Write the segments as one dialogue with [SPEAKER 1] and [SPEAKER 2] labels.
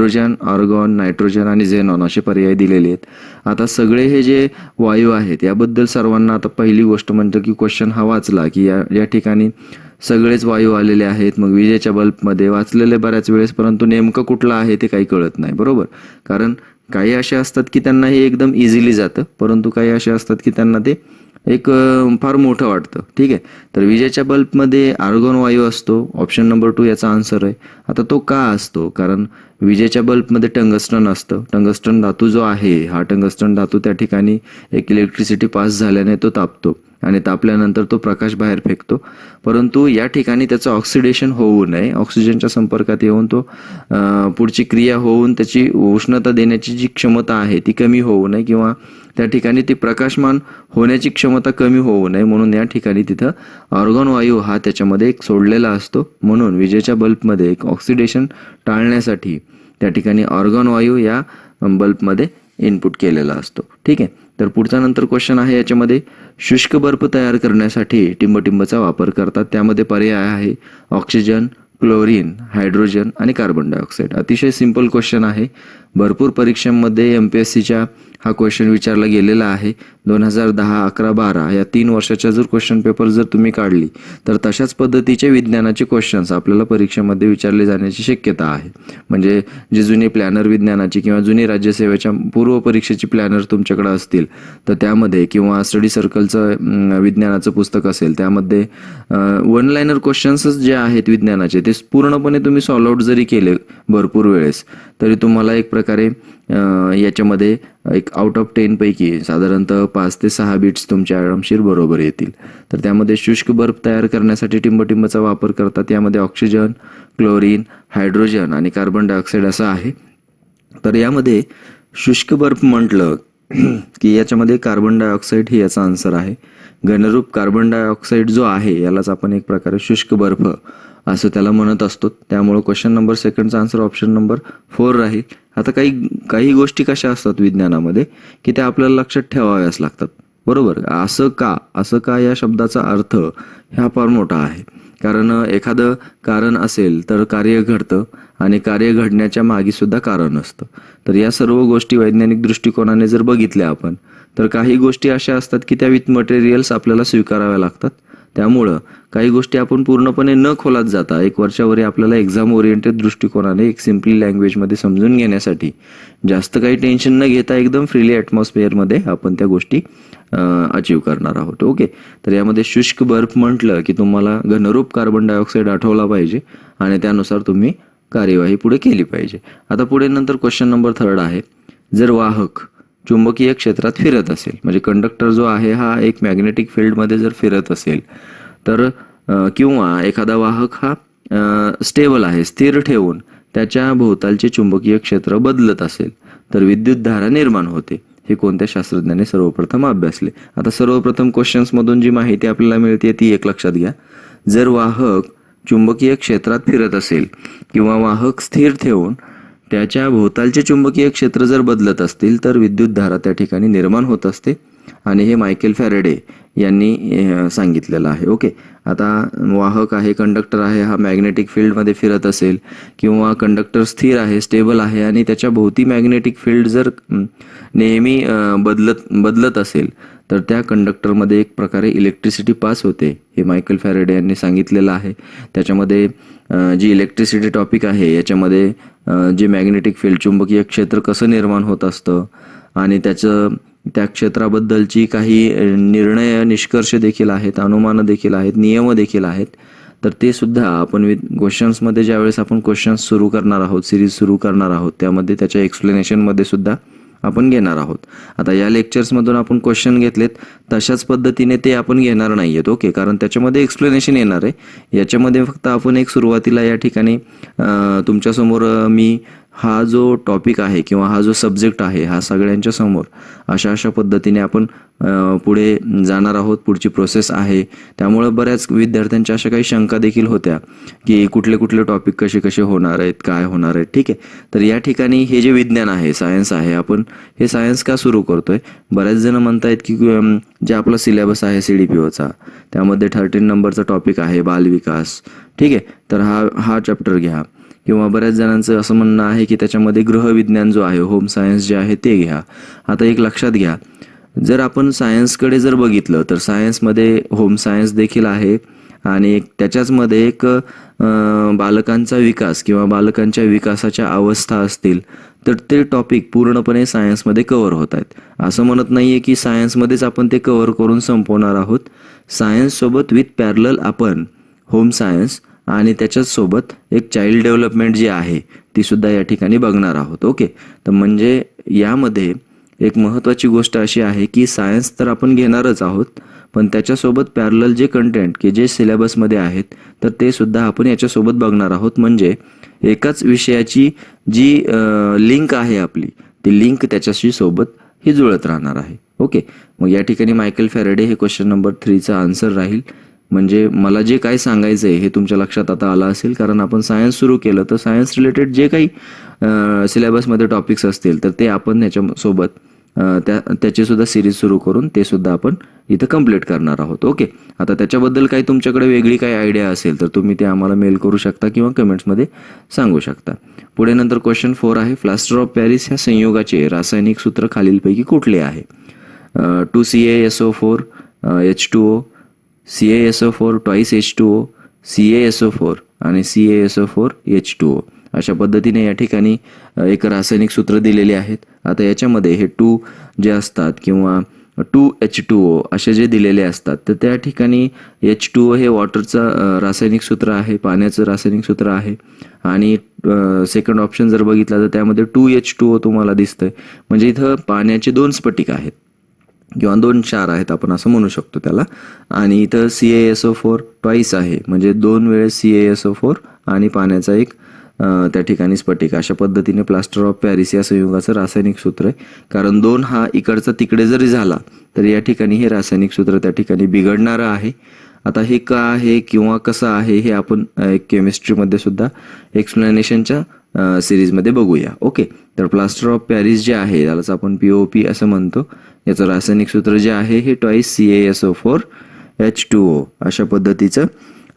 [SPEAKER 1] Hydrogen, argon, nitrogen आणि xenon असे पर्याय दिलेले आहेत. आता सगळे हे जे वायू आहेत याबद्दल सर्वांना आता पहिली गोष्ट म्हणजे की क्वेश्चन हा वाचला की या ठिकाणी सगळेच वायू आलेले आहेत. मग विजेच्या बल्बमध्ये वाचलेले बऱ्याच वेळेस, परंतु नेमकं कुठलं आहे ते काही कळत नाही, बरोबर. कारण काही असे असतात की त्यांना हे एकदम इझिली जातं, परंतु काही असे असतात की त्यांना ते एक फार मोठं वाटतं. ठीक आहे. तर विजेच्या बल्बमध्ये आर्गॉन वायू असतो. ऑप्शन नंबर 2 याचा आन्सर आहे. आता तो का असतो? कारण विजेच्या बल्बमध्ये टंगस्टन असतं. टंगस्टन धातू जो आहे, हा टंगस्टन धातू त्या ठिकाणी एक इलेक्ट्रिसिटी पास झाल्याने तो तापतो आणि तापल्यानंतर तो प्रकाश बाहेर फेकतो. परंतु या ठिकाणी त्याचं ऑक्सिडेशन होऊ नये, ऑक्सिजनच्या संपर्कात येऊन तो पुढची क्रिया होऊन त्याची उष्णता देण्याची जी क्षमता आहे ती कमी होऊ नये किंवा त्या ठिकाणी ती प्रकाशमान होण्याची क्षमता कमी होऊ नये म्हणून या ठिकाणी तिथं आर्गॉन वायू हा त्याच्यामध्ये एक सोडलेला असतो. म्हणून विजेच्या बल्बमध्ये एक ऑक्सिडेशन टाळण्यासाठी त्या ठिकाणी आर्गॉन वायू या बल्बमध्ये इनपुट केलेला असतो. ठीक आहे. तर पुढचा नंतर क्वेश्चन आहे याच्यामध्ये, शुष्क बर्फ तयार करण्यासाठी टिंबटिंबचा वापर करतात. त्यामध्ये पर्याय आहे ऑक्सिजन, क्लोरीन, हायड्रोजन आणि कार्बन डायऑक्साईड. अतिशय सिंपल क्वेश्चन आहे. भरपूर परीक्षांमध्ये MPSCच्या हा क्वेश्चन विचारला गेलेला आहे. 2010, 11, 12 या 3 वर्षाच्या जर क्वेश्चन पेपर जर तुम्ही काढली तर तशाच पद्धतीचे विज्ञानाचे क्वेश्चन्स आपल्याला परीक्षेमध्ये विचारले जाण्याची शक्यता आहे. म्हणजे जे जुने प्लॅनर विज्ञानाची किंवा जुनी राज्यसेवेच्या पूर्व परीक्षेची प्लॅनर तुमच्याकडे असतील तर त्यामध्ये किंवा स्टडी सर्कलचं विज्ञानाचं पुस्तक असेल त्यामध्ये वन लाईनर क्वेश्चन्स जे आहेत विज्ञानाचे ते पूर्णपणे तुम्ही सॉल्व आउट जरी केले भरपूर वेळेस तरी तुम्हाला एक प्रकारे याच्यामध्ये एक आउट ऑफ 10 पैकी साधारणतः 5 ते 6 बिट्स तुमच्या आरामशीर बरोबर येतील. तर त्यामध्ये शुष्क बर्फ तयार करण्यासाठी टिंबटिंबचा वापर करतात. यामध्ये ऑक्सिजन, क्लोरीन, हायड्रोजन आणि कार्बन डायऑक्साईड असं आहे. तर यामध्ये शुष्क बर्फ म्हटलं की याच्यामध्ये कार्बन डायऑक्साईड हे याचा आन्सर आहे. घनरूप कार्बन डायऑक्साईड जो आहे यालाच आपण एक प्रकारे शुष्क बर्फ असं त्याला म्हणत असतो. त्यामुळे क्वेश्चन नंबर 2चा आन्सर ऑप्शन नंबर 4 राहील. आता काही गोष्टी कशा असतात विज्ञानामध्ये की त्या आपल्याला लक्षात ठेवाव्याच लागतात, बरोबर. असं का या शब्दाचा अर्थ हा फार मोठा आहे. कारण एखादं कारण असेल तर कार्य घडतं आणि कार्य घडण्याच्या मागे सुद्धा कारण असतं. तर या सर्व गोष्टी वैज्ञानिक दृष्टिकोनाने जर बघितल्या आपण तर काही गोष्टी अशा असतात की त्या विथ मटेरियल्स आपल्याला स्वीकाराव्या लागतात. त्यामुळं काही गोष्टी आपण पूर्णपणे न खोलात जाता एक वर्षावरी आपल्याला एक्झाम ओरिएंटेड दृष्टिकोनाने एक सिम्पली लँग्वेजमध्ये समजून घेण्यासाठी जास्त काही टेन्शन न घेता एकदम फ्रीली ॲटमॉस्फिअरमध्ये आपण त्या गोष्टी अचीव करणार आहोत. ओके. तर यामध्ये शुष्क बर्फ म्हटलं की तुम्हाला घनरूप कार्बन डायऑक्साईड आठवला पाहिजे आणि त्यानुसार तुम्ही कार्यवाही पुढे केली पाहिजे. आता पुढे नंतर क्वेश्चन नंबर 3 आहे, जर वाहक चुंबकीय क्षेत्रात फिरत असेल म्हणजे कंडक्टर जो आहे हा एक मॅग्नेटिक फील्डमध्ये जर फिरत असेल तर किंवा एखादा वाहक हा स्टेबल आहे स्थिर ठेवून त्याच्या भोवतालचे चुंबकीय क्षेत्र बदलत असेल तर विद्युतधारा निर्माण होते. हे कोणत्या शास्त्रज्ञाने सर्वप्रथम अभ्यासले? आता सर्वप्रथम क्वेश्चन्स मधून जी माहिती आपल्याला मिळते ती एक लक्षात घ्या. जर वाहक चुंबकीय क्षेत्रात फिरत असेल किंवा वाहक स्थिर ठेवून त्याच्या भोवतालचे चुंबकीय क्षेत्र जर बदलत असतील तर विद्युतधारा त्या ठिकाणी निर्माण होत असते आणि हे मायकेल फॅरेडे यांनी सांगितलेलं आहे. ओके. आता वाहक आहे कंडक्टर आहे हा मॅग्नेटिक फील्डमध्ये फिरत असेल किंवा कंडक्टर स्थिर आहे स्टेबल आहे आणि त्याच्या भोवती मॅग्नेटिक फील्ड जर नेहमी बदलत असेल तर त्या कंडक्टरमध्ये एक प्रकारे इलेक्ट्रिसिटी पास होते. हे मायकेल फॅरेडे यांनी सांगितलेलं आहे. त्याच्यामध्ये जी इलेक्ट्रिसिटी टॉपिक आहे याच्यामध्ये जे मॅग्नेटिक फील्ड चुंबकीय क्षेत्र कसं निर्माण होत असतं आणि त्या क्षेत्राबद्दलची काही निर्णय निष्कर्ष देखील आहेत, अनुमानं देखील आहेत, नियम देखील आहेत. तर ते सुद्धा आपण क्वेश्चन्समध्ये ज्यावेळेस आपण क्वेश्चन्स सुरू करणार आहोत, सिरीज सुरू करणार आहोत त्यामध्ये त्याच्या एक्सप्लेनेशनमध्ये सुद्धा आपण घेणार आहोत. आता या लेक्चर्समधून आपण क्वेश्चन घेतलेत तशाच पद्धतीने ते आपण घेणार नाही आहेत. ओके. कारण त्याच्यामध्ये एक्सप्लेनेशन येणार आहे. याच्यामध्ये फक्त आपण एक सुरुवातीला या ठिकाणी तुमच्यासमोर मी हा जो टॉपिक आहे किंवा हा जो सब्जेक्ट आहे हा सगळ्यांच्या समोर अशा पद्धतीने आपण पुढे जाणार आहोत. पुढची प्रोसेस आहे. त्यामुळे बऱ्याच विद्यार्थ्यांच्या अशा काही शंका देखील होत्या की कुठले टॉपिक कसे होणार आहेत, काय होणार आहेत. ठीक आहे. तर या ठिकाणी हे जे विज्ञान आहे, सायन्स आहे, आपण हे सायन्स का सुरू करतोय? बऱ्याच जण म्हणतायत की जे आपला सिलेबस आहे CDPOचा त्यामध्ये 13 नंबरचा टॉपिक आहे बालविकास. ठीक आहे. तर हा चॅप्टर घ्या किंवा बऱ्याच जणांचं असं म्हणणं आहे की त्याच्यामध्ये ग्रहविज्ञान जो आहे, होम सायन्स जे आहे ते घ्या. आता एक लक्षात घ्या, जर आपण सायन्सकडे जर बघितलं तर सायन्समध्ये होम सायन्स देखील आहे आणि त्याच्याचमध्ये एक बालकांचा विकास किंवा बालकांच्या विकासाच्या अवस्था असतील तर ते टॉपिक पूर्णपणे सायन्समध्ये कव्हर होत आहेत. असं म्हणत नाही आहे की सायन्समध्येच आपण ते कव्हर करून संपवणार आहोत. सायन्ससोबत विथ पॅरलल आपण होम सायन्स आणि त्याच्याचसोबत एक चाइल्ड डेव्हलपमेंट जी आहे ती सुद्धा या ठिकाणी बघणार आहोत. ओके, तर म्हणजे यामध्ये एक महत्त्वाची गोष्ट अशी आहे की सायन्स तर आपण घेणारच आहोत, पण त्याच्यासोबत पॅरलल जे कंटेंट की जे सिलेबसमध्ये आहेत तर ते सुद्धा आपण याच्यासोबत बघणार आहोत. म्हणजे एकाच विषयाची जी लिंक आहे आपली, ती लिंक त्याच्याशी सोबत ही जुळत राहणार आहे. ओके, मग या ठिकाणी मायकेल फॅरेडे हे क्वेश्चन नंबर 3चा आन्सर राहील. म्हणजे मला जे काय सांगायचं आहे हे तुमच्या लक्षात आता आलं असेल, कारण आपण सायन्स सुरू केलं तर सायन्स रिलेटेड जे काही सिलेबसमध्ये टॉपिक्स असतील तर ते आपण याच्यासोबत त्याची सुद्धा सिरीज सुरू करून ते सुद्धा आपण इथं कंप्लीट करणार आहोत. ओके, आता त्याच्याबद्दल काही तुमच्याकडे वेगळी काही आयडिया असेल तर तुम्ही ते आम्हाला मेल करू शकता किंवा कमेंट्समध्ये सांगू शकता. पुढे नंतर क्वेश्चन 4 आहे, प्लास्टर ऑफ पॅरिस ह्या संयोगाचे रासायनिक सूत्र खालीलपैकी कुठले आहे? 2CaSO4 H2O, CaSO4 twice H2O, CaSO4 आणि CaSO4 H2O अशा पद्धतीने या ठिकाणी एक रासायनिक सूत्र दिलेले आहेत. आता याच्यामध्ये हे 2 जे असतात किंवा 2H2O असे जे दिलेले असतात तर त्या ठिकाणी H2O हे वॉटरचं रासायनिक सूत्र आहे, पाण्याचं रासायनिक सूत्र आहे. आणि सेकंड ऑप्शन जर बघितला तर त्यामध्ये 2H2O तुम्हाला दिसतंय. म्हणजे इथं पाण्याचे 2 स्फटिक आहेत किंवा 2 क्षार आहेत आपण असं म्हणू शकतो त्याला. आणि इथं CaSO4 ट्वाईस आहे, म्हणजे 2 वेळेस CaSO4 आणि पाण्याचा एक त्या ठिकाणी स्फटिक. अशा पद्धतीने प्लास्टर ऑफ पॅरिस या संयुगाचं रासायनिक सूत्र आहे. कारण 2 हा इकडचा तिकडे जरी झाला तर या ठिकाणी हे रासायनिक सूत्र त्या ठिकाणी बिघडणारं आहे. आता हे का आहे किंवा कसं आहे हे आपण केमिस्ट्रीमध्ये सुद्धा एक्सप्लेनेशनच्या सिरीजमध्ये बघूया. ओके, तर प्लास्टर ऑफ पॅरिस जे आहे यालाच आपण POP असं म्हणतो. याचं रासायनिक सूत्र जे आहे हे ट्वाईस CaSO4 H2O अशा पद्धतीचं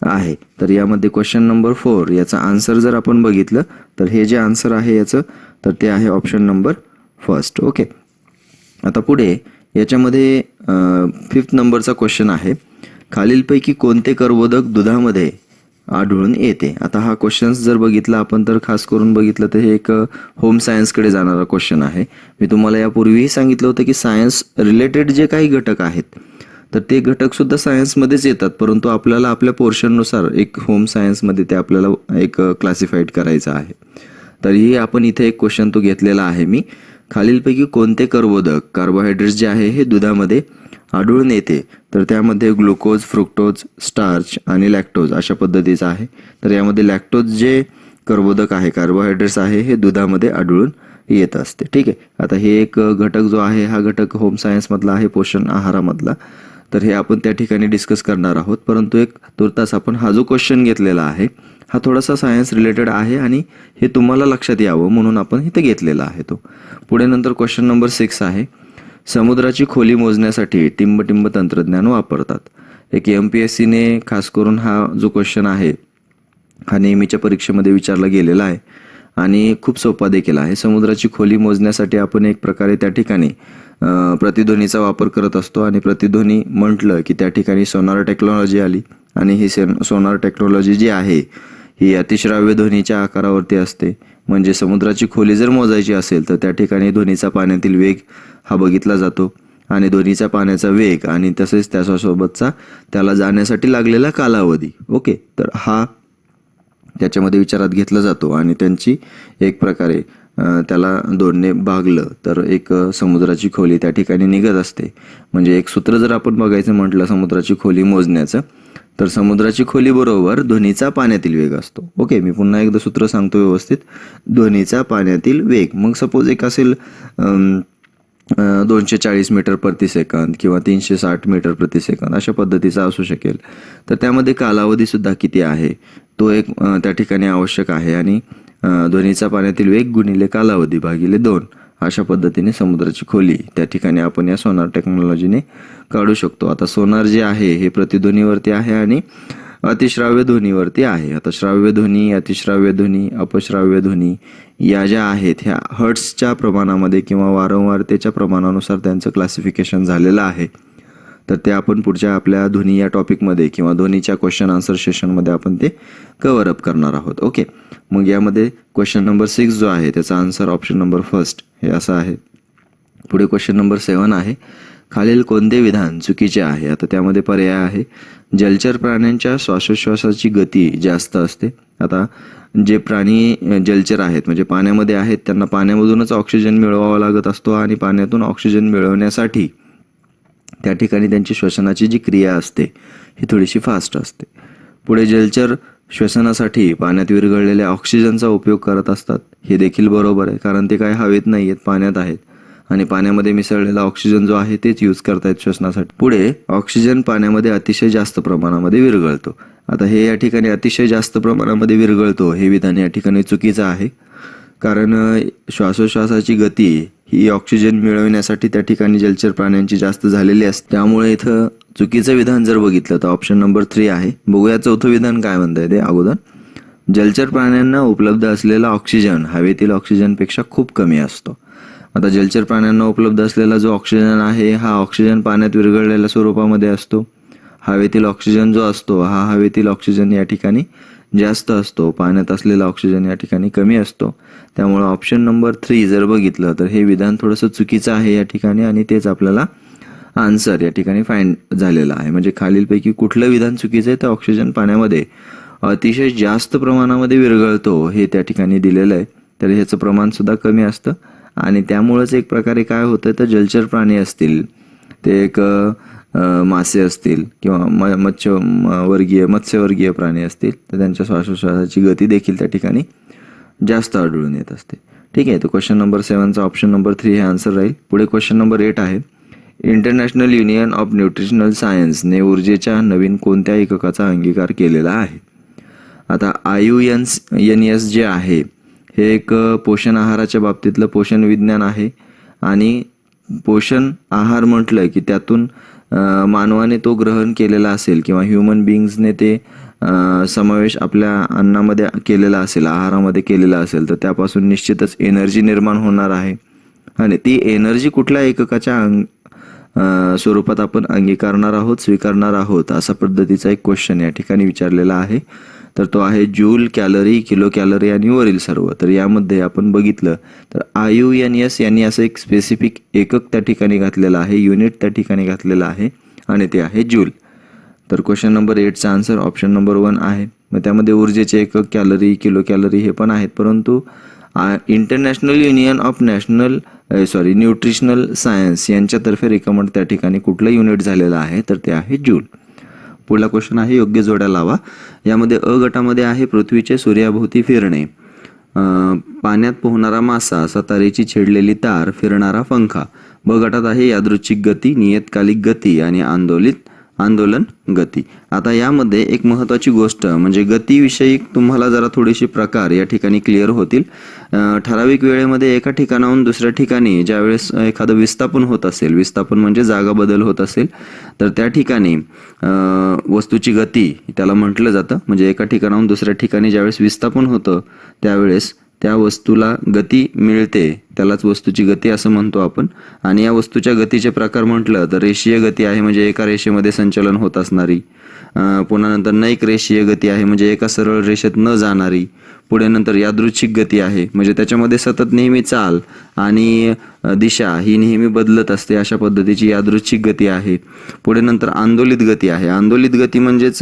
[SPEAKER 1] आहे. तर यामध्ये क्वेश्चन नंबर 4 याचा आन्सर जर आपण बघितलं तर हे जे आन्सर आहे याचं तर ते आहे ऑप्शन नंबर 1. ओके, आता पुढे याच्यामध्ये 5th नंबरचा क्वेश्चन आहे, खालीलपैकी कोणते कर्बोदक दुधामध्ये आढळून येते? आता हा क्वेश्चन जर बघितला आपण तर खास करून बघितलं तर हे एक होम सायन्सकडे जाणारा क्वेश्चन आहे. मी तुम्हाला यापूर्वीही सांगितलं होतं की सायन्स रिलेटेड जे काही घटक आहेत तर ते घटक सुद्धा सायन्समध्येच येतात, परंतु आपल्याला आपल्या पोर्शननुसार एक होम सायन्समध्ये ते आपल्याला एक क्लासिफाईड करायचं आहे. तरीही आपण इथे एक क्वेश्चन तो घेतलेला आहे मी, खालीलपैकी कोणते कर्बोदक कार्बोहायड्रेट्स जे आहे हे दुधामध्ये आढळून येते? तर त्यामध्ये ग्लुकोज, फ्रुक्टोज, स्टार्च आणि लॅक्टोज अशा पद्धतीचं आहे. तर यामध्ये लॅक्टोज जे कर्बोदक आहे, कार्बोहायड्रेट्स आहे, हे दुधामध्ये आढळून येत असते. ठीक आहे, आता हे एक घटक जो आहे हा घटक होम सायन्समधला आहे, पोषण आहारामधला. तर हे आपण त्या ठिकाणी डिस्कस करणार आहोत, परंतु एक तुर्तास आपण हा जो क्वेश्चन घेतलेला आहे हा थोडासा सायन्स रिलेटेड आहे आणि हे तुम्हाला लक्षात यावं म्हणून आपण इथे घेतलेला आहे तो. पुढे नंतर क्वेश्चन नंबर 6 आहे, समुद्राची खोली मोजण्यासाठी टिंब तंत्रज्ञान वापरतात. एक MPSCने खास करून हा जो क्वेश्चन आहे हा नेहमीच्या परीक्षेमध्ये विचारला गेलेला आहे आणि खूप सोपा देखील आहे. समुद्राची खोली मोजण्यासाठी आपण एक प्रकारे त्या ठिकाणी प्रतिध्वनीचा वापर करत असतो आणि प्रतिध्वनी म्हटलं की त्या ठिकाणी सोनार टेक्नॉलॉजी आली आणि ही सोनार टेक्नॉलॉजी जी आहे ही अतिश्राव्य ध्वनीच्या आकारावरती असते. म्हणजे समुद्राची खोली जर मोजायची असेल तर त्या ठिकाणी ध्वनीचा पाण्यातील वेग हा बघितला जातो आणि ध्वनीचा पाण्याचा वेग आणि तसेच त्याच्यासोबतचा त्याला जाण्यासाठी लागलेला कालावधी. ओके, तर हा त्याच्यामध्ये विचारात घेतला जातो आणि त्यांची एक प्रकारे त्याला 2ने भागलं तर एक समुद्राची खोली त्या ठिकाणी निघत असते. म्हणजे एक सूत्र जर आपण बघायचं म्हटलं समुद्राची खोली मोजण्याचं तर समुद्राची खोली बरोबर ध्वनीचा पाण्यातील वेग असतो. ओके, मी पुन्हा एकदा सूत्र सांगतो व्यवस्थित, ध्वनीचा पाण्यातील वेग. मग सपोज एक असेल 240 मीटर प्रति सेकंद किंवा 360 मीटर प्रति सेकंद अशा पद्धतीचा असू शकेल. तर त्यामध्ये कालावधी सुद्धा किती आहे तो एक त्या ठिकाणी आवश्यक आहे आणि ध्वनीचा पाण्यातील वेग गुणिले कालावधी भागिले 2 अशा पद्धतीने समुद्राची खोली त्या ठिकाणी आपण या सोनार टेक्नॉलॉजीने काढू शकतो. आता सोनार जे आहे हे प्रतिध्वनीवरती आहे आणि अतिश्राव्य ध्वनीवरती आहे. आता श्राव्य ध्वनी, अतिश्राव्य ध्वनी, अपश्राव्य ध्वनी या ज्या आहेत ह्या हर्ट्सच्या प्रमाणामध्ये किंवा वारंवारतेच्या प्रमाणानुसार त्यांचं क्लासिफिकेशन झालेलं आहे. तर ते आपण पुढच्या आपल्या ध्वनी या टॉपिकमध्ये किंवा ध्वनीच्या क्वेश्चन आन्सर सेशनमध्ये आपण ते कव्हर अप करणार आहोत. ओके, मग यामध्ये क्वेश्चन नंबर 6 जो आहे त्याचा आन्सर ऑप्शन नंबर फर्स्ट हे असं आहे. पुढे क्वेश्चन नंबर 7 आहे, खालील कोणते विधान चुकीचे आहे. आता त्यामध्ये पर्याय आहे, जलचर प्राण्यांच्या श्वासोच्छवासाची गती जास्त असते. आता जे प्राणी जलचर आहेत म्हणजे पाण्यामध्ये आहेत त्यांना पाण्यामधूनच ऑक्सिजन मिळवावा लागत असतो आणि पाण्यातून ऑक्सिजन मिळवण्यासाठी त्या ठिकाणी त्यांची श्वसनाची जी क्रिया असते ही थोडीशी फास्ट असते. पुढे जलचर श्वसनासाठी पाण्यात विरघळलेल्या ऑक्सिजनचा उपयोग करत असतात. हे देखील बरोबर आहे, कारण ते काय हवेत नाही आहेत, पाण्यात आहेत आणि पाण्यामध्ये मिसळलेला ऑक्सिजन जो आहे तेच यूज करतायत श्वसनासाठी. पुढे ऑक्सिजन पाण्यामध्ये अतिशय जास्त प्रमाणामध्ये विरघळतो. आता हे या ठिकाणी अतिशय जास्त प्रमाणामध्ये विरघळतो हे विधान या ठिकाणी चुकीचं आहे, कारण श्वासोश्वासाची गती ही ऑक्सिजन मिळवण्यासाठी त्या ठिकाणी जलचर प्राण्यांची जास्त झालेली असते. त्यामुळे इथं चुकीचं विधान जर बघितलं तर ऑप्शन नंबर 3 आहे. बघूया चौथं विधान काय म्हणतंय ते अगोदर. जलचर प्राण्यांना उपलब्ध असलेला ऑक्सिजन हवेतील ऑक्सिजनपेक्षा खूप कमी असतो. आता जलचर प्राण्यांना उपलब्ध असलेला जो ऑक्सिजन आहे हा ऑक्सिजन पाण्यात विरघळलेल्या स्वरूपामध्ये असतो. हवेतील ऑक्सिजन जो असतो हा हवेतील ऑक्सिजन या ठिकाणी जास्त असतो, पाण्यात असलेला ऑक्सिजन या ठिकाणी कमी असतो. त्यामुळे ऑप्शन नंबर 3 जर बघितलं तर हे विधान थोडंसं चुकीचं आहे या ठिकाणी आणि तेच आपल्याला आन्सर या ठिकाणी फाइंड झालेला आहे. म्हणजे खालीलपैकी कुठलं विधान चुकीचं आहे तर ऑक्सिजन पाण्यामध्ये अतिशय जास्त प्रमाणामध्ये विरघळतो हे त्या ठिकाणी दिलेलं आहे. तर ह्याचं प्रमाण सुद्धा कमी असतं आणि त्यामुळेच एक प्रकारे काय होतं तर जलचर प्राणी असतील ते एक मासे असतील किंवा मत्स्यवर्गीय प्राणी असतील तर त्यांच्या श्वासोच्छवासाची गती देखील त्या ठिकाणी जास्त आढळून येत असते. ठीक आहे, तर क्वेश्चन नंबर 7चा ऑप्शन नंबर 3 हे आन्सर राहील. पुढे क्वेश्चन नंबर 8 आहे, इंटरनॅशनल युनियन ऑफ न्यूट्रिशनल सायन्सने ऊर्जेच्या नवीन कोणत्या एककाचा अंगीकार केलेला आहे. आता IUCN जे आहे हे एक पोषण आहाराच्या बाबतीतलं पोषण विज्ञान आहे आणि पोषण आहार म्हटलं की त्यातून मानवाने तो ग्रहण केलेला असेल किंवा ह्युमन बिईंग्सने ते समावेश आपल्या अन्नामध्ये केलेला असेल, आहारामध्ये केलेला असेल तर त्यापासून निश्चितच एनर्जी निर्माण होणार आहे आणि ती एनर्जी कुठल्या एककाच्या स्वरूपात आपण अंगीकारणार आहोत, स्वीकारणार आहोत अशा पद्धतीचा एक क्वेश्चन या ठिकाणी विचारलेला आहे. तर तो आहे जूल, कॅलरी, किलो कॅलरी आणि वरील सर्व. तर यामध्ये आपण बघितलं तर IUCN यांनी असं एक स्पेसिफिक एकक त्या ठिकाणी घातलेलं आहे, युनिट त्या ठिकाणी घातलेलं आहे आणि ते आहे जूल. तर क्वेश्चन नंबर 8चा आन्सर ऑप्शन नंबर 1 आहे. मग त्यामध्ये ऊर्जेचे एकक कॅलरी, किलो कॅलरी हे पण आहेत, परंतु international union of nutritional science यांच्यातर्फे रिकमेंड त्या ठिकाणी कुठलं युनिट झालेलं आहे तर ते आहे जूल. पुढला क्वेश्चन आहे योग्य जोड्या लावा. यामध्ये अ गटामध्ये आहे पृथ्वीचे सूर्याभोवती फिरणे, पाण्यात पोहणारा मासा, सतारेची छेडलेली तार, फिरणारा पंखा. ब गटात आहे यादृच्छिक गती, नियतकालिक गती आणि आंदोलन गती. आता यामध्ये एक महत्त्वाची गोष्ट म्हणजे गतीविषयी तुम्हाला जरा थोडीशी प्रकार या ठिकाणी क्लिअर होतील. ठराविक वेळेमध्ये एका ठिकाणाहून दुसऱ्या ठिकाणी ज्यावेळेस एखादं विस्थापन होत असेल, विस्थापन म्हणजे जागा बदल होत असेल तर त्या ठिकाणी वस्तूची गती त्याला म्हटलं जातं. म्हणजे एका ठिकाणाहून दुसऱ्या ठिकाणी ज्यावेळेस विस्थापन होतं त्यावेळेस त्या वस्तूला गती मिळते, त्यालाच वस्तूची गती असं म्हणतो आपण. आणि या वस्तूच्या गतीचे प्रकार म्हटलं तर रेषीय गती आहे म्हणजे एका रेषेमध्ये संचलन होत असणारी, पुन्हा नंतर नैक रेषीय गती आहे म्हणजे एका सरळ रेषेत न जाणारी, पुढे नंतर यादृच्छिक गती आहे म्हणजे त्याच्यामध्ये सतत नेहमी चाल आणि दिशा ही नेहमी बदलत असते अशा पद्धतीची यादृच्छिक गती आहे. पुढे नंतर आंदोलित गती आहे. आंदोलित गती म्हणजेच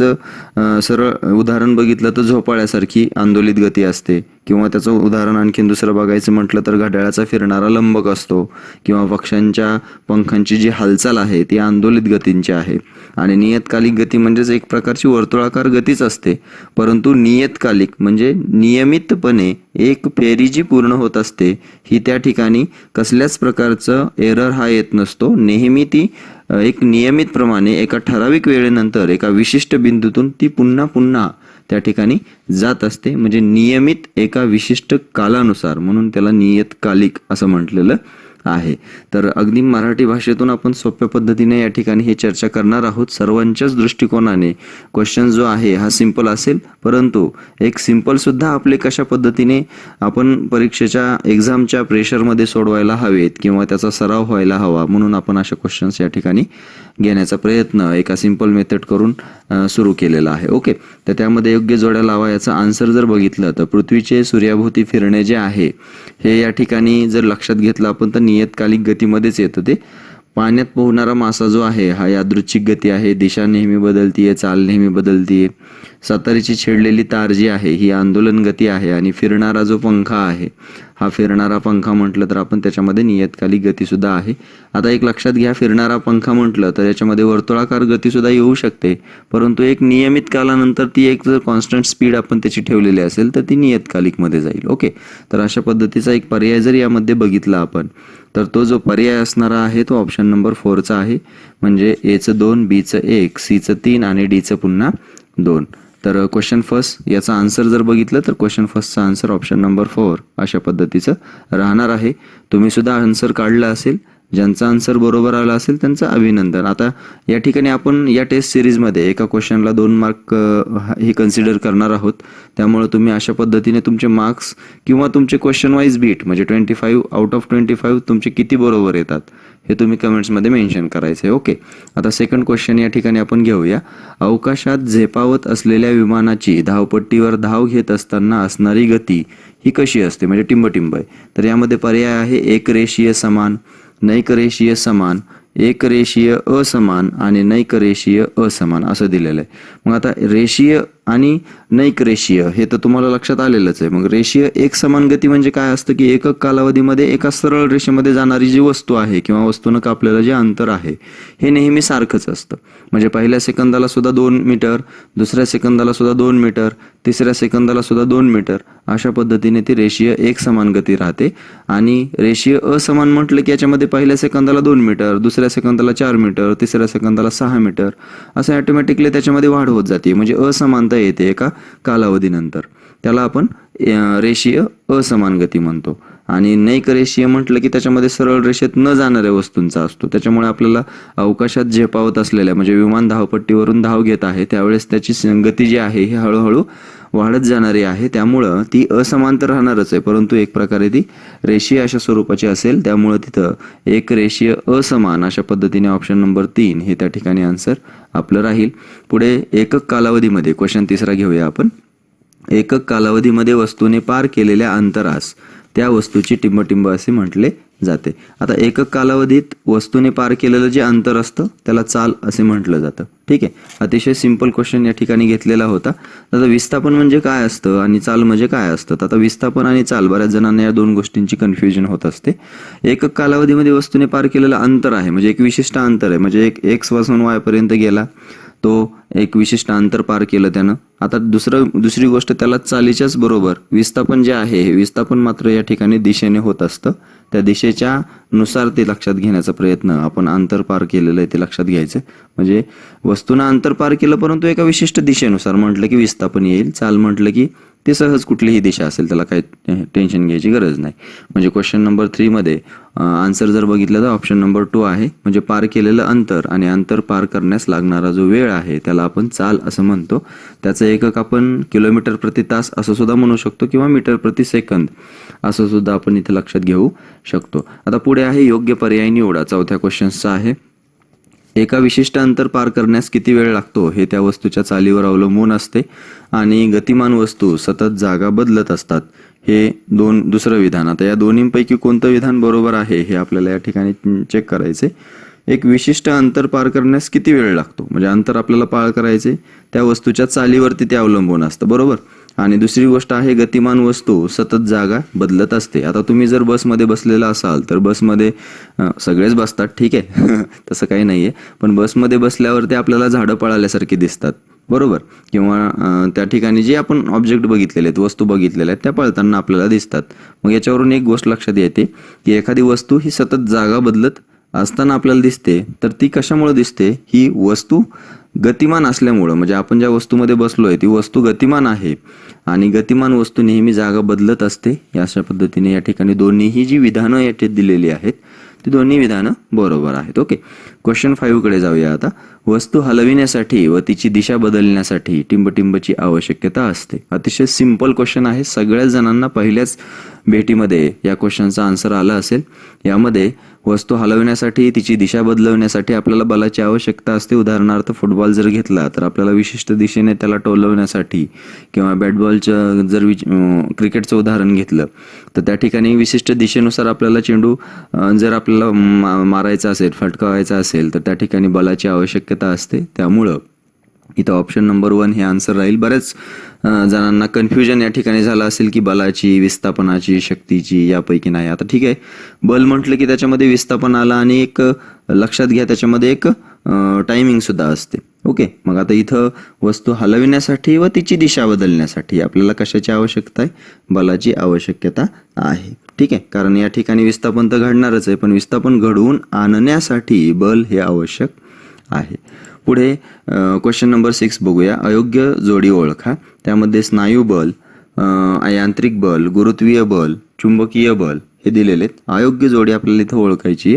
[SPEAKER 1] सरळ उदाहरण बघितलं तर झोपाळ्यासारखी आंदोलित गती असते किंवा त्याचं उदाहरण आणखीन दुसरं बघायचं म्हटलं तर घड्याळाचा फिरणारा लंबक असतो किंवा पक्ष्यांच्या पंखांची जी हालचाल आहे ती आंदोलित गतींची आहे. आणि नियतकालिक गती म्हणजेच एक प्रकारची वर्तुळाकार गतीच असते, परंतु नियतकालिक म्हणजे नियमितपणे एक फेरी जी पूर्ण होत असते ही त्या ठिकाणी कसल्याच प्रकारचं एरर हा येत नसतो. नेहमी ती एक नियमित प्रमाणे एका ठराविक वेळेनंतर एका विशिष्ट बिंदूतून ती पुन्हा त्या ठिकाणी जात असते. म्हणजे नियमित एका विशिष्ट कालानुसार, म्हणून त्याला नियतकालिक असं म्हटलेलं आहे. तर अगदी मराठी भाषेतून आपण सोप्या पद्धतीने या ठिकाणी ही चर्चा करणार आहोत. सर्वांच्याच दृष्टिकोनाने क्वेश्चन जो आहे हा सिंपल असेल, परंतु एक सिंपल सुद्धा आपले कशा पद्धतीने आपण परीक्षेच्या एक्झामच्या प्रेशरमध्ये सोडवायला हवेत किंवा त्याचा सराव व्हायला हवा, म्हणून आपण अशा क्वेश्चन्स या ठिकाणी घेण्याचा प्रयत्न एका सिंपल मेथड करून सुरू केलेला आहे. ओके, तर त्यामध्ये योग्य जोड्या लावा. याचा आन्सर जर बघितलं तर पृथ्वीचे सूर्याभोवती फिरणे जे आहे हे या ठिकाणी जर लक्षात घेतलं आपण तर नियतकालिक गतीमध्येच येतं. ते पाण्यात पोहणारा मासा जो आहे हा यादृच्छिक गती आहे, दिशा नेहमी बदलतीये, चाल नेहमी बदलतीये. सातारीची छेडलेली तार जी आहे ही आंदोलन गती आहे, आणि फिरणारा जो पंखा आहे हा फिरणारा पंखा म्हटलं तर आपण त्याच्यामध्ये नियतकालिक गती सुद्धा आहे. आता एक लक्षात घ्या, फिरणारा पंखा म्हटलं तर याच्यामध्ये वर्तुळाकार गती सुद्धा येऊ शकते, परंतु एक नियमित कालानंतर ती एक जर कॉन्स्टंट स्पीड आपण त्याची ठेवलेली असेल तर ती नियतकालिक मध्ये जाईल. ओके, तर अशा पद्धतीचा एक पर्याय जर यामध्ये बघितला आपण तर तो जो पर्याय असणारा आहे तो ऑप्शन नंबर 4चा आहे. म्हणजे एचं 2, बीचं 1, सीचं 3 आणि डीचं पुन्हा 2. तर क्वेश्चन फर्स्ट याचा आन्सर जर बघितलं तर क्वेश्चन फर्स्टचा आन्सर ऑप्शन नंबर 4 अशा पद्धतीचं राहणार आहे. तुम्ही सुद्धा आन्सर काढला असेल, ज्यांचा आन्सर बरोबर आला असेल त्यांचं अभिनंदन. आता या ठिकाणी आपण या टेस्ट सिरीजमध्ये एका क्वेश्चनला 2 मार्क हे कन्सिडर करणार आहोत. त्यामुळे तुम्ही अशा पद्धतीने तुमचे मार्क्स किंवा तुमचे क्वेश्चन वाईज बीट म्हणजे 25 आउट ऑफ 25 तुमचे किती बरोबर येतात हे तुम्ही कमेंट्समध्ये मेन्शन करायचे. ओके, आता सेकंड क्वेश्चन या ठिकाणी आपण घेऊया. अवकाशात झेपावत असलेल्या विमानाची धावपट्टीवर धाव घेत असताना असणारी गती ही कशी असते, म्हणजे टिंबटिंब आहे. तर यामध्ये पर्याय आहे एक रेषीय समान, नैक रेषीय समान, एक रेषीय असमान आणि नैक रेषीय असमान असं दिलेलं आहे. मग आता रेषीय आणि नैक रेषीय हे तर तुम्हाला लक्षात आलेलंच आहे. मग रेषीय एक समान गती म्हणजे काय असतं की एकक कालावधीमध्ये एका सरळ रेषेमध्ये जाणारी जी वस्तू आहे किंवा वस्तूनं कापलेलं जे अंतर आहे हे नेहमी सारखंच असतं. म्हणजे पहिल्या सेकंदाला सुद्धा 2 मीटर, दुसऱ्या सेकंदाला सुद्धा 2 मीटर, तिसऱ्या सेकंदाला सुद्धा 2 मीटर अशा पद्धतीने ती रेषीय एक समान गती राहते. आणि रेषीय असमान म्हटलं की याच्यामध्ये पहिल्या सेकंदाला 2 मीटर, दुसऱ्या सेकंदाला 4 मीटर, तिसऱ्या सेकंदाला 6 मीटर असं ऑटोमॅटिकली त्याच्यामध्ये वाढ होत जाते. म्हणजे असमानता येते एका कालावधीनंतर, त्याला आपण रेषीय असमान गती म्हणतो. आणि नैक रेषीय म्हटलं की त्याच्यामध्ये सरळ रेषेत न जाणाऱ्या वस्तूंचा असतो. त्याच्यामुळे आपल्याला अवकाशात झेपावत असलेल्या म्हणजे विमान धावपट्टीवरून धाव घेत आहे त्यावेळेस त्याची गती जी आहे ही हळूहळू वाढत जाणारी आहे. त्यामुळं ती असमांतर राहणारच आहे, परंतु एक प्रकारे ती रेषीय अशा स्वरूपाची असेल. त्यामुळं तिथं एक रेषीय असमान अशा पद्धतीने ऑप्शन नंबर 3 हे त्या ठिकाणी आन्सर आपलं राहील. पुढे एकक कालावधीमध्ये क्वेश्चन तिसरा घेऊया आपण. एकक कालावधीमध्ये वस्तूने पार केलेल्या अंतरास त्या वस्तूची टिंबटिंब असे म्हटले जाते. आता एकक कालावधीत वस्तूने पार केलेलं जे अंतर असतं त्याला चाल असे म्हटलं जातं. ठीक आहे, अतिशय सिंपल क्वेश्चन या ठिकाणी घेतलेला होता. आता विस्थापन म्हणजे काय असतं आणि चाल म्हणजे काय असतं. आता विस्थापन आणि चाल बऱ्याच जणांना या 2 गोष्टींची कन्फ्युजन होत असते. एकक कालावधीमध्ये वस्तूने पार केलेलं अंतर आहे म्हणजे एक विशिष्ट अंतर आहे, म्हणजे एक एक्स पासून वाय पर्यंत गेला तो एक विशिष्ट अंतर पार केलं त्यानं. आता दुसरी गोष्ट त्याला चालीच्याच बरोबर विस्थापन जे आहे हे विस्थापन मात्र या ठिकाणी दिशेने होत असतं. त्या दिशेच्या नुसार ते लक्षात घेण्याचा प्रयत्न आपण अंतर पार केलेलं आहे ते लक्षात घ्यायचं. म्हणजे वस्तूनं अंतर पार केलं परंतु एका विशिष्ट दिशेनुसार म्हटलं की विस्थापन येईल. चाल म्हटलं की ते सहज कुठलीही दिशा असेल त्याला काही टेन्शन घ्यायची गरज नाही. म्हणजे क्वेश्चन नंबर 3 मध्ये आन्सर जर बघितलं तर ऑप्शन नंबर 2 आहे. म्हणजे पार केलेलं अंतर आणि अंतर पार करण्यास लागणारा जो वेळ आहे त्याला आपण चाल असं म्हणतो. त्याचं एकक आपण किलोमीटर प्रति तास असं सुद्धा म्हणू शकतो किंवा मीटर प्रति सेकंद असं सुद्धा आपण इथे लक्षात घेऊ शकतो. आता पुढे आहे योग्य पर्याय निवडा. चौथ्या क्वेश्चनचा आहे. एका विशिष्ट अंतर पार करण्यास किती वेळ लागतो हे त्या वस्तूच्या चालीवर अवलंबून असते आणि गतिमान वस्तू सतत जागा बदलत असतात. हे दुसरं विधान. आता या दोन्हींपैकी कोणतं विधान बरोबर आहे हे आपल्याला या ठिकाणी चेक करायचे. एक विशिष्ट अंतर पार करण्यास किती वेळ लागतो म्हणजे अंतर आपल्याला पार करायचे त्या वस्तूच्या चालीवरती ते अवलंबून असतं, बरोबर. आणि दुसरी गोष्ट आहे गतिमान वस्तू सतत जागा बदलत असते. आता तुम्ही जर बसमध्ये बसलेला असाल तर बसमध्ये सगळेच बसतात, ठीक आहे तसं काही नाहीये, पण बसमध्ये बसल्यावरती आपल्याला झाडं पळाल्यासारखी दिसतात, बरोबर. किंवा त्या ठिकाणी जे आपण ऑब्जेक्ट बघितलेले आहेत, वस्तू बघितलेल्या आहेत त्या पळताना आपल्याला दिसतात. मग याच्यावरून एक गोष्ट लक्षात येते की एखादी वस्तू ही सतत जागा बदलत असताना आपल्याला दिसते, तर ती कशामुळे दिसते? ही वस्तू गतिमान असल्यामुळं, म्हणजे आपण ज्या वस्तूमध्ये बसलोय ती वस्तू गतिमान आहे आणि गतिमान वस्तू नेहमी जागा बदलत असते. अशा पद्धतीने या ठिकाणी दोन्हीही जी विधानं याच्यात दिलेली आहेत ती दोन्ही विधानं बरोबर आहेत. ओके, क्वेश्चन 5 कडे जाऊया आता. वस्तू हलविण्यासाठी व तिची दिशा बदलण्यासाठी टिंबटिंबची आवश्यकता असते. अतिशय सिंपल क्वेश्चन आहे. सगळ्याच जणांना पहिल्याच भेटीमध्ये या क्वेश्चनचा आन्सर आला असेल. यामध्ये वस्तू हलवण्यासाठी तिची दिशा बदलवण्यासाठी आपल्याला बलाची आवश्यकता असते. उदाहरणार्थ फुटबॉल जर घेतला तर आपल्याला विशिष्ट दिशेने त्याला टोलवण्यासाठी, किंवा बॅटबॉलचं जर क्रिकेटचं उदाहरण घेतलं तर त्या ठिकाणी विशिष्ट दिशेनुसार आपल्याला चेंडू जर आपल्याला मारायचा असेल, फटकावायचा असेल तर त्या ठिकाणी बलाची आवश्यकता असते. त्यामुळं इथं ऑप्शन नंबर 1 हे आन्सर राहील. बऱ्याच जणांना कन्फ्युजन या ठिकाणी झालं असेल की बलाची, विस्थापनाची, शक्तीची यापैकी नाही. आता ठीक आहे, बल म्हटलं की त्याच्यामध्ये विस्थापन आलं आणि एक लक्षात घ्या त्याच्यामध्ये एक टायमिंग सुद्धा असते. ओके, मग आता इथं वस्तू हलविण्यासाठी व तिची दिशा बदलण्यासाठी आपल्याला कशाची आवश्यकता आहे? बलाची आवश्यकता आहे. ठीक आहे, कारण या ठिकाणी विस्थापन तर घडणारच आहे, पण विस्थापन घडवून आणण्यासाठी बल हे आवश्यक आहे. पुढे क्वेश्चन नंबर 6 बघूया. अयोग्य जोडी ओळखा. त्यामध्ये स्नायू बल, यांत्रिक बल, गुरुत्वीय बल, चुंबकीय बल हे दिलेले आहेत. अयोग्य जोडी आपल्याला इथं ओळखायची.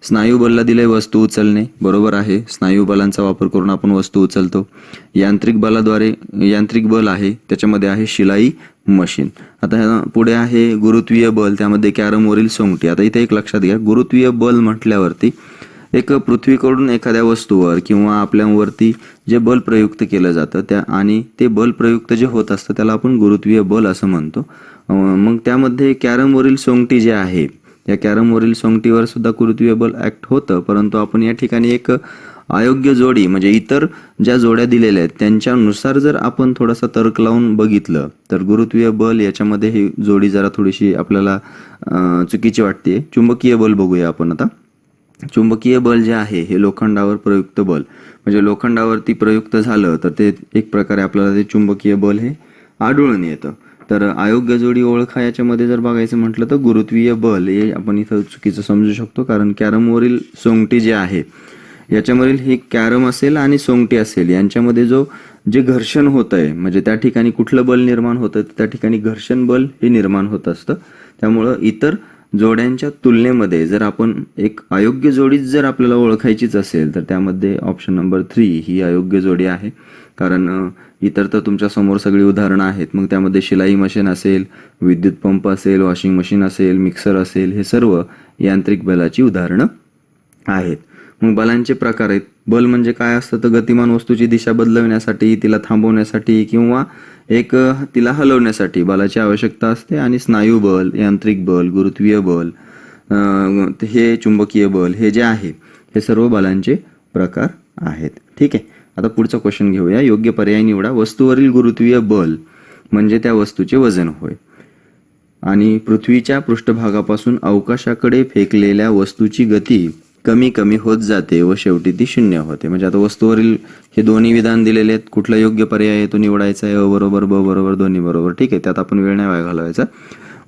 [SPEAKER 1] स्नायू बलला दिले वस्तू उचलणे, बरोबर आहे. स्नायू बलांचा वापर करून आपण वस्तू उचलतो. यांत्रिक बल आहे, त्याच्यामध्ये आहे शिलाई मशीन. आता पुढे आहे गुरुत्वीय बल, त्यामध्ये कॅरमवरील सोंगटी. आता इथे एक लक्षात घ्या, गुरुत्वीय बल म्हटल्यावरती एक पृथ्वीकडून एखाद्या वस्तूवर किंवा आपल्यावरती जे बल प्रयुक्त केलं जातं आणि ते बल प्रयुक्त जे होत असतं त्याला आपण गुरुत्वीय बल असं म्हणतो. मग त्यामध्ये कॅरमवरील सोंगटी जे आहे, या कॅरमवरील सोंगटीवर सुद्धा गुरुत्वीय बल ऍक्ट होतं. परंतु आपण या ठिकाणी एक अयोग्य जोडी, म्हणजे इतर ज्या जोड्या दिलेल्या आहेत त्यांच्यानुसार जर आपण थोडासा तर्क लावून बघितलं तर गुरुत्वीय बल याच्यामध्ये ही जोडी जरा थोडीशी आपल्याला चुकीची वाटते. चुंबकीय बल बघूया आपण आता. चुंबकीय बल जे आहे हे लोखंडावर प्रयुक्त बल, म्हणजे लोखंडावरती प्रयुक्त झालं तर ते एक प्रकारे आपल्याला ते चुंबकीय बल हे आढळून येतं. तर अयोग्य जोडी ओळखा याच्यामध्ये जर बघायचं म्हटलं तर गुरुत्वीय बल हे आपण इथं चुकीचं समजू शकतो. कारण कॅरमवरील सोंगटी जे आहे याच्यावरील ही कॅरम असेल आणि सोंगटी असेल, यांच्यामध्ये जे घर्षण होत आहे, म्हणजे त्या ठिकाणी कुठलं बल निर्माण होतं त्या ठिकाणी घर्षण बल हे निर्माण होत असतं. त्यामुळं इतर जोड्यांच्या तुलनेमध्ये जर आपण एक अयोग्य जोडी जर आपल्याला ओळखायचीच असेल तर त्यामध्ये ऑप्शन नंबर 3 ही अयोग्य जोडी आहे. कारण इतर तर तुमच्या समोर सगळी उदाहरणं आहेत. मग त्यामध्ये शिलाई मशीन असेल, विद्युत पंप असेल, वॉशिंग मशीन असेल, मिक्सर असेल, हे सर्व यांत्रिक बलाची उदाहरणं आहेत. मग बलांचे प्रकार आहेत. बल म्हणजे काय असतं तर गतिमान वस्तूची दिशा बदलवण्यासाठी, तिला थांबवण्यासाठी किंवा एक तिला हलवण्यासाठी बलाची आवश्यकता असते. आणि स्नायू बल, यांत्रिक बल, गुरुत्वीय बल, हे चुंबकीय बल हे जे आहे हे सर्व बलांचे प्रकार आहेत. ठीक आहे, आता पुढचा क्वेश्चन घेऊया. योग्य पर्याय निवडा. वस्तूवरील गुरुत्वीय बल म्हणजे त्या वस्तूचे वजन होय आणि पृथ्वीच्या पृष्ठभागापासून अवकाशाकडे फेकलेल्या वस्तूची गती कमी कमी होत जाते व शेवटी ती शून्य होते. म्हणजे आता वस्तूवरील हे दोन्ही विधान दिलेले आहेत. कुठला योग्य पर्याय आहे तो निवडायचा आहे. अ बरोबर, ब बरोबर, दोन्ही बरोबर. ठीक आहे, त्यात आपण वेळ नाही वाया घालवायचा.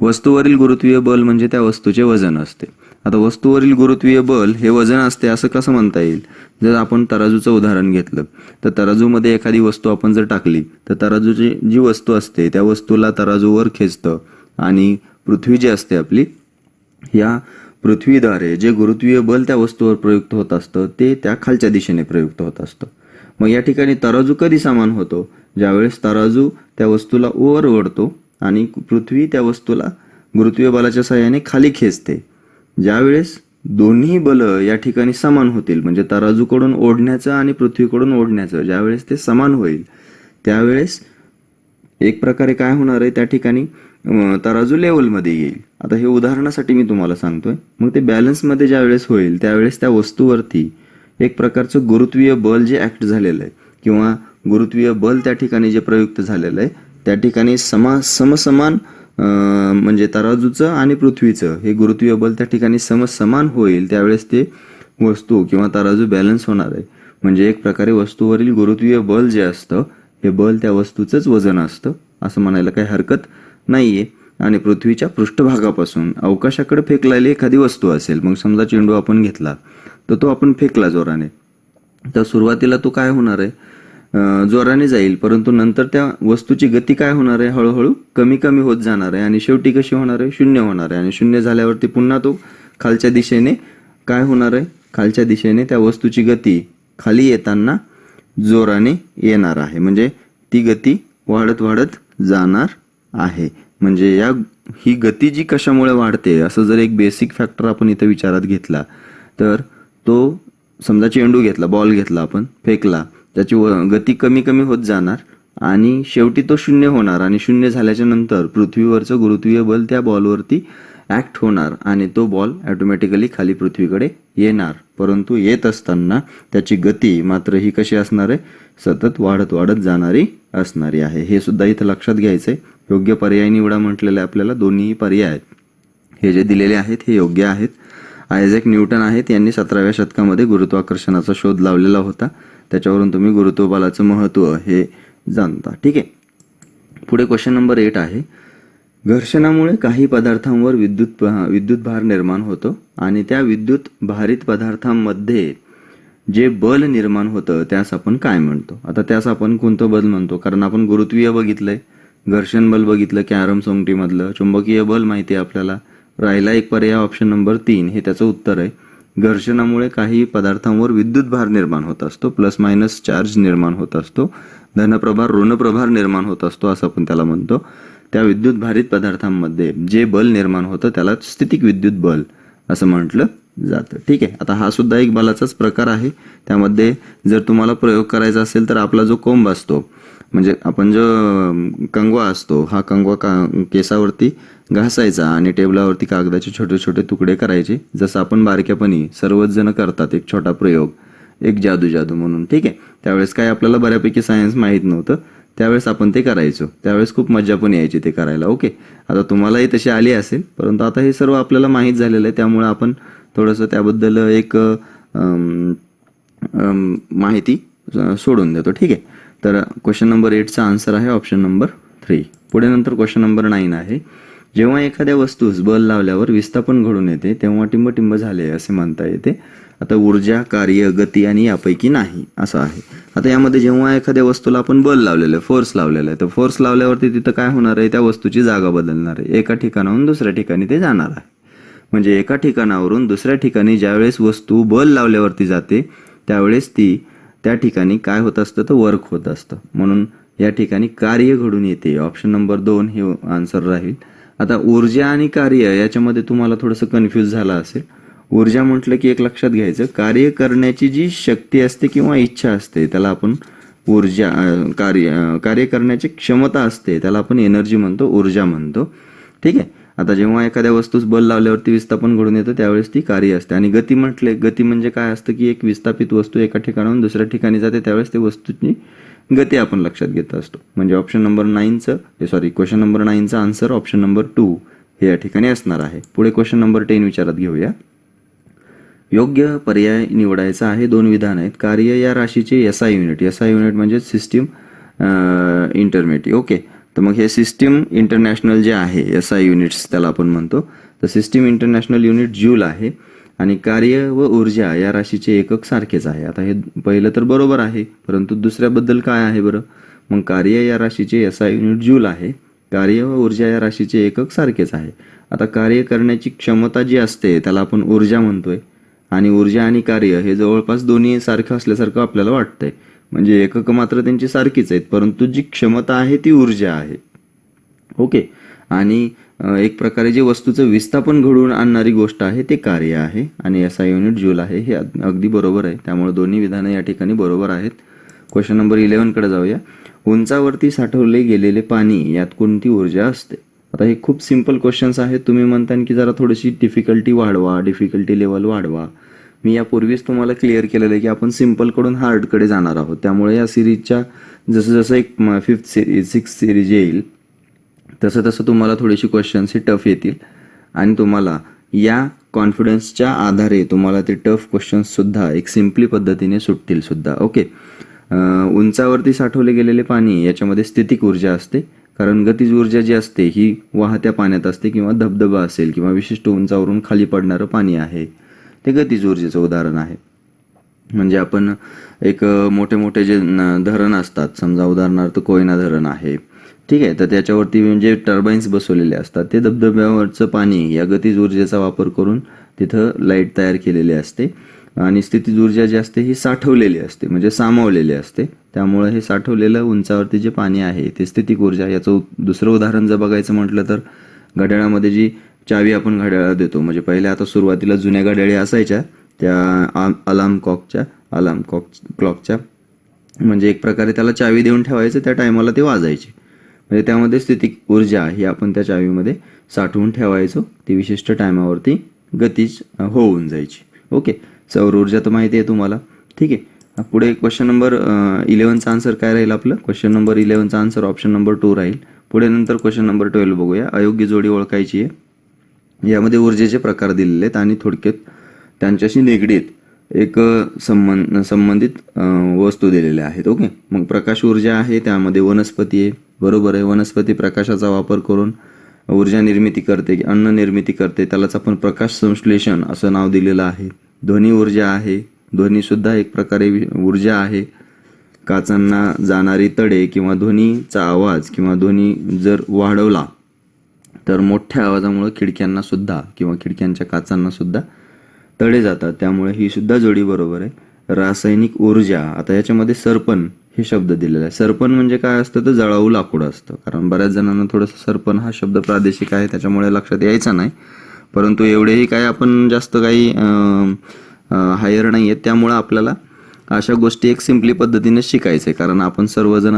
[SPEAKER 1] वस्तूवरील गुरुत्वीय बल म्हणजे त्या वस्तूचे वजन असते. आता वस्तूवरील गुरुत्वीय बल हे वजन असते असं कसं म्हणता येईल? जर आपण तराजूचं उदाहरण घेतलं तर तराजूमध्ये एखादी वस्तू आपण जर टाकली तर तराजूची जी वस्तू असते त्या वस्तूला तराजूवर खेचतं आणि पृथ्वी जी असते आपली, या पृथ्वीद्वारे जे गुरुत्वीय बल त्या वस्तूवर प्रयुक्त होत असतं ते त्या खालच्या दिशेने प्रयुक्त होत असतं. मग या ठिकाणी तराजू कधी समान होतो? ज्यावेळेस तराजू त्या वस्तूला वर ओढतो आणि पृथ्वी त्या वस्तूला गुरुत्वीय बलाच्या सहाय्याने खाली खेचते. ज्यावेळेस दोन्ही बल या ठिकाणी समान होतील, म्हणजे तराजूकडून ओढण्याचं आणि पृथ्वीकडून ओढण्याचं ज्यावेळेस ते समान होईल त्यावेळेस एक प्रकारे काय होणार आहे, त्या ठिकाणी तराजू लेवलमध्ये येईल. आता हे उदाहरणासाठी मी तुम्हाला सांगतोय. मग ते बॅलन्समध्ये ज्यावेळेस होईल त्यावेळेस त्या वस्तूवरती एक प्रकारचं गुरुत्वीय बल जे ऍक्ट झालेलं आहे किंवा गुरुत्वीय बल त्या ठिकाणी जे प्रयुक्त झालेलं आहे त्या ठिकाणी समसमान म्हणजे तराजूचं आणि पृथ्वीचं हे गुरुत्वीय बल त्या ठिकाणी समसमान होईल त्यावेळेस ते वस्तू किंवा तराजू बॅलन्स होणार आहे. म्हणजे एक प्रकारे वस्तूवरील गुरुत्वीय बल जे असतं हे बल त्या वस्तूचंच वजन असतं असं म्हणायला काही हरकत नाहीये.
[SPEAKER 2] आणि पृथ्वीच्या पृष्ठभागापासून अवकाशाकडे फेकलेली एखादी वस्तू असेल, मग समजा चेंडू आपण घेतला तर तो आपण फेकला जोराने, तर सुरुवातीला तो काय होणार आहे, जोराने जाईल, परंतु नंतर त्या वस्तूची गती काय होणार आहे, हळूहळू कमी कमी होत जाणार आहे आणि शेवटी कशी होणार आहे, शून्य होणार आहे. आणि शून्य झाल्यावरती पुन्हा तो खालच्या दिशेने काय होणार आहे, खालच्या दिशेने त्या वस्तूची गती खाली येताना जोराने येणार आहे. म्हणजे ती गती वाढत वाढत जाणार आहे. म्हणजे ही गती जी कशामुळे वाढते, असं जर एक बेसिक फॅक्टर आपण इथं विचारात घेतला तर तो समजा चेंडू घेतला, बॉल घेतला, आपण फेकला, त्याची गती कमी कमी होत जाणार आणि शेवटी तो शून्य होणार आणि शून्य झाल्याच्या नंतर पृथ्वीवरचं गुरुत्वीय बल त्या बॉलवरती ॲक्ट होणार आणि तो बॉल ऑटोमॅटिकली खाली पृथ्वीकडे येणार. परंतु येत असताना त्याची गती मात्र ही कशी असणार आहे, सतत वाढत वाढत जाणारी असणारी आहे. हे सुद्धा इथं लक्षात घ्यायचं आहे. योग्य पर्याय निवडा म्हटलेलं आहे आपल्याला. दोन्ही पर्याय हे जे दिलेले आहेत हे योग्य आहेत. आयझॅक न्यूटन आहेत, यांनी 17व्या शतकामध्ये गुरुत्वाकर्षणाचा शोध लावलेला होता. त्याच्यावरून तुम्ही गुरुत्वबलाचं महत्त्व हे जाणता. ठीक आहे. पुढे क्वेश्चन नंबर 8 आहे. घर्षणामुळे काही पदार्थांवर विद्युत भार निर्माण होतो आणि त्या विद्युत भारित पदार्थांमध्ये जे बल निर्माण होतं त्यास आपण काय म्हणतो. आता त्यास आपण कोणतं बल म्हणतो, कारण आपण गुरुत्वीय बघितलंय, घर्षण बल बघितलं कॅरम सोंगटीमधलं, चुंबकीय बल माहिती आहे आपल्याला. राहिला एक पर्याय ऑप्शन नंबर 3, हे त्याचं उत्तर आहे. घर्षणामुळे काही पदार्थांवर विद्युत भार निर्माण होत असतो, प्लस मायनस चार्ज निर्माण होत असतो, धनप्रभार ऋणप्रभार निर्माण होत असतो असं आपण त्याला म्हणतो. त्या विद्युत भारित पदार्थांमध्ये जे बल निर्माण होतं त्याला स्थितिक विद्युत बल असं म्हटलं जातं. ठीक आहे. आता हा सुद्धा एक बलाचाच प्रकार आहे. त्यामध्ये जर तुम्हाला प्रयोग करायचा असेल तर आपला जो कोंब असतो, म्हणजे आपण जो कंगवा असतो, हा कंगवा केसावरती घासायचा आणि टेबलावरती कागदाचे छोटे छोटे तुकडे करायचे, जसं आपण बारक्यापणी सर्वच जण करतात एक छोटा प्रयोग, एक जादू म्हणून. ठीक आहे. त्यावेळेस काय आपल्याला बऱ्यापैकी सायन्स माहीत नव्हतं, त्यावेळेस आपण ते करायचो. त्यावेळेस खूप मजा पण यायची ते करायला. ओके. आता तुम्हालाही तशी आली असेल, परंतु आता हे सर्व आपल्याला माहीत झालेलं आहे, त्यामुळे आपण थोडंसं त्याबद्दल एक माहिती सोडून देतो. ठीक आहे. तर क्वेश्चन नंबर 8चा आन्सर आहे ऑप्शन नंबर 3. पुढे नंतर क्वेश्चन नंबर 9 आहे. जेव्हा एखाद्या वस्तूस बल लावल्यावर विस्थापन घडून येते तेव्हा टिंबटिंब झाले असे म्हणता येते. आता ऊर्जा, कार्य, गती आणि यापैकी नाही असं आहे. आता यामध्ये जेव्हा एखाद्या वस्तूला आपण बल लावलेलं आहे, फोर्स लावलेला आहे, तर फोर्स लावल्यावरती तिथं काय होणार आहे, त्या वस्तूची जागा बदलणार आहे. एका ठिकाणाहून दुसऱ्या ठिकाणी ते जाणार आहे. म्हणजे एका ठिकाणावरून दुसऱ्या ठिकाणी ज्यावेळेस वस्तू बल लावल्यावरती जाते त्यावेळेस ती त्या ठिकाणी काय होत असतं, तर वर्क होत असतं. म्हणून या ठिकाणी कार्य घडून येते. ऑप्शन नंबर 2 हे आन्सर राहील. आता ऊर्जा आणि कार्य याच्यामध्ये तुम्हाला थोडंसं कन्फ्यूज झालं असेल. ऊर्जा म्हटलं की एक लक्षात घ्यायचं, कार्य करण्याची जी शक्ती असते किंवा इच्छा असते त्याला आपण ऊर्जा, कार्य करण्याची क्षमता असते त्याला आपण एनर्जी म्हणतो, ऊर्जा म्हणतो. ठीक आहे. आता जेव्हा एखाद्या वस्तूस बल लावल्यावरती विस्थापन घडून येतं त्यावेळेस ती कार्य असते. आणि गती गती म्हणजे काय असतं की एक विस्थापित वस्तू एका ठिकाणाहून दुसऱ्या ठिकाणी जाते त्यावेळेस ते वस्तूची गती आपण लक्षात घेत असतो. म्हणजे ऑप्शन नंबर 9चं क्वेश्चन नंबर 9चा आन्सर ऑप्शन नंबर 2 हे या ठिकाणी असणार आहे. पुढे क्वेश्चन नंबर 10 विचारात घेऊया. योग्य पर्याय निवडायचा आहे. 2 विधान आहेत. कार्य या राशीचे SI युनिट, SI युनिट म्हणजे सिस्टीम इंटरमीडिएट. ओके. तर मग हे सिस्टीम इंटरनॅशनल जे आहे, SI युनिट्स त्याला आपण म्हणतो, तर सिस्टीम इंटरनॅशनल युनिट जूल आहे. आणि कार्य व ऊर्जा या राशीचे एकक सारखेच आहे. आता हे पहिलं तर बरोबर आहे, परंतु दुसऱ्याबद्दल काय आहे बरं, मग कार्य या राशीचे SI युनिट जूल आहे, कार्य व ऊर्जा या राशीचे एकक सारखेच आहे. आता कार्य करण्याची क्षमता जी असते त्याला आपण ऊर्जा म्हणतोय आणि ऊर्जा आणि कार्य हे जवळपास दोन्ही सारखं असल्यासारखं आपल्याला वाटतंय. म्हणजे एकक मात्र त्यांची सारखीच आहेत, परंतु जी क्षमता आहे ती ऊर्जा आहे. ओके. आणि एक प्रकारे जे वस्तूचं विस्थापन घडवून आणणारी गोष्ट आहे ते कार्य आहे आणि SI युनिट जूल आहे. हे अगदी बरोबर आहे. त्यामुळे दोन्ही विधानं या ठिकाणी बरोबर आहेत. क्वेश्चन नंबर 11 कडे जाऊया. उंचावरती साठवले गेलेले पाणी यात कोणती ऊर्जा असते. आता हे खूप सिंपल क्वेश्चन्स आहेत. तुम्ही म्हणता की जरा थोडीशी डिफिकल्टी लेवल वाढवा. मी यापूर्वीच तुम्हाला क्लिअर केलेलं आहे की आपण सिम्पलकडून हार्डकडे जाणार आहोत. त्यामुळे या सिरीजच्या जसं जसं एक 5th सिरीज 6th सिरीज येईल तसं तसं तुम्हाला थोडीशी क्वेश्चन्स हे टफ येतील आणि तुम्हाला या कॉन्फिडन्सच्या आधारे तुम्हाला ते टफ क्वेश्चन्ससुद्धा एक सिम्पली पद्धतीने सुटतील सुद्धा. ओके. उंचावरती साठवले गेलेले पाणी याच्यामध्ये स्थितिक ऊर्जा असते कारण गतिज ऊर्जा जी असते ही वाहत्या पाण्यात असते किंवा धबधबा असेल किंवा विशिष्ट उंचावरून खाली पडणारं पाणी आहे, ते गतिज ऊर्जेचं उदाहरण आहे. म्हणजे आपण एक मोठे मोठे जे धरण असतात, समजा उदाहरणार्थ कोयना धरण आहे, ठीक आहे, तर त्याच्यावरती म्हणजे टर्बाईन्स बसवलेले असतात, ते धबधब्यावरचं पाणी या गतिज ऊर्जेचा वापर करून तिथं लाईट तयार केलेली असते. आणि स्थितीज ऊर्जा जी असते ही साठवलेली असते, म्हणजे सामावलेली असते. त्यामुळे हे साठवलेलं उंचावरती जे पाणी आहे ते स्थितिक ऊर्जा. याचं दुसरं उदाहरण जर बघायचं म्हटलं तर घड्याळामध्ये जी चावी आपण घड्याळाला देतो, म्हणजे पहिले आता सुरुवातीला जुन्या घड्याळी असायच्या त्या अलार्म क्लॉकच्या, म्हणजे एक प्रकारे त्याला चावी देऊन ठेवायचं, त्या टायमाला ते वाजायचे. म्हणजे त्यामध्ये स्थितिक ऊर्जा ही आपण त्या चावीमध्ये साठवून ठेवायचो, ती विशिष्ट टायमावरती गतीज होऊन जायची. ओके, सौर ऊर्जा तर माहिती आहे तुम्हाला. ठीक आहे, पुढे क्वेश्चन नंबर 11चा आन्सर काय राहील आपलं? क्वेश्चन नंबर 11चा आन्सर ऑप्शन नंबर 2 राहील. पुढे नंतर क्वेश्चन नंबर 12 बघूया. अयोग्य जोडी ओळखायची आहे. यामध्ये ऊर्जेचे प्रकार दिलेले आहेत आणि थोडक्यात त्यांच्याशी निगडीत एक संबंधित वस्तू दिलेल्या आहेत. ओके, मग प्रकाश ऊर्जा आहे, त्यामध्ये वनस्पती आहे. बरोबर आहे, वनस्पती प्रकाशाचा वापर करून ऊर्जा निर्मिती करते, अन्न निर्मिती करते, त्यालाच आपण प्रकाश संश्लेषण असं नाव दिलेलं आहे. ध्वनी ऊर्जा आहे, ध्वनी सुद्धा एक प्रकारे ऊर्जा आहे. काचांना जाणारी तडे किंवा ध्वनीचा आवाज किंवा ध्वनी जर वाढवला तर मोठ्या आवाजामुळे खिडक्यांना सुद्धा किंवा खिडक्यांच्या काचांना सुद्धा तडे जातात, त्यामुळे ही सुद्धा जोडी बरोबर आहे. रासायनिक ऊर्जा, आता याच्यामध्ये सरपण हे शब्द दिलेला आहे. सरपण म्हणजे काय असतं तर जळाऊ लाकूड असतं. कारण बऱ्याच जणांना थोडंसं सरपण हा शब्द प्रादेशिक आहे त्याच्यामुळे लक्षात यायचा नाही, परंतु एवढेही काय आपण जास्त काही हायर नाही आहेत, त्यामुळं आपल्याला अशा गोष्टी एक सिम्पली पद्धतीने शिकायचं आहे. कारण आपण सर्वजण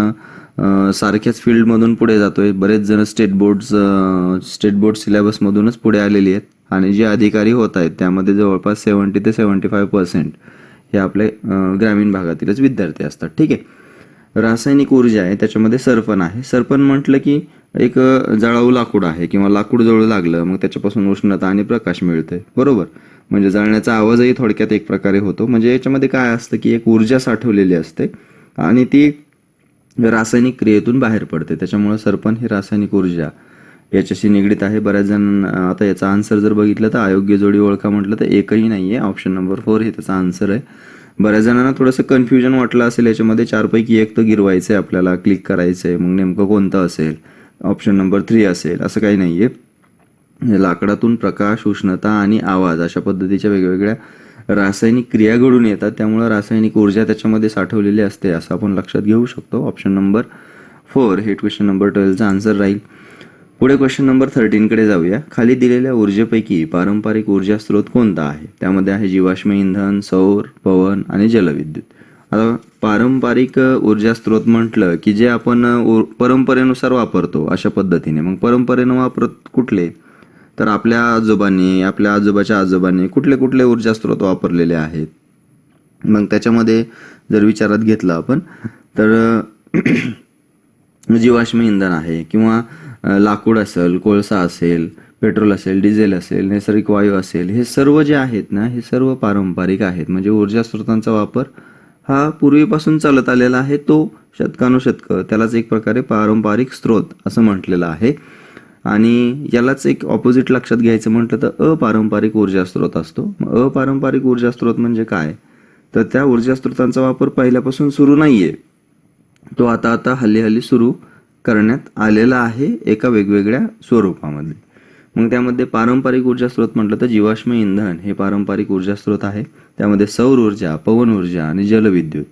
[SPEAKER 2] सारख्याच फील्डमधून पुढे जातोय. बरेच जण स्टेट बोर्ड सिलेबसमधूनच पुढे आलेली आहेत आणि जे अधिकारी होत आहेत त्यामध्ये जवळपास 70 ते 75% हे आपले ग्रामीण भागातीलच विद्यार्थी असतात. ठीक आहे, रासायनिक ऊर्जा आहे, त्याच्यामध्ये सरपण आहे. सरपण म्हटलं की एक जळाऊ लाकूड आहे किंवा लाकूड जळू लागलं मग त्याच्यापासून उष्णता आणि प्रकाश मिळते. बरोबर, म्हणजे जळण्याचा आवाजही थोडक्यात एक प्रकारे होतो. म्हणजे याच्यामध्ये काय असतं की एक ऊर्जा साठवलेली असते आणि ती रासायनिक क्रियेतून बाहेर पडते, त्याच्यामुळे सरपण ही रासायनिक ऊर्जा याच्याशी निगडीत आहे. बऱ्याच जण आता याचा आन्सर जर बघितलं तर अयोग्य जोडी ओळखा म्हटलं तर एकही नाही आहे, ऑप्शन नंबर 4 हे त्याचा आन्सर आहे. बऱ्याच जणांना थोडंसं कन्फ्युजन वाटलं असेल, याच्यामध्ये 4 पैकी 1 तर गिरवायचं आहे आपल्याला, क्लिक करायचं आहे, मग नेमकं कोणतं असेल, ऑप्शन नंबर 3 असेल, असं काही नाही आहे. लाकडातून प्रकाश, उष्णता आणि आवाज अशा पद्धतीच्या वेगवेगळ्या रासायनिक क्रिया घडून येतात, त्यामुळे रासायनिक ऊर्जा त्याच्यामध्ये साठवलेली असते असं आपण लक्षात घेऊ शकतो. ऑप्शन नंबर 4 हे क्वेश्चन नंबर 12चा आन्सर राहील. पुढे क्वेश्चन नंबर 13 कडे जाऊया. खाली दिलेल्या ऊर्जेपैकी पारंपरिक ऊर्जा स्रोत कोणता आहे? त्यामध्ये आहे जीवाश्म इंधन, सौर, पवन आणि जलविद्युत. आता पारंपरिक ऊर्जा स्रोत म्हटलं की जे आपण परंपरेनुसार वापरतो अशा पद्धतीने. मग परंपरेनं वापरत कुठले? तर आपल्या आजोबांनी, आपल्या आजोबाच्या आजोबांनी कुठले कुठले ऊर्जा स्रोत वापरलेले आहेत? मग त्याच्यामध्ये जर विचारात घेतलं आपण तर जीवाश्म इंधन आहे किंवा लाकूड असेल, कोळसा असेल, पेट्रोल असेल, डिझेल असेल, नैसर्गिक वायू असेल, हे सर्व जे आहेत ना हे सर्व पारंपरिक आहेत. म्हणजे ऊर्जा स्रोतांचा वापर हा पूर्वीपासून चालत आलेला आहे, तो शतकानुशतकं त्यालाच एक प्रकारे पारंपरिक स्रोत असं म्हटलेलं आहे. आणि यालाच एक ऑपोजिट लक्षात घ्यायचं म्हटलं तर अपारंपरिक ऊर्जा स्रोत असतो. अपारंपरिक ऊर्जा स्रोत म्हणजे काय? तर त्या ऊर्जा स्रोतांचा वापर पहिल्यापासून सुरू नाहीये, तो आता हल्ली सुरू करण्यात आलेला आहे एका वेगवेगळ्या स्वरूपामध्ये. मग त्यामध्ये पारंपरिक ऊर्जा स्रोत म्हटलं तर जीवाश्म इंधन हे पारंपरिक ऊर्जा स्रोत आहे. त्यामध्ये सौर ऊर्जा, पवन ऊर्जा आणि जलविद्युत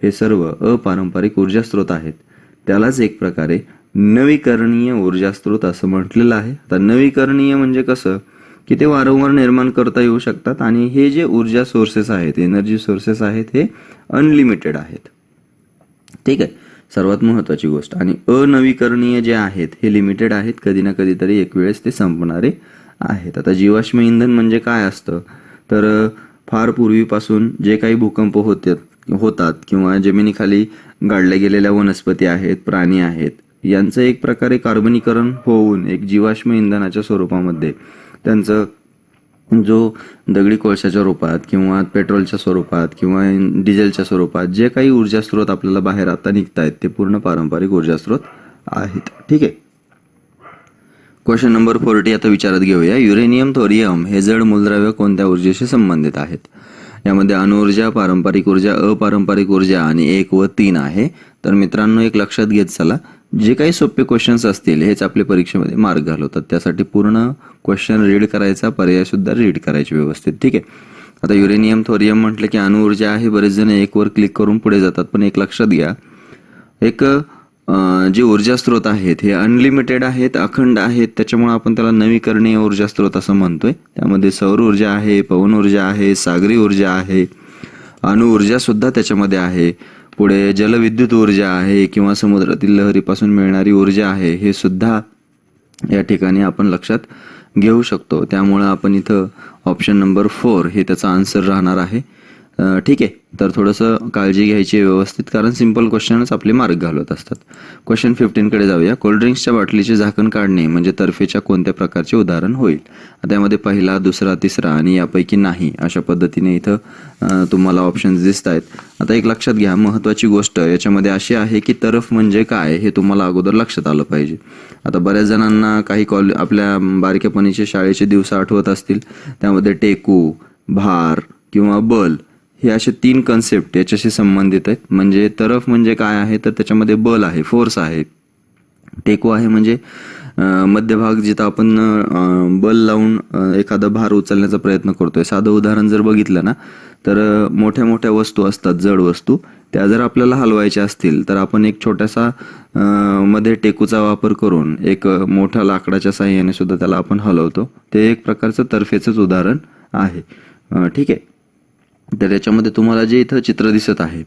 [SPEAKER 2] हे सर्व अपारंपरिक ऊर्जा स्रोत आहेत. त्यालाच एक प्रकारे नवीकरणीय ऊर्जा स्रोत असं म्हटलेलं आहे. आता नवीकरणीय म्हणजे कसं की ते वारंवार निर्माण करता येऊ शकतात आणि हे जे ऊर्जा सोर्सेस आहेत, एनर्जी सोर्सेस आहेत, हे अनलिमिटेड आहेत. ठीक आहे, सर्वात महत्त्वाची गोष्ट. आणि अनवीकरणीय जे आहेत हे लिमिटेड आहेत, कधी ना कधीतरी एक वेळेस ते संपणारे आहेत. आता जीवाश्म इंधन म्हणजे काय असतं तर फार पूर्वीपासून जे काही भूकंप होतात किंवा जमिनीखाली गाडल्या गेलेल्या वनस्पती आहेत, प्राणी आहेत, यांचं एक प्रकारे कार्बनीकरण होऊन एक जीवाश्म इंधनाच्या स्वरूपामध्ये त्यांचं जो दगडी कोळशाच्या रूपात किंवा पेट्रोलच्या स्वरूपात किंवा डिझेलच्या स्वरूपात जे काही ऊर्जा स्रोत आपल्याला बाहेर आता निघत आहेत ते पूर्ण पारंपरिक ऊर्जा स्रोत आहेत. ठीक आहे. क्वेश्चन नंबर 40 आता विचारात घेऊया. युरेनियम, थोरियम हे जड मूलद्रव्य कोणत्या ऊर्जेशी संबंधित आहेत? यामध्ये अणुऊर्जा, पारंपरिक ऊर्जा, अपारंपरिक ऊर्जा आणि 1 व 3 आहे. तर मित्रांनो एक लक्षात घेत चला, जे काही सोपे क्वेश्चन्स असतील हेच आपले परीक्षेमध्ये मार्क घालवतात. त्यासाठी पूर्ण क्वेश्चन रीड करायचा, पर्याय सुद्धा रीड करायचे व्यवस्थित. ठीक आहे. आता युरेनियम, थोरियम म्हटलं की अणुऊर्जा आहे. बरेच जण 1 वर क्लिक करून पुढे जातात, पण एक लक्षात घ्या, एक जे ऊर्जा स्रोत आहेत हे अनलिमिटेड आहेत, अखंड आहेत. त्याच्यामुळे आपण त्याला नवीकरणीय ऊर्जा स्रोत असं म्हणतोय. त्यामध्ये सौर ऊर्जा आहे, पवन ऊर्जा आहे, सागरी ऊर्जा आहे, अणुऊर्जा सुद्धा त्याच्यामध्ये आहे. पुढे जलविद्युत ऊर्जा आहे किंवा समुद्रातील लहरीपासून मिळणारी ऊर्जा आहे, हे सुद्धा या ठिकाणी आपण लक्षात घेऊ शकतो. त्यामुळे आपण इथं ऑप्शन नंबर 4 हे त्याचा आन्सर राहणार आहे. ठीक आहे. तर थोडंसं काळजी घ्यायची व्यवस्थित, कारण सिंपल क्वेश्चनच आपले मार्क घालवत असतात. क्वेश्चन 15 कडे जाऊया. कोल्ड्रिंक्सच्या बाटलीचे झाकण काढणे म्हणजे तर्फेच्या कोणत्या प्रकारचे उदाहरण होईल? त्यामध्ये पहिला, दुसरा, तिसरा आणि यापैकी नाही अशा पद्धतीने इथं तुम्हाला ऑप्शन्स दिसत आहेत. आता एक लक्षात घ्या, महत्त्वाची गोष्ट याच्यामध्ये अशी आहे की तर्फ म्हणजे काय हे तुम्हाला अगोदर लक्षात आलं पाहिजे. आता बऱ्याच जणांना काही आपल्या बारक्यापणीचे शाळेचे दिवस आठवत असतील. त्यामध्ये टेकू, भार किंवा बल हे असे 3 कन्सेप्ट याच्याशी संबंधित आहेत. म्हणजे तरफ म्हणजे काय आहे, तर त्याच्यामध्ये बल आहे, फोर्स आहे. टेकू आहे म्हणजे मध्यभाग, जिथं आपण बल लावून एखादा भार उचलण्याचा प्रयत्न करतोय. साधं उदाहरण जर बघितलं ना, तर मोठ्या मोठ्या वस्तू असतात, जड वस्तू, त्या जर आपल्याला हलवायच्या असतील तर आपण एक छोटासा मध्ये टेकूचा वापर करून एक मोठ्या लाकडाच्या साहाय्याने सुद्धा त्याला आपण हलवतो. ते एक प्रकारचं तर्फेचंच उदाहरण आहे. ठीक आहे. तर याच्यामध्ये तुम्हाला जे इथं चित्र दिसत आहे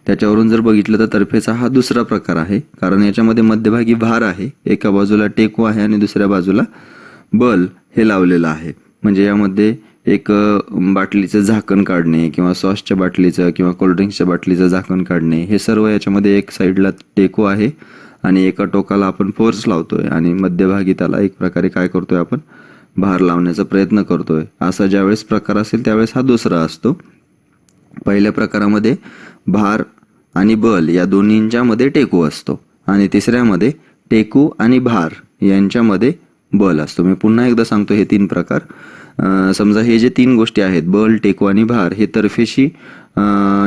[SPEAKER 2] त्याच्यावरून जर बघितलं तर तर्फेचा हा दुसरा प्रकार आहे, कारण याच्यामध्ये मध्यभागी भार आहे, एका बाजूला टेकू आहे आणि दुसऱ्या बाजूला बल हे लावलेलं आहे. म्हणजे यामध्ये एक बाटलीचं झाकण काढणे किंवा सॉसच्या बाटलीचं किंवा कोल्ड्रिंक्सच्या बाटलीचं झाकण काढणे, हे सर्व याच्यामध्ये एक साईडला टेकू आहे आणि एका टोकाला आपण फोर्स लावतोय आणि मध्यभागी त्याला एक प्रकारे काय करतोय, आपण भार लावण्याचा प्रयत्न करतोय. असा ज्यावेळेस प्रकार असेल त्यावेळेस हा दुसरा असतो. पहिल्या प्रकारामध्ये भार आणि बल या दोन्हींच्या मध्ये टेकू असतो आणि तिसऱ्यामध्ये टेकू आणि भार यांच्यामध्ये बल असतो. मी पुन्हा एकदा सांगतो, हे 3 प्रकार. समजा हे जे 3 गोष्टी आहेत, बल, टेकू आणि भार, हे तर्फेशी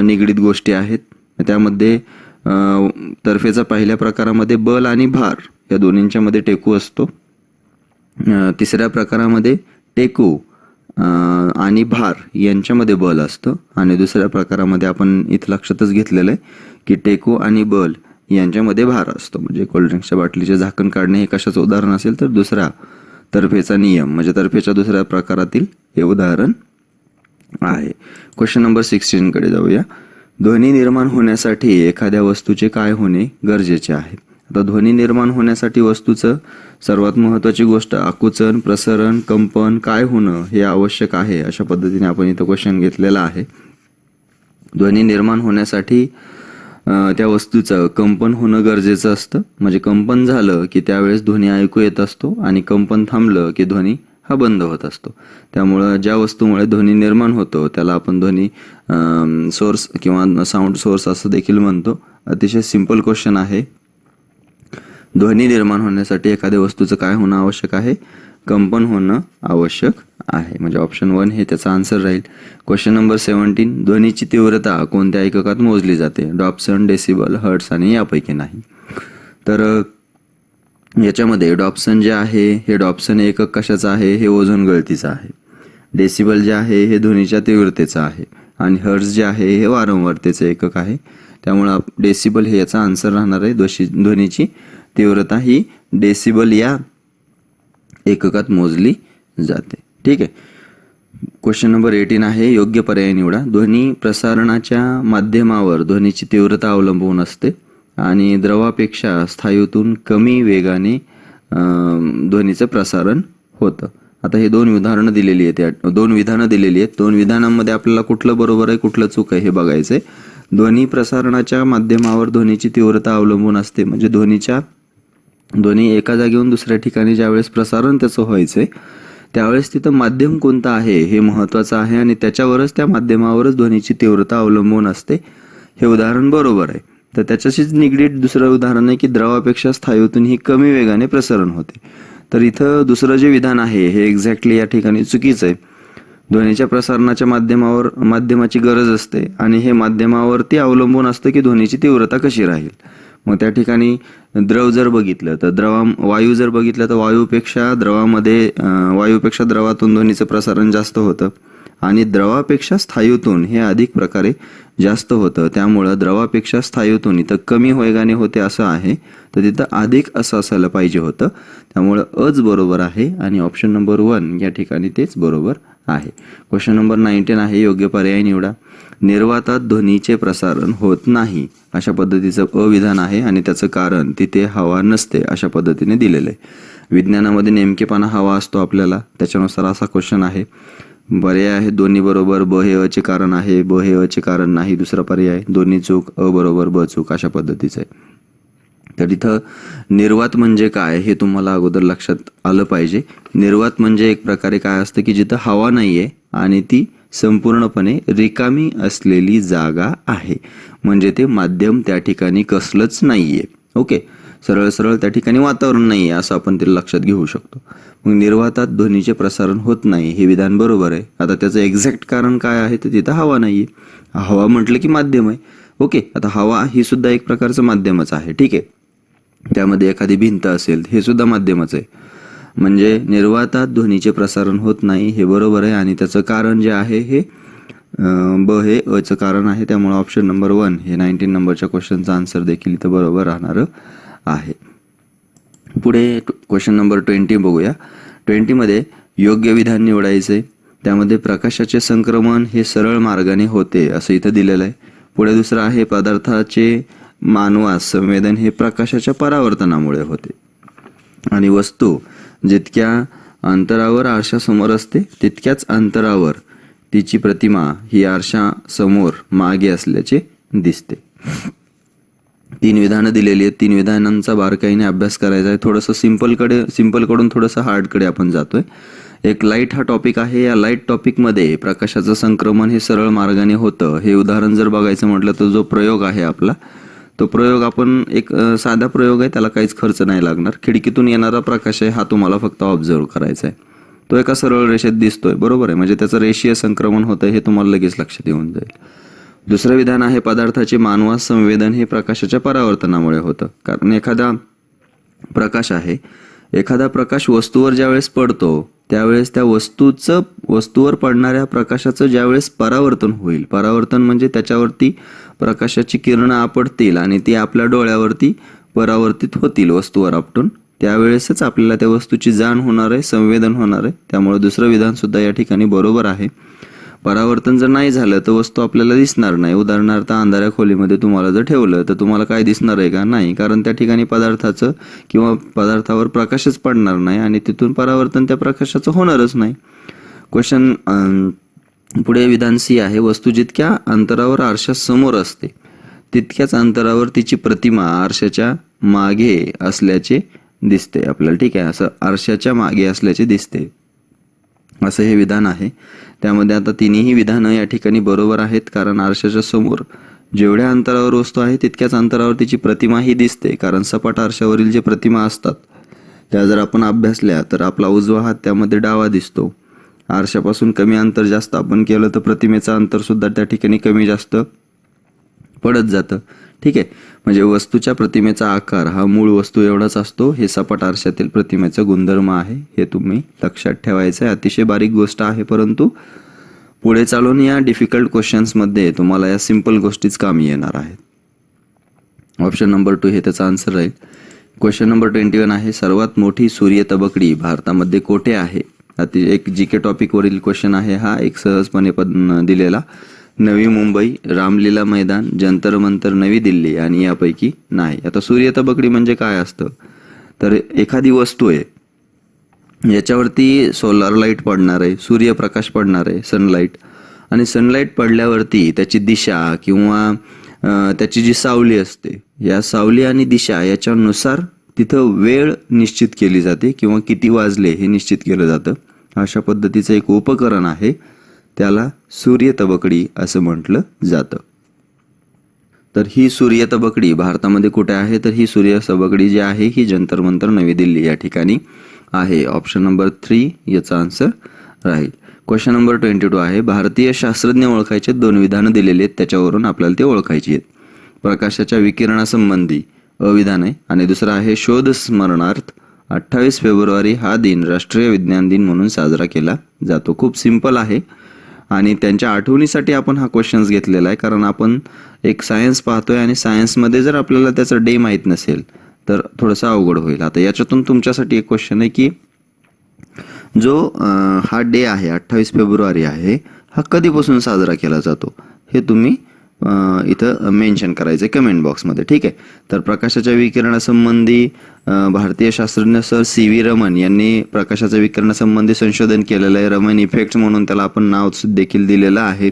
[SPEAKER 2] निगडीत गोष्टी आहेत. त्यामध्ये तर्फेचा पहिल्या प्रकारामध्ये बल आणि भार या दोन्हींच्या मध्ये टेकू असतो. तिसऱ्या प्रकारामध्ये टेकू आणि भार यांच्यामध्ये बल असतं आणि दुसऱ्या प्रकारामध्ये आपण इथं लक्षातच घेतलेलं आहे की टेकू आणि बल यांच्यामध्ये भार असतो. म्हणजे कोल्ड्रिंक्सच्या बाटलीचे झाकण काढणे हे कशाचं उदाहरण असेल तर दुसरा तर्फेचा नियम, म्हणजे तर्फेच्या दुसऱ्या प्रकारातील हे उदाहरण आहे. क्वेश्चन नंबर 16 कडे जाऊया. ध्वनी निर्माण होण्यासाठी एखाद्या वस्तूचे काय होणे गरजेचे आहे? आता ध्वनी निर्माण होण्यासाठी वस्तूचं सर्वात महत्त्वाची गोष्ट आकुंचन, प्रसरण, कंपन काय होणं हे आवश्यक आहे. अशा पद्धतीने आपण इथं क्वेश्चन घेतलेला आहे. ध्वनी निर्माण होण्यासाठी त्या वस्तूचं कंपन होणं गरजेचं असतं. म्हणजे कंपन झालं की त्यावेळेस ध्वनी ऐकू येत असतो आणि कंपन थांबलं की ध्वनी हा बंद होत असतो. त्यामुळं ज्या वस्तूमुळे ध्वनी निर्माण होतो त्याला आपण ध्वनी सोर्स किंवा साऊंड सोर्स असं देखील म्हणतो. अतिशय सिंपल क्वेश्चन आहे. ध्वनी निर्माण होण्यासाठी एखाद्या वस्तूचं काय होणं आवश्यक आहे? कंपन होणं आवश्यक आहे. म्हणजे ऑप्शन 1 हे त्याचा आन्सर राहील. Question number 17. ध्वनीची तीव्रता कोणत्या एककात मोजली जाते? डॉप्सन, डेसिबल, हर्ट्स आणि यापैकी नाही. तर याच्यामध्ये डॉप्सन जे आहे हे डॉप्सन एकक कशाचं आहे? हे ओझोन गळतीचं आहे. डेसिबल जे आहे हे ध्वनीच्या तीव्रतेचं आहे आणि हर्ट्स जे आहे हे वारंवारतेचं एकक आहे. त्यामुळे डेसिबल हे याचा आन्सर राहणार आहे. ध्वनीची तीव्रता ही डेसिबल या एककात मोजली जाते. ठीक आहे. क्वेश्चन नंबर 18 आहे. योग्य पर्याय निवडा. ध्वनी प्रसारणाच्या माध्यमावर ध्वनीची तीव्रता अवलंबून असते आणि द्रवापेक्षा स्थायूतून कमी वेगाने ध्वनीचं प्रसारण होतं. आता हे 2 उदाहरणं दिलेली आहेत, 2 विधानं दिलेली आहेत. 2 विधानांमध्ये आपल्याला कुठलं बरोबर आहे कुठलं चूक आहे हे बघायचंय. ध्वनी प्रसारणाच्या माध्यमावर ध्वनीची तीव्रता अवलंबून असते. म्हणजे ध्वनी एका जागेहून दुसऱ्या ठिकाणी ज्यावेळेस प्रसारण त्याचं व्हायचंय त्यावेळेस तिथं माध्यम कोणतं आहे हे महत्त्वाचं आहे आणि त्याच्यावरच, त्या माध्यमावरच ध्वनीची तीव्रता अवलंबून असते. हे उदाहरण बरोबर आहे. तर त्याच्याशीच निगडीत दुसरं उदाहरण आहे की द्रवापेक्षा स्थायूतून ही कमी वेगाने प्रसरण होते. तर इथं दुसरं जे विधान आहे हे एक्झॅक्टली या ठिकाणी चुकीचं आहे. ध्वनीच्या प्रसारणाच्या माध्यमाची गरज असते आणि हे माध्यमावरती अवलंबून असतं की ध्वनीची तीव्रता कशी राहील. मग त्या ठिकाणी द्रव जर बघितलं तर वायू जर बघितलं तर वायूपेक्षा द्रवातून ध्वनीचं प्रसारण जास्त होतं आणि द्रवापेक्षा स्थायूतून हे अधिक प्रकारे जास्त होतं. त्यामुळं द्रवापेक्षा स्थायूतून इथं कमी वेगाने होते असं आहे, तर तिथं अधिक असं असायला पाहिजे होतं. त्यामुळं अच बरोबर आहे आणि ऑप्शन नंबर 1 या ठिकाणी तेच बरोबर आहे. क्वेश्चन नंबर 19 आहे, योग्य पर्याय निवडा. निर्वातात ध्वनीचे प्रसारण होत नाही अशा पद्धतीचं अविधान आहे आणि त्याचं कारण तिथे हवा नसते अशा पद्धतीने दिलेलं आहे. विज्ञानामध्ये नेमकेपणा हवा असतो आपल्याला, त्याच्यानुसार असा क्वेश्चन आहे. पर्याय आहे दोन्ही बरोबर, ब हे अचे कारण आहे, ब हे अचे कारण नाही. दुसरा पर्याय दोन्ही चूक, अ बरोबर ब चूक अशा पद्धतीचं आहे. तर इथं निर्वात म्हणजे काय हे तुम्हाला अगोदर लक्षात आलं पाहिजे. निर्वात म्हणजे एक प्रकारे काय असतं की जिथं हवा नाहीये आणि ती संपूर्णपणे रिकामी असलेली जागा आहे, म्हणजे ते माध्यम त्या ठिकाणी कसलंच नाहीये. ओके, सरळ सरळ त्या ठिकाणी वातावरण नाहीये असं आपण ते लक्षात घेऊ शकतो. मग निर्वातात ध्वनीचे प्रसारण होत नाही हे विधान बरोबर आहे. आता त्याचं एक्झॅक्ट कारण काय आहे तर तिथं हवा नाहीये. हवा म्हटलं की माध्यम आहे. ओके, आता हवा ही सुद्धा एक प्रकारचं माध्यमच आहे. ठीक आहे, त्यामध्ये एखादी भिंत असेल हे सुद्धा माध्यमच आहे. म्हणजे निर्वातात ध्वनीचे प्रसारण होत नाही हे बरोबर आहे आणि त्याचं कारण जे आहे हे ब हे अचं कारण आहे. त्यामुळे ऑप्शन नंबर 1 हे 19 नंबरच्या क्वेश्चनचा आन्सर देखील इथं बरोबर राहणार आहे. पुढे क्वेश्चन नंबर 20 बघूया. 20 मध्ये योग्य विधान निवडायचे. त्यामध्ये प्रकाशाचे संक्रमण हे सरळ मार्गाने होते असं इथं दिलेलं आहे. पुढे दुसरं आहे पदार्थाचे मानवास संवेदन हे प्रकाशाच्या परावर्तनामुळे होते आणि वस्तू जितक्या अंतरावर आरशासमोर असते तितक्याच अंतरावर तिची प्रतिमा ही आरशासमोर मागे असल्याचे दिसते. 3 विधानं दिलेली आहेत. 3 विधानांचा बारकाईने अभ्यास करायचा आहे. थोडंसं सिंपलकडून थोडंसं हार्डकडे आपण जातोय. एक लाईट हा टॉपिक आहे. या लाईट टॉपिकमध्ये प्रकाशाचं संक्रमण हे सरळ मार्गाने होतं हे उदाहरण जर बघायचं म्हटलं तर जो प्रयोग आहे आपला, तो प्रयोग आपण एक साधा प्रयोग आहे, त्याला काहीच खर्च नाही लागणार. खिडकीतून येणारा प्रकाश आहे हा तुम्हाला फक्त ऑब्झर्व करायचा आहे. तो एका सरळ रेषेत दिसतोय, बरोबर आहे, म्हणजे त्याचं रेषीय संक्रमण होतं हे तुम्हाला लगेच लक्षात येऊन जाईल. दुसरं विधान आहे पदार्थाचे मानवास संवेदन हे प्रकाशाच्या परावर्तनामुळे होतं. कारण एखादा प्रकाश आहे, एखादा प्रकाश वस्तूवर ज्यावेळेस पडतो त्यावेळेस त्या वस्तूवर पडणाऱ्या प्रकाशाचं ज्यावेळेस परावर्तन होईल, परावर्तन म्हणजे त्याच्यावरती प्रकाशाची किरणं आपटतील आणि ती आपल्या डोळ्यावरती परावर्तित होतील वस्तूवर आपटून, त्यावेळेसच आपल्याला त्या वस्तूची जाण होणार आहे, संवेदन होणार आहे. त्यामुळे दुसरं विधान सुद्धा या ठिकाणी बरोबर आहे. परावर्तन जर नाही झालं तर वस्तू आपल्याला दिसणार नाही. उदाहरणार्थ अंधाऱ्या खोलीमध्ये तुम्हाला जर ठेवलं तर तुम्हाला काय दिसणार आहे का? नाही, कारण त्या ठिकाणी पदार्थाचं किंवा पदार्थावर प्रकाशच पडणार नाही आणि तिथून परावर्तन त्या प्रकाशाचं होणारच नाही. क्वेश्चन पुढे विधान सी आहे, वस्तू जितक्या अंतरावर आरशासमोर असते तितक्याच अंतरावर तिची प्रतिमा आरशाच्या मागे असल्याचे दिसते आपल्याला. ठीक आहे, असं आरशाच्या मागे असल्याचे दिसते असं हे विधान आहे. त्यामध्ये आता तिन्ही विधानं या ठिकाणी बरोबर आहेत, कारण आरशाच्या समोर जेवढ्या अंतरावर वस्तू आहे तितक्याच अंतरावर तिची प्रतिमा ही दिसते. कारण सपाट आरशावरील जे प्रतिमा असतात त्या जर आपण अभ्यासल्या तर आपला उजवा हात त्यामध्ये डावा दिसतो. आरशापासून कमी अंतर जास्त आपण केलं तर प्रतिमेचं अंतर सुद्धा त्या ठिकाणी कमी जास्त पडत जातं. ठीक आहे, म्हणजे वस्तूच्या प्रतिमेचा आकार हा मूळ वस्तू एवढाच असतो. हे सपाट आरशातील प्रतिमेचा गुणधर्म आहे, हे तुम्ही लक्षात ठेवायचं आहे. अतिशय बारीक गोष्ट आहे, परंतु पुढे चालून या डिफिकल्ट क्वेश्चन्समध्ये तुम्हाला या सिंपल गोष्टीच कामी येणार आहेत. ऑप्शन नंबर 2 हे त्याचा आन्सर राहील. क्वेश्चन नंबर 21 आहे, सर्वात मोठी सूर्य तबकडी भारतामध्ये कोठे आहे? एक जीके टॉपिक वरील क्वेश्चन आहे हा, एक सहजपणे दिलेला. नवी मुंबई, रामलीला मैदान, जंतर मंतर नवी दिल्ली आणि यापैकी नाही. आता सूर्य तबकडी म्हणजे काय असतं तर एखादी वस्तू आहे, याच्यावरती सोलार लाईट पडणार आहे, सूर्यप्रकाश पडणार आहे, सनलाईट, आणि सनलाईट पडल्यावरती त्याची दिशा किंवा त्याची जी सावली असते, या सावली आणि दिशा याच्यानुसार तिथं वेळ निश्चित केली जाते किंवा किती वाजले हे निश्चित केलं जातं. अशा पद्धतीचं एक उपकरण आहे, त्याला सूर्य तबकडी असं म्हटलं जातं. तर ही सूर्य तबकडी भारतामध्ये कुठे आहे, तर ही सूर्य तबकडी जी आहे ही जंतर मंतर नवी दिल्ली या ठिकाणी आहे. ऑप्शन नंबर 3 याचा आन्सर राहील. क्वेश्चन नंबर 22 आहे, भारतीय शास्त्रज्ञ ओळखायचे 2 विधानं दिलेली आहेत, त्याच्यावरून आपल्याला ते ओळखायची आहेत. प्रकाशाच्या विकिरणासंबंधी अविधान आहे आणि दुसरा आहे शोध स्मरणार्थ 28 फेब्रुवारी हा दिन राष्ट्रीय विज्ञान दिन म्हणून साजरा केला जातो. खूप सिंपल आहे आणि त्यांच्या आठवणीसाठी आपण हा क्वेश्चन्स घेतलेला आहे, कारण आपण एक सायन्स पाहतोय आणि सायन्समध्ये जर आपल्याला त्याचा डे माहीत नसेल तर थोडंसं अवघड होईल. आता याच्यातून तुमच्यासाठी एक क्वेश्चन आहे की जो हा डे आहे 28 फेब्रुवारी आहे हा कधीपासून साजरा केला जातो हे तुम्ही इथं मेन्शन करायचं आहे कमेंट बॉक्समध्ये. ठीक आहे. तर प्रकाशाच्या विकिरणासंबंधी भारतीय शास्त्रज्ञ सर CV रमन यांनी प्रकाशाच्या विकिरणासंबंधी संशोधन केलेलं आहे. रमन इफेक्ट म्हणून त्याला आपण नाव देखील दिलेलं आहे.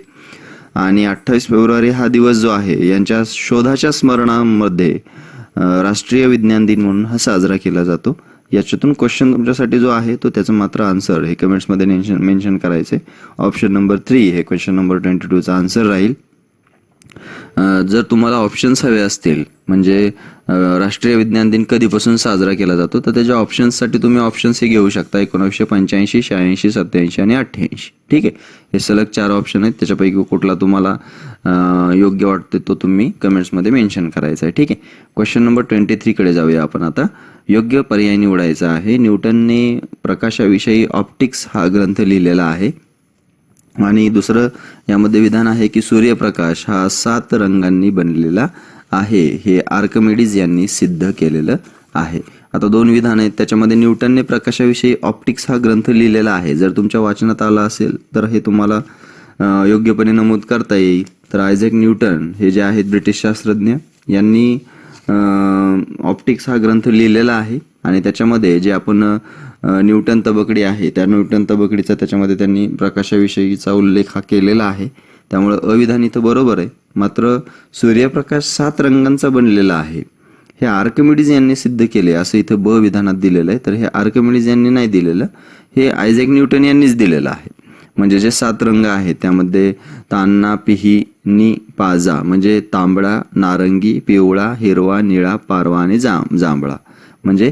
[SPEAKER 2] आणि 28 फेब्रुवारी हा दिवस जो आहे यांच्या शोधाच्या स्मरणामध्ये राष्ट्रीय विज्ञान दिन म्हणून हा साजरा केला जातो. याच्यातून क्वेश्चन तुमच्यासाठी जो आहे तो त्याचं मात्र आन्सर हे कमेंट्समध्ये मेन्शन करायचे. ऑप्शन नंबर 3 हे क्वेश्चन नंबर 22चा आन्सर राहील. जर तुम्हाला ऑप्शन्स हवे असतील म्हणजे राष्ट्रीय विज्ञान दिन कधीपासून साजरा केला जातो तर त्याच्या ऑप्शन्ससाठी तुम्ही ऑप्शन्स हे घेऊ शकता 1985, 86, 87 आणि 88. ठीक आहे. हे सलग 4 ऑप्शन आहेत, त्याच्यापैकी कुठला तुम्हाला योग्य वाटते तो तुम्ही कमेंट्समध्ये मेन्शन करायचा आहे. ठीक आहे. क्वेश्चन नंबर 23 कडे जाऊया आपण आता. योग्य पर्याय निवडायचा आहे. न्यूटनने प्रकाशाविषयी ऑप्टिक्स हा ग्रंथ लिहिलेला आहे आणि दुसरं यामध्ये विधान आहे की सूर्यप्रकाश हा 7 रंगांनी बनलेला आहे, हे आर्किमिडीज यांनी सिद्ध केलेलं आहे. आता 2 विधान आहेत, त्याच्यामध्ये न्यूटनने प्रकाशाविषयी ऑप्टिक्स हा ग्रंथ लिहिलेला आहे. जर तुमच्या वाचनात आला असेल तर हे तुम्हाला योग्यपणे नमूद करता येईल. तर आयझॅक न्यूटन हे जे आहेत ब्रिटिश शास्त्रज्ञ यांनी ऑप्टिक्स हा ग्रंथ लिहिलेला आहे आणि त्याच्यामध्ये जे आपण न्यूटन तबकडी आहे त्या न्यूटन तबकडीचा त्याच्यामध्ये त्यांनी प्रकाशाविषयीचा उल्लेख हा केलेला आहे. त्यामुळे अविधान इथं बरोबर आहे. मात्र सूर्यप्रकाश 7 रंगांचा बनलेला आहे हे आर्किमिडीज यांनी सिद्ध केले असं इथं ब विधानात दिलेलं आहे. तर हे आर्किमिडीज यांनी नाही दिलेलं, हे आयझॅक न्यूटन यांनीच दिलेलं आहे. म्हणजे जे 7 रंग आहेत त्यामध्ये तान्हा, पिही, नि, पाजा म्हणजे तांबडा, नारंगी, पिवळा, हिरवा, निळा, पारवा आणि जांभळा म्हणजे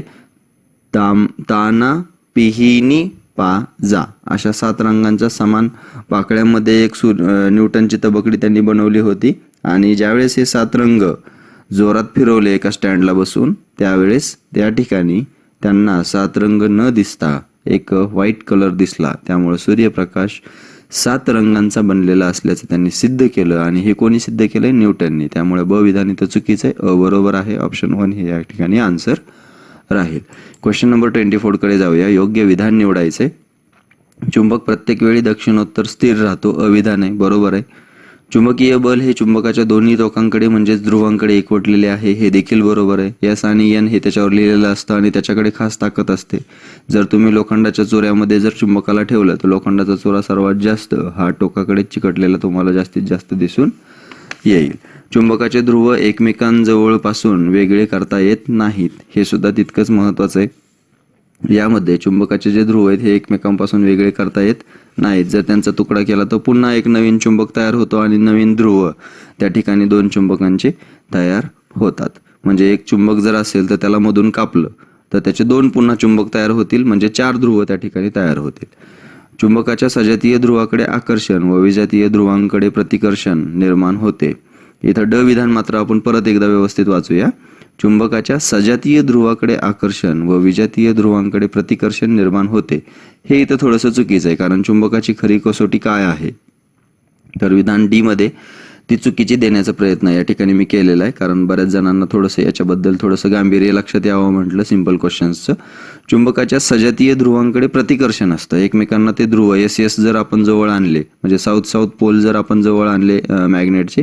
[SPEAKER 2] ताना, पिहिनी, पाजा अशा 7 रंगांच्या समान पाकळ्यामध्ये एक न्यूटनची तबकडी त्यांनी बनवली होती. आणि ज्यावेळेस हे 7 रंग जोरात फिरवले एका स्टँडला बसून त्यावेळेस त्या ठिकाणी त्यांना 7 रंग न दिसता एक व्हाईट कलर दिसला. त्यामुळे सूर्यप्रकाश 7 रंगांचा बनलेला असल्याचं त्यांनी सिद्ध केलं. आणि हे कोणी सिद्ध केलंय? न्यूटनने. त्यामुळे ब विधान इथं चुकीचं आहे, बरोबर आहे. ऑप्शन 1 हे या ठिकाणी आन्सर राहील. क्वेश्चन नंबर 24 कडे जाऊया. योग्य विधान निवडायचे. चुंबक प्रत्येक वेळी दक्षिणोत्तर स्थिर राहतो, अविधान आहे, बरोबर आहे. चुंबकीय बल हे चुंबकाच्या दोन्ही टोकांकडे म्हणजेच ध्रुवांकडे एकवटलेले आहे, हे देखील बरोबर आहे. एस आणि एन हे त्याच्यावर लिहिलेलं असतं आणि त्याच्याकडे खास ताकद असते. जर तुम्ही लोखंडाच्या चोऱ्यामध्ये जर चुंबकाला ठेवलं तर लोखंडाचा चोरा सर्वात जास्त हा टोकाकडे चिकटलेला तुम्हाला जास्तीत जास्त दिसून येईल. चुंबकाचे ध्रुव एकमेकांजवळपासून वेगळे करता येत नाहीत, हे सुद्धा तितकंच महत्वाचं आहे. यामध्ये चुंबकाचे जे ध्रुव आहेत हे एकमेकांपासून वेगळे करता येत नाहीत. जर त्यांचा तुकडा केला तर पुन्हा एक नवीन चुंबक तयार होतो आणि नवीन ध्रुव त्या ठिकाणी 2 चुंबकांचे तयार होतात. म्हणजे एक चुंबक जर असेल तर त्याला मधून कापलं तर त्याचे 2 पुन्हा चुंबक तयार होतील, म्हणजे 4 ध्रुव त्या ठिकाणी तयार होतील. चुंबकाच्या सजातीय ध्रुवाकडे आकर्षण व विजातीय ध्रुवांकडे प्रतिकर्षण निर्माण होते. इथं ड विधान मात्र आपण परत एकदा व्यवस्थित वाचूया. चुंबकाच्या सजातीय ध्रुवाकडे आकर्षण व विजातीय ध्रुवांकडे प्रतिकर्षण निर्माण होते, हे इथं थोडंसं चुकीचं आहे. कारण चुंबकाची खरी कसोटी काय आहे? तर विधान डी मध्ये ती चुकीची देण्याचा प्रयत्न या ठिकाणी मी केलेला आहे. कारण बऱ्याच जणांना थोडंसं याच्याबद्दल थोडंसं गांभीर्य लक्षात यावं म्हटलं सिंपल क्वेश्चन्सचं. चुंबकाच्या सजातीय ध्रुवांकडे प्रतिकर्षण असतं. एकमेकांना ते ध्रुव एस जर आपण जवळ आणले म्हणजे साऊथ पोल जर आपण जवळ आणले मॅग्नेटचे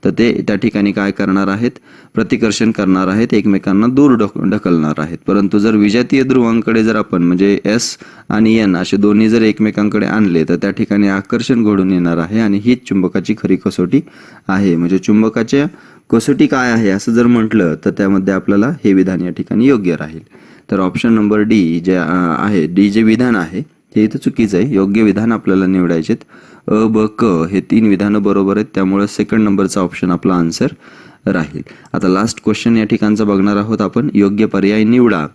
[SPEAKER 2] तर ते त्या ठिकाणी काय करणार आहेत? प्रतिकर्षण करणार आहेत, एकमेकांना दूर ढकलणार आहेत. परंतु जर विजातीय ध्रुवांकडे जर आपण म्हणजे एस आणि एन असे दोन्ही जर एकमेकांकडे आणले तर त्या ठिकाणी आकर्षण घडून येणार आहे आणि हीच चुंबकाची खरी कसोटी आहे. म्हणजे चुंबकाच्या कसोटी काय आहे असं जर म्हटलं तर त्यामध्ये आपल्याला हे विधान या ठिकाणी योग्य राहील. तर ऑप्शन नंबर डी जे आहे, डी जे विधान आहे हे इथं चुकीचं आहे. योग्य विधान आपल्याला निवडायचेत. अ, ब, क हे 3 विधानं बरोबर आहेत. त्यामुळे सेकंड नंबरचा ऑप्शन आपला आन्सर राहील. आता लास्ट क्वेश्चन या ठिकाणचा बघणार आहोत आपण. योग्य पर्याय निवडा.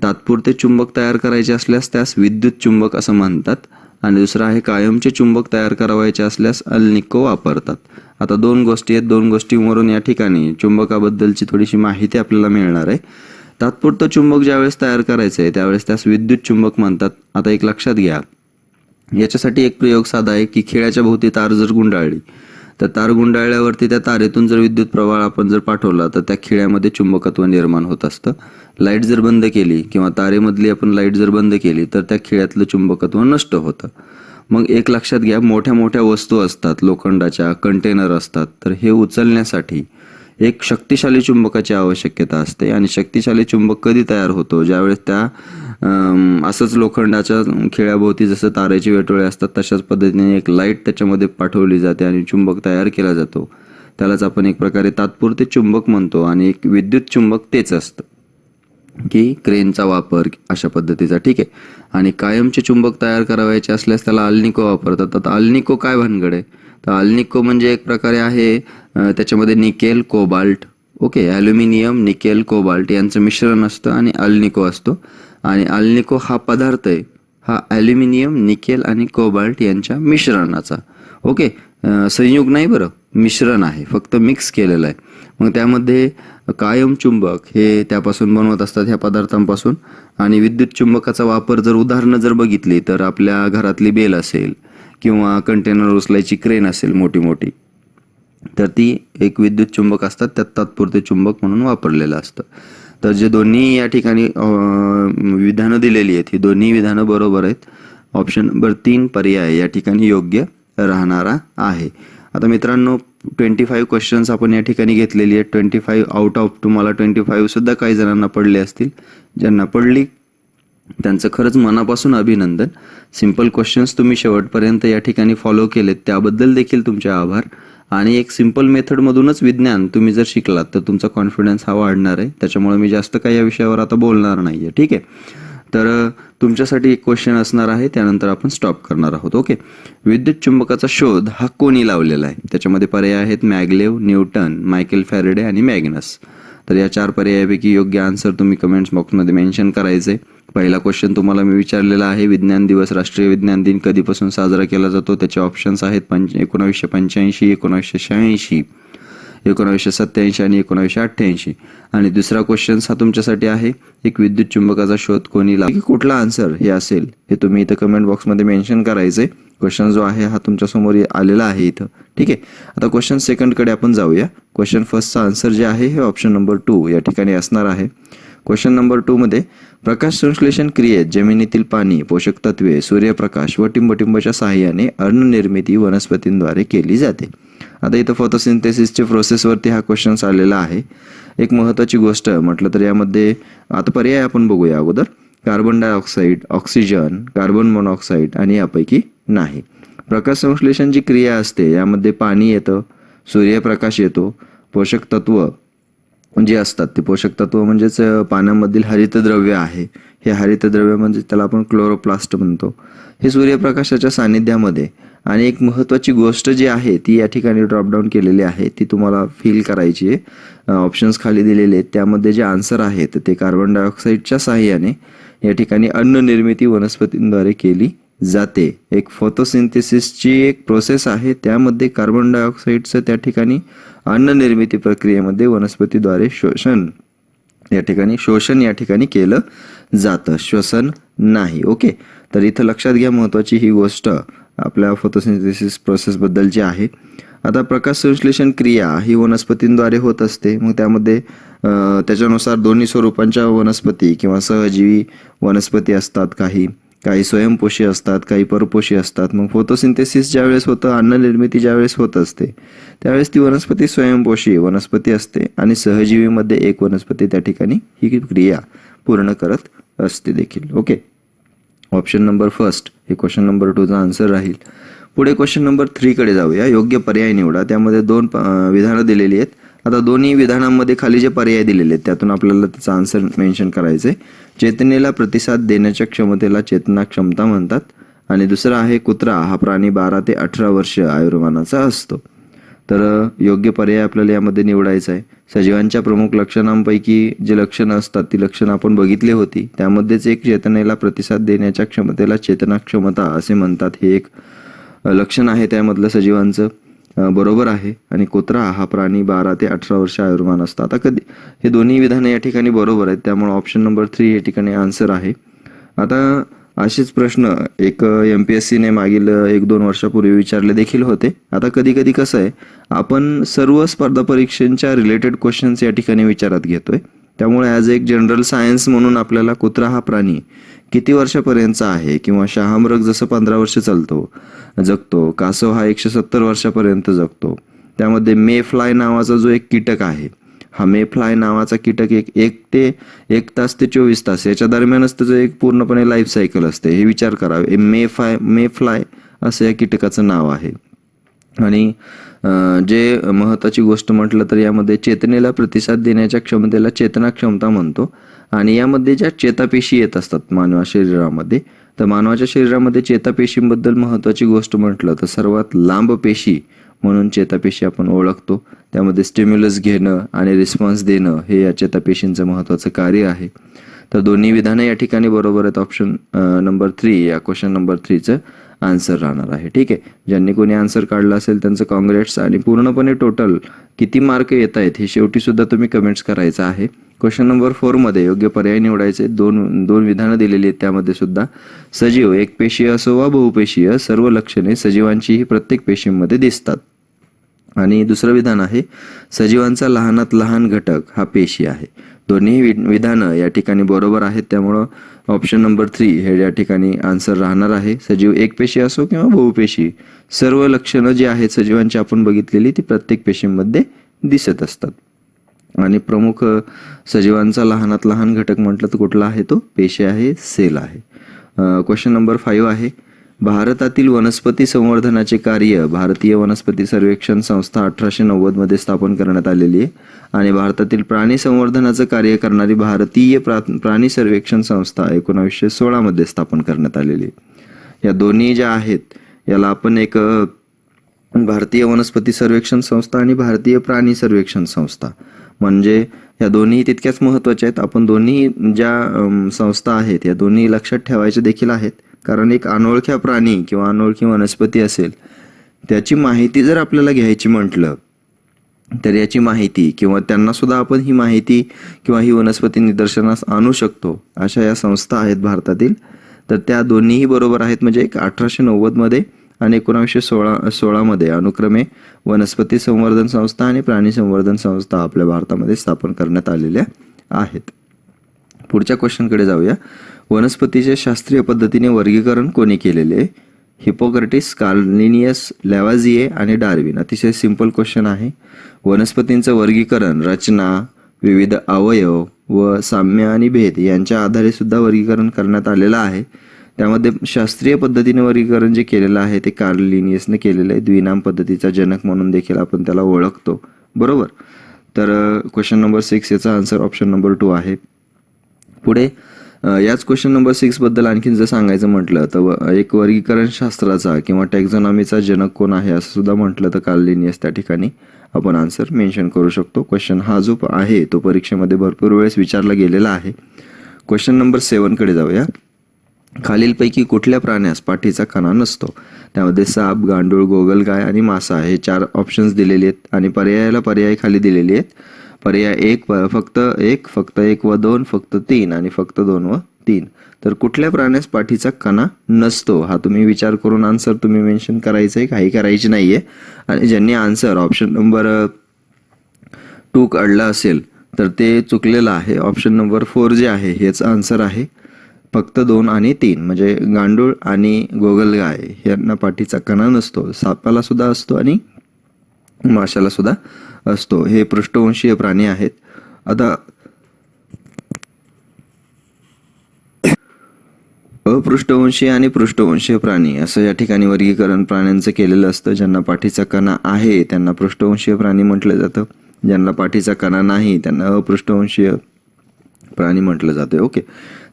[SPEAKER 2] तात्पुरते चुंबक तयार करायचे असल्यास त्यास विद्युत चुंबक असं म्हणतात. आणि दुसरं आहे कायमचे चुंबक तयार करावायचे असल्यास अल्निको वापरतात. आता दोन गोष्टी आहेत. दोन गोष्टींवरून या ठिकाणी चुंबकाबद्दलची थोडीशी माहिती आपल्याला मिळणार आहे. तात्पुरतं चुंबक ज्यावेळेस तयार करायचं आहे त्यावेळेस त्यास विद्युत चुंबक म्हणतात. आता एक लक्षात घ्या, याच्यासाठी एक प्रयोग साधा आहे की खिळ्याच्या भोवती तार जर गुंडाळली तर तार गुंडाळल्यावरती त्या तारेतून जर विद्युत प्रवाह आपण जर पाठवला तर त्या खिळ्यामध्ये चुंबकत्व निर्माण होत असतं. लाईट जर बंद केली किंवा तारेमधली आपण लाईट जर बंद केली तर त्या खिळ्यातलं चुंबकत्व नष्ट होतं. मग एक लक्षात घ्या, मोठ्या मोठ्या वस्तू असतात, लोखंडाच्या कंटेनर असतात, तर हे उचलण्यासाठी एक शक्तिशाली चुंबकाची आवश्यकता असते. आणि शक्तिशाली चुंबक कधी तयार होतो? ज्यावेळेस त्या असंच लोखंडाच्या खिळ्याभोवती जसं तारेचे वेटोळे असतात तशाच पद्धतीने एक लाईट त्याच्यामध्ये पाठवली जाते आणि चुंबक तयार केला जातो. त्यालाच आपण एक प्रकारे तात्पुरते चुंबक म्हणतो. आणि एक विद्युत चुंबक तेच असतं की क्रेनचा वापर अशा पद्धतीचा, ठीक आहे. आणि कायमचे चुंबक तयार करावायचे असल्यास त्याला अल्निको वापरतात. आता अल्निको काय भानगड आहे? तर अल्निको म्हणजे एक प्रकारे आहे त्याच्यामध्ये nickel, cobalt, okay, aluminium, nickel, cobalt यांचं मिश्रण असतं आणि अल्निको असतो. आणि अल्निको हा पदार्थ आहे हा ॲल्युमिनियम, निकेल आणि कोबाल्ट यांच्या मिश्रणाचा, ओके, संयुग नाही बरं, मिश्रण आहे, फक्त मिक्स केलेलं आहे. मग त्यामध्ये कायम चुंबक हे त्यापासून बनवत असतात, ह्या पदार्थांपासून. आणि विद्युत चुंबकाचा वापर जर उदाहरणं जर बघितली तर आपल्या घरातली बेल असेल किंवा कंटेनर उचलायची क्रेन असेल मोठी मोठी, तर ती एक विद्युत चुंबक असतात, त्यात तात्पुरते चुंबक म्हणून वापरलेलं असतं. तर जे दोन्ही या ठिकाणी विधानं दिलेली आहेत ही दोन्ही विधानं बरोबर आहेत. ऑप्शन नंबर 3 पर्याय या ठिकाणी योग्य राहणारा आहे. आता मित्रांनो 25 क्वेश्चन्स आपण या ठिकाणी घेतलेली आहेत. 25 आउट ऑफ तुम्हाला 25 सुद्धा काही जणांना पडले असतील. ज्यांना पडली त्यांचं खरंच मनापासून अभिनंदन. सिंपल क्वेश्चन्स तुम्ही शेवटपर्यंत या ठिकाणी फॉलो केलेत त्याबद्दल देखील तुमचे आभार. आणि एक सिंपल मेथडमधूनच विज्ञान तुम्ही जर शिकलात तर तुमचा कॉन्फिडन्स हा वाढणार आहे. त्याच्यामुळे मी जास्त काही या विषयावर आता बोलणार नाही आहे, ठीक आहे. तर तुमच्यासाठी एक क्वेश्चन असणार आहे, त्यानंतर आपण स्टॉप करणार आहोत, ओके. विद्युत चुंबकाचा शोध हा कोणी लावलेला आहे? त्याच्यामध्ये पर्याय आहेत मॅगलेव, न्यूटन, मायकेल फॅरेडे आणि मॅग्नस. तर या 4 पर्यायापैकी योग्य आन्सर तुम्ही कमेंट्स बॉक्समध्ये मेन्शन करायचे. पहिला क्वेश्चन तुम्हाला मी विचारलेला आहे, विज्ञान दिवस, राष्ट्रीय विज्ञान दिन कधीपासून साजरा केला जातो? त्याचे ऑप्शन्स आहेत 1985, 1986, 1987 आणि 1988. आणि दुसरा क्वेश्चन हा तुमच्यासाठी आहे, एक विद्युत चुंबकाचा शोध कोणी लावला? कुठला आन्सर हे असेल हे तुम्ही इथं कमेंट बॉक्समध्ये मेन्शन करायचे. क्वेश्चन जो आहे हा तुमच्यासमोर आलेला आहे इथं, ठीक आहे. आता क्वेश्चन सेकंडकडे आपण जाऊया. क्वेश्चन फर्स्टचा आन्सर जे आहे हे ऑप्शन नंबर 2 या ठिकाणी असणार आहे. क्वेश्चन नंबर 2 मध्ये प्रकाश संश्लेषण क्रियेत जमिनीतील पाणी, पोषक तत्वे, सूर्यप्रकाश व टिंबटिंबच्या सहाय्याने अन्ननिर्मिती वनस्पतींद्वारे केली जाते. आता इथं फोटोसिंथेसिसच्या प्रोसेसवरती हा क्वेश्चन आलेला आहे. एक महत्त्वाची गोष्ट म्हटलं तर यामध्ये आता पर्याय आपण बघूया अगोदर. Carbon dioxide, oxygen, carbon monoxide आणि यापैकी नाही. प्रकाश संश्लेषण जी क्रिया असते यामध्ये पाणी येतं, सूर्यप्रकाश येतो, पोषक तत्व जे असतात ते पोषक तत्व म्हणजेच पाण्यामधील हरितद्रव्य आहे, हे हरितद्रव्य म्हणजे त्याला आपण क्लोरोप्लास्ट म्हणतो, हे सूर्यप्रकाशाच्या सानिध्यामध्ये. आणि एक महत्त्वाची गोष्ट जी आहे ती या ठिकाणी ड्रॉपडाऊन केलेली आहे, ती तुम्हाला फिल करायची आहे. ऑप्शन्स खाली दिलेले आहेत, त्यामध्ये जे आन्सर आहेत ते कार्बन डायऑक्साईडच्या साहाय्याने या ठिकाणी अन्न निर्मिती वनस्पतींद्वारे केली जाते. एक फोटोसिंथेसिसची एक प्रोसेस आहे, त्यामध्ये कार्बन डायऑक्साईडचं त्या ठिकाणी अन्न निर्मिती प्रक्रियेमध्ये वनस्पतीद्वारे शोषण या ठिकाणी केलं जातं, श्वसन नाही, ओके. तर इथं लक्षात घ्या महत्त्वाची ही गोष्ट आपल्या फोटोसिंथेसिस प्रोसेसबद्दलची आहे. आता प्रकाश संश्लेषण क्रिया ही वनस्पतींद्वारे होत असते. मग त्यामध्ये त्याच्यानुसार दोन्ही स्वरूपांच्या वनस्पती किंवा सहजीवी वनस्पती असतात, काही स्वयंपोषी असतात, काही परपोषी असतात. मग फोटोसिंथेसिस ज्यावेळेस होतं, अन्न निर्मिती ज्यावेळेस होत असते त्यावेळेस ती वनस्पती स्वयंपोषी वनस्पती असते आणि सहजीवीमध्ये एक वनस्पती त्या ठिकाणी ही क्रिया पूर्ण करत असते देखील, ओके. ऑप्शन नंबर फर्स्ट हे क्वेश्चन नंबर 2चा आन्सर राहील. पुढे क्वेश्चन नंबर 3 कडे जाऊया. योग्य पर्याय निवडा. त्यामध्ये 2 विधानं दिलेली आहेत. आता दोन्ही विधानांमध्ये खाली जे पर्याय दिलेले आहेत त्यातून आपल्याला त्याचा आन्सर मेन्शन करायचं आहे. चेतनेला प्रतिसाद देण्याच्या क्षमतेला चेतना क्षमता म्हणतात. आणि दुसरा आहे कुत्रा हा प्राणी 12 ते 18 वर्ष आयुर्मानाचा असतो.
[SPEAKER 1] तर योग्य पर्याय आपल्याला यामध्ये निवडायचा आहे. सजीवांच्या प्रमुख लक्षणांपैकी जे लक्षणं असतात ती लक्षणं आपण बघितली होती. त्यामध्येच एक चेतनेला प्रतिसाद देण्याच्या क्षमतेला चेतना क्षमता असे म्हणतात. हे एक लक्षण आहे त्यामधलं सजीवांचं. बरोबर आहे. आणि कुत्रा हा प्राणी 12 ते 18 वर्ष आयुर्मान असतं. आता कधी हे दोन्ही विधानं या ठिकाणी बरोबर आहेत, त्यामुळे ऑप्शन नंबर 3 या ठिकाणी आन्सर आहे. आता असेच प्रश्न एक MPSCने मागील 1-2 वर्षापूर्वी विचारले देखील होते. आता कधी कधी कसं आहे, आपण सर्व स्पर्धा परीक्षांच्या रिलेटेड क्वेश्चन्स या ठिकाणी विचारात घेतोय. त्यामुळे ॲज एक जनरल सायन्स म्हणून आपल्याला कुत्रा हा प्राणी किती वर्षापर्यंतचा आहे, किंवा शहामृग जसं 15 वर्ष जगतो, कासव हा 170 वर्षापर्यंत जगतो. त्यामध्ये मे फ्लाय नावाचा जो एक कीटक आहे, हा मे फ्लाय नावाचा कीटक 1 तास ते 24 तास याच्या दरम्यानच त्याचं एक पूर्णपणे लाईफ सायकल असते. हे विचार करावे. मे फ्लाय असं या कीटकाचं नाव आहे. आणि जे महत्त्वाची गोष्ट म्हटलं तर यामध्ये चेतनेला प्रतिसाद देण्याच्या क्षमतेला चेतना क्षमता म्हणतो. आणि यामध्ये ज्या चेतापेशी येत असतात मानवा शरीरामध्ये, तर मानवाच्या शरीरामध्ये चेतापेशींबद्दल महत्त्वाची गोष्ट म्हटलं तर सर्वात लांब पेशी म्हणून चेतापेशी आपण ओळखतो. त्यामध्ये स्टिम्युलस घेणं आणि रिस्पॉन्स देणं हे या चेतापेशींचं महत्त्वाचं कार्य आहे. तर दोन्ही विधानं या ठिकाणी बरोबर आहेत. ऑप्शन नंबर 3 या क्वेश्चन नंबर 3चं आन्सर राहणार आहे. ठीक आहे. ज्यांनी कोणी आन्सर काढला असेल त्यांचं कॉंग्रॅट्स. आणि पूर्णपणे टोटल किती मार्क येत आहेत हे शेवटी सुद्धा तुम्ही कमेंट्स करायचं आहे. क्वेश्चन नंबर 4 मध्ये योग्य पर्याय निवडायचे. दोन विधानं दिलेली आहेत. त्यामध्ये सुद्धा सजीव एकपेशीय असो वा बहुपेशीय सर्व लक्षणे सजीवांची ही प्रत्येक पेशींमध्ये दिसतात. आणि दुसरं विधान आहे सजीवांचा लहानात लहान घटक हा पेशी आहे. दोन्ही विधानं या ठिकाणी बरोबर आहेत. त्यामुळं ऑप्शन नंबर 3 हे या ठिकाणी आन्सर राहणार आहे. सजीव एकपेशी असो किंवा बहुपेशी सर्व लक्षणं जी आहेत सजीवांची आपण बघितलेली ती प्रत्येक पेशींमध्ये दिसत असतात. आणि प्रमुख सजीवांचा लहानात लहान घटक म्हटलं तर कुठला आहे, तो पेशी आहे, सेल आहे. क्वेश्चन नंबर 5 आहे भारतातील वनस्पती संवर्धनाचे कार्य भारतीय वनस्पती सर्वेक्षण संस्था 1890 मध्ये स्थापन करण्यात आलेली आहे. आणि भारतातील प्राणी संवर्धनाचं कार्य करणारी भारतीय प्राणी सर्वेक्षण संस्था 1916 मध्ये स्थापन करण्यात आलेली आहे. या दोन्ही ज्या आहेत याला आपण एक भारतीय वनस्पती सर्वेक्षण संस्था आणि भारतीय प्राणी सर्वेक्षण संस्था म्हणजे या दोन्ही तितक्याच महत्त्वाच्या आहेत. आपण दोन्ही ज्या संस्था आहेत या दोन्ही लक्षात ठेवायच्या देखील आहेत. कारण एक अनोळख्या प्राणी किंवा अनोळखी वनस्पती असेल त्याची माहिती जर आपल्याला घ्यायची म्हटलं तर याची माहिती किंवा त्यांना सुद्धा आपण ही माहिती किंवा ही वनस्पती निदर्शनास आणू शकतो अशा या संस्था आहेत भारतातील. तर त्या दोन्हीही बरोबर आहेत. म्हणजे एक 1890 मध्ये आणि 1916 मध्ये अनुक्रमे वनस्पती संवर्धन संस्था आणि प्राणी संवर्धन संस्था आपल्या भारतामध्ये स्थापन करण्यात आलेल्या आहेत. पुढच्या क्वेश्चनकडे जाऊया. वनस्पतीचे शास्त्रीय पद्धतीने वर्गीकरण कोणी केलेले? हिपोक्रेटिस, कार्ल लिनियस, लॅव्हाझिए आणि डार्विन. अतिशय सिंपल क्वेश्चन आहे. वनस्पतींचं वर्गीकरण रचना, विविध अवयव व साम्य आणि भेद यांच्या आधारे सुद्धा वर्गीकरण करण्यात आलेलं आहे. त्यामध्ये शास्त्रीय पद्धतीने वर्गीकरण जे केलेलं आहे ते कार्ल लिनियसने केलेलं आहे. द्विनाम पद्धतीचा जनक म्हणून देखील आपण त्याला ओळखतो. बरोबर. तर क्वेश्चन नंबर 6 याचा आन्सर ऑप्शन नंबर 2 आहे. पुढे याच क्वेश्चन नंबर 6 बद्दल आणखीन जर सांगायचं म्हटलं तर एक वर्गीकरण शास्त्राचा किंवा टॅक्झॉनॉमीचा जनक कोण आहे असं सुद्धा म्हटलं तर कार्ल लिनियस त्या ठिकाणी आपण आन्सर मेन्शन करू शकतो. क्वेश्चन हा जो आहे तो परीक्षेमध्ये भरपूर वेळेस विचारला गेलेला आहे. क्वेश्चन नंबर 7 कडे जाऊया. खालीलपैकी कुठल्या प्राण्यास पाठीचा कणा नसतो? त्यामध्ये साप, गांडूळ, गोगलगाय आणि मासा हे 4 ऑप्शन्स दिलेले आहेत. आणि पर्याय खाली दिलेले आहेत. पर्याय 1 फक्त 1 व 2 फक्त 3 आणि फक्त 2 व 3. तर कुठल्या प्राण्यास पाठीचा कणा नसतो हा तुम्ही विचार करून आन्सर तुम्ही मेन्शन करायचं आहे. काही करायची नाहीये. आणि ज्यांनी आन्सर ऑप्शन नंबर 2 काढला असेल तर ते चुकलेलं आहे. ऑप्शन नंबर 4 जे आहे हेच आन्सर आहे. फक्त 2 आणि 3 म्हणजे गांडूळ आणि गोगलगाय यांना पाठीचा कणा नसतो. सापाला सुद्धा असतो आणि माशाला सुद्धा असतो. हे पृष्ठवंशीय प्राणी आहेत. आता अपृष्ठवंशीय आणि पृष्ठवंशीय प्राणी असं या ठिकाणी वर्गीकरण प्राण्यांचं केलेलं असतं. ज्यांना पाठीचा कणा आहे त्यांना पृष्ठवंशीय प्राणी म्हटलं जातं. ज्यांना पाठीचा कणा नाही त्यांना अपृष्ठवंशीय प्राणी म्हटलं जाते. ओके.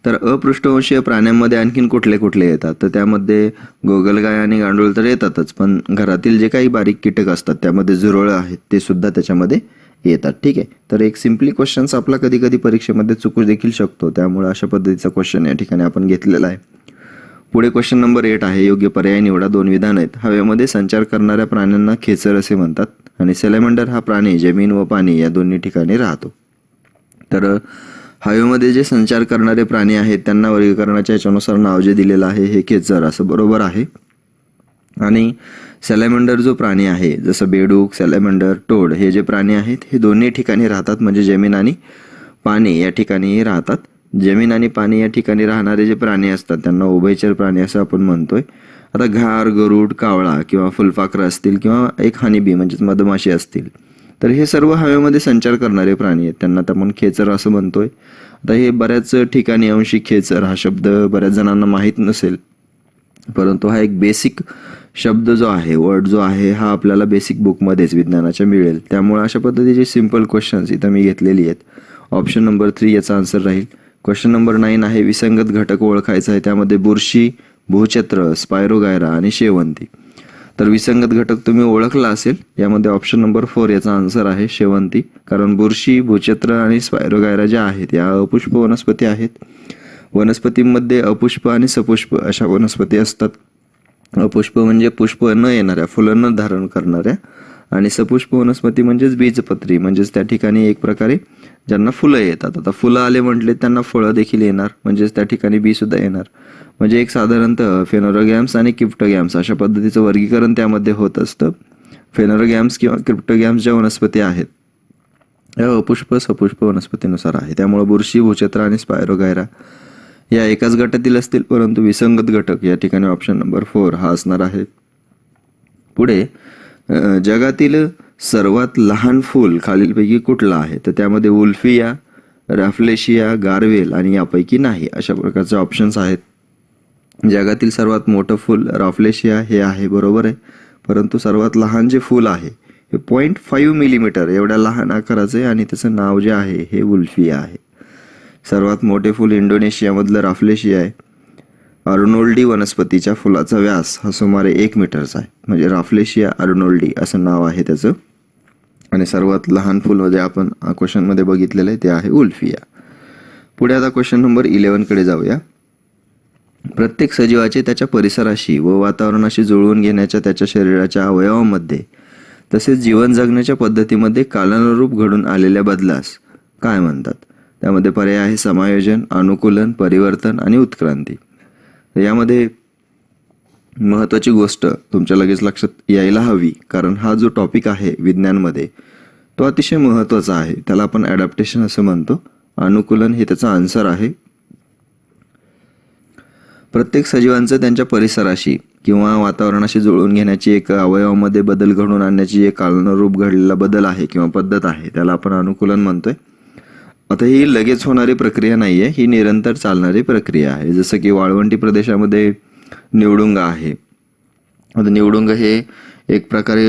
[SPEAKER 2] तर अपृष्ठवंशीय प्राण्यांमध्ये आणखीन कुठले कुठले येतात, तर त्यामध्ये गोगलगाय आणि गांडूळ तर येतातच, पण घरातील जे काही बारीक कीटक असतात त्यामध्ये झुरळं आहेत ते सुद्धा त्याच्यामध्ये येतात. ठीक आहे, तर एक सिम्पली क्वेश्चन्स आपला कधी कधी परीक्षेमध्ये चुकू देखील शकतो, त्यामुळे अशा पद्धतीचा क्वेश्चन या ठिकाणी आपण घेतलेला आहे. पुढे क्वेश्चन नंबर 8 आहे, योग्य पर्याय निवडा. 2 विधान आहेत. हवेमध्ये संचार करणाऱ्या प्राण्यांना खेचर असे म्हणतात आणि सॅलॅमंडर हा प्राणी जमीन व पाणी या दोन्ही ठिकाणी राहतो. तर हवेमध्ये जे संचार करणारे प्राणी आहेत त्यांना वर्गीकरणाच्या याच्यानुसार नाव जे दिलेलं आहे हे खेचर असं बरोबर आहे. आणि सॅलॅमंडर जो प्राणी आहे, जसं बेडूक, सॅलॅमंडर, टोड हे जे प्राणी आहेत हे दोन्ही ठिकाणी राहतात, म्हणजे जमीन आणि पाणी या ठिकाणी राहतात. जमीन आणि पाणी या ठिकाणी राहणारे जे प्राणी असतात त्यांना उभयचर प्राणी असं आपण म्हणतोय. आता घार, गरुड, कावळा किंवा फुलपाखरं असतील किंवा एक हनीबी म्हणजेच मधमाशी असतील, तर हे सर्व हवेमध्ये संचार करणारे प्राणी आहेत, त्यांना आपण खेचर असं म्हणतोय. आता हे बऱ्याच ठिकाणी अंशिक खेचर हा शब्द बऱ्याच जणांना माहीत नसेल, परंतु हा एक बेसिक शब्द जो आहे, वर्ड जो आहे, हा आपल्याला बेसिक बुकमध्येच विज्ञानाच्या मिळेल. त्यामुळे अशा पद्धतीचे सिम्पल क्वेश्चन्स इथं मी घेतलेली आहेत. ऑप्शन नंबर 3 याचा आन्सर राहील. क्वेश्चन नंबर 9 आहे, विसंगत घटक ओळखायचा आहे. त्यामध्ये बुरशी, भूछत्र, स्पायरोगायरा आणि शेवंती. तर विसंगत घटक तुम्ही ओळखला असेल, यामध्ये ऑप्शन नंबर 4 याचा आन्सर आहे शेवंती. कारण बुरशी, भूछत्र आणि स्पायरोगायरा ज्या आहेत या अपुष्प वनस्पती आहेत. वनस्पतींमध्ये अपुष्प आणि सपुष्प अशा वनस्पती असतात. अपुष्प म्हणजे पुष्प न येणाऱ्या, फुलं न धारण करणाऱ्या, आणि सपुष्प वनस्पती म्हणजेच बीजपत्री, म्हणजेच त्या ठिकाणी एक प्रकारे ज्यांना फुलं येतात. आता फुलं आले म्हटले त्यांना फळं देखील येणार, म्हणजेच त्या ठिकाणी बी सुद्धा येणार. म्हणजे एक साधारणतः फेनोरोगॅम्स आणि क्रिप्टोगॅम्स अशा पद्धतीचं वर्गीकरण त्यामध्ये होत असतं. फेनोरोगॅम्स किंवा क्रिप्टोगॅम्स ज्या वनस्पती आहेत या अपुष्प सपुष्प वनस्पतीनुसार आहे. त्यामुळे बुरशी, भूछत्र आणि स्पायरोगायरा या एकाच गटातील असतील, परंतु विसंगत घटक या ठिकाणी ऑप्शन नंबर 4 हा असणार आहे. पुढे जगातील सर्वात लहान फूल खालीलपैकी कुठलं आहे, तर त्यामध्ये उल्फिया, रॅफ्लेशिया, गारवेल आणि यापैकी नाही अशा प्रकारचे ऑप्शन्स आहेत. जगातील सर्वात मोठं फूल रॅफ्लेशिया हे आहे, बरोबर आहे, परंतु सर्वात लहान जे फूल आहे हे 0.5 मिलीमीटर एवढ्या लहान आकाराचे आणि त्याचं नाव जे आहे हे उल्फिया आहे. सर्वात मोठे फूल इंडोनेशियामधलं रॅफ्लेशिया आहे. अर्नोल्डी वनस्पतीच्या फुलाचा व्यास हा सुमारे 1 मीटरचा आहे, म्हणजे रॅफ्लेशिया अर्नोल्डी असं नाव आहे त्याचं. आणि सर्वात लहान फूल मध्ये आपण क्वेश्चनमध्ये बघितलेलं आहे ते आहे उल्फिया. पुढे आता क्वेश्चन नंबर 11 कडे जाऊया. प्रत्येक सजीवाचे त्याच्या परिसराशी व वातावरणाशी जुळवून घेण्याच्या त्याच्या शरीराच्या अवयवामध्ये तसेच जीवन जगण्याच्या पद्धतीमध्ये कालानुरूप घडून आलेल्या बदलास काय म्हणतात. त्यामध्ये पर्याय आहे समायोजन, अनुकूलन, परिवर्तन आणि उत्क्रांती. यामध्ये महत्त्वाची गोष्ट तुमच्या लगेच लक्षात यायला हवी, कारण हा जो टॉपिक आहे विज्ञानमध्ये तो अतिशय महत्त्वाचा आहे. त्याला आपण ॲडॅप्टेशन असं म्हणतो. अनुकूलन हे त्याचा आन्सर आहे. प्रत्येक सजीवांचं त्यांच्या परिसराशी किंवा वातावरणाशी जुळवून घेण्याची एक अवयवामध्ये बदल घडवून आणण्याची एक कालानुरूप घडलेला बदल आहे किंवा पद्धत आहे, त्याला आपण अनुकूलन म्हणतोय. आता ही लगेच होणारी प्रक्रिया नाही आहे, ही निरंतर चालणारी प्रक्रिया आहे. जसं की वाळवंटी प्रदेशामध्ये निवडुंग आहे. आता निवडुंग हे एक प्रकारे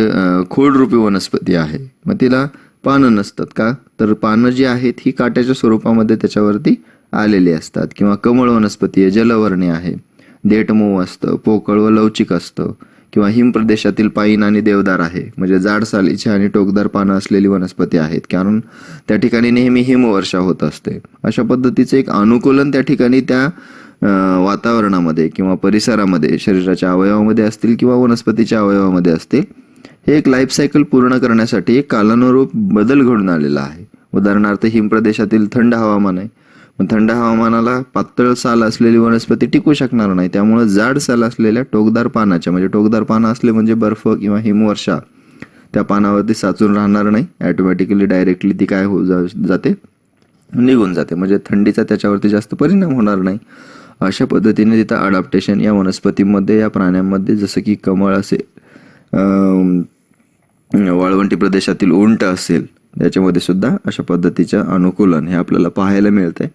[SPEAKER 2] खोडरूपी वनस्पती आहे. मग तिला पानं नसतात का, तर पानं जी आहेत ही काट्याच्या स्वरूपामध्ये त्याच्यावरती आलेली असतात. किंवा कमळ वनस्पती आहे, जलवर्णी आहे, देठ मऊ असतं, पोकळ व लवचिक असतं. किंवा हिम प्रदेशातील पाईन आणि देवदार आहे, म्हणजे जाड सालीची आणि टोकदार पानं असलेली वनस्पती आहेत, कारण त्या ठिकाणी नेहमी हिमवर्षा होत असते. अशा पद्धतीचं एक अनुकूलन त्या ठिकाणी त्या वातावरणामध्ये किंवा परिसरामध्ये शरीराच्या अवयवामध्ये असतील किंवा वनस्पतीच्या अवयवामध्ये असतील, हे एक लाईफ सायकल पूर्ण करण्यासाठी एक कालानुरूप बदल घडून आलेला आहे. उदाहरणार्थ हिम प्रदेशातील थंड हवामान आहे, पण थंड हवामानाला पातळ साल असलेली वनस्पती टिकू शकणार नाही. त्यामुळे जाड साल असलेल्या टोकदार पानाच्या, म्हणजे टोकदार पानं असले म्हणजे बर्फ किंवा हिमवर्षा त्या पानावरती साचून राहणार नाही, ॲटोमॅटिकली डायरेक्टली ती काय जाते, निघून जाते, म्हणजे थंडीचा त्याच्यावरती जास्त परिणाम होणार नाही. अशा पद्धतीने तिथं अडॅप्टेशन या वनस्पतीमध्ये, या प्राण्यांमध्ये, जसं की कमळ असेल, वाळवंटी प्रदेशातील उंट असेल, त्याच्यामध्ये सुद्धा अशा पर्पतीचं अनुकूलन हे आपल्याला पाहायला मिळतंय.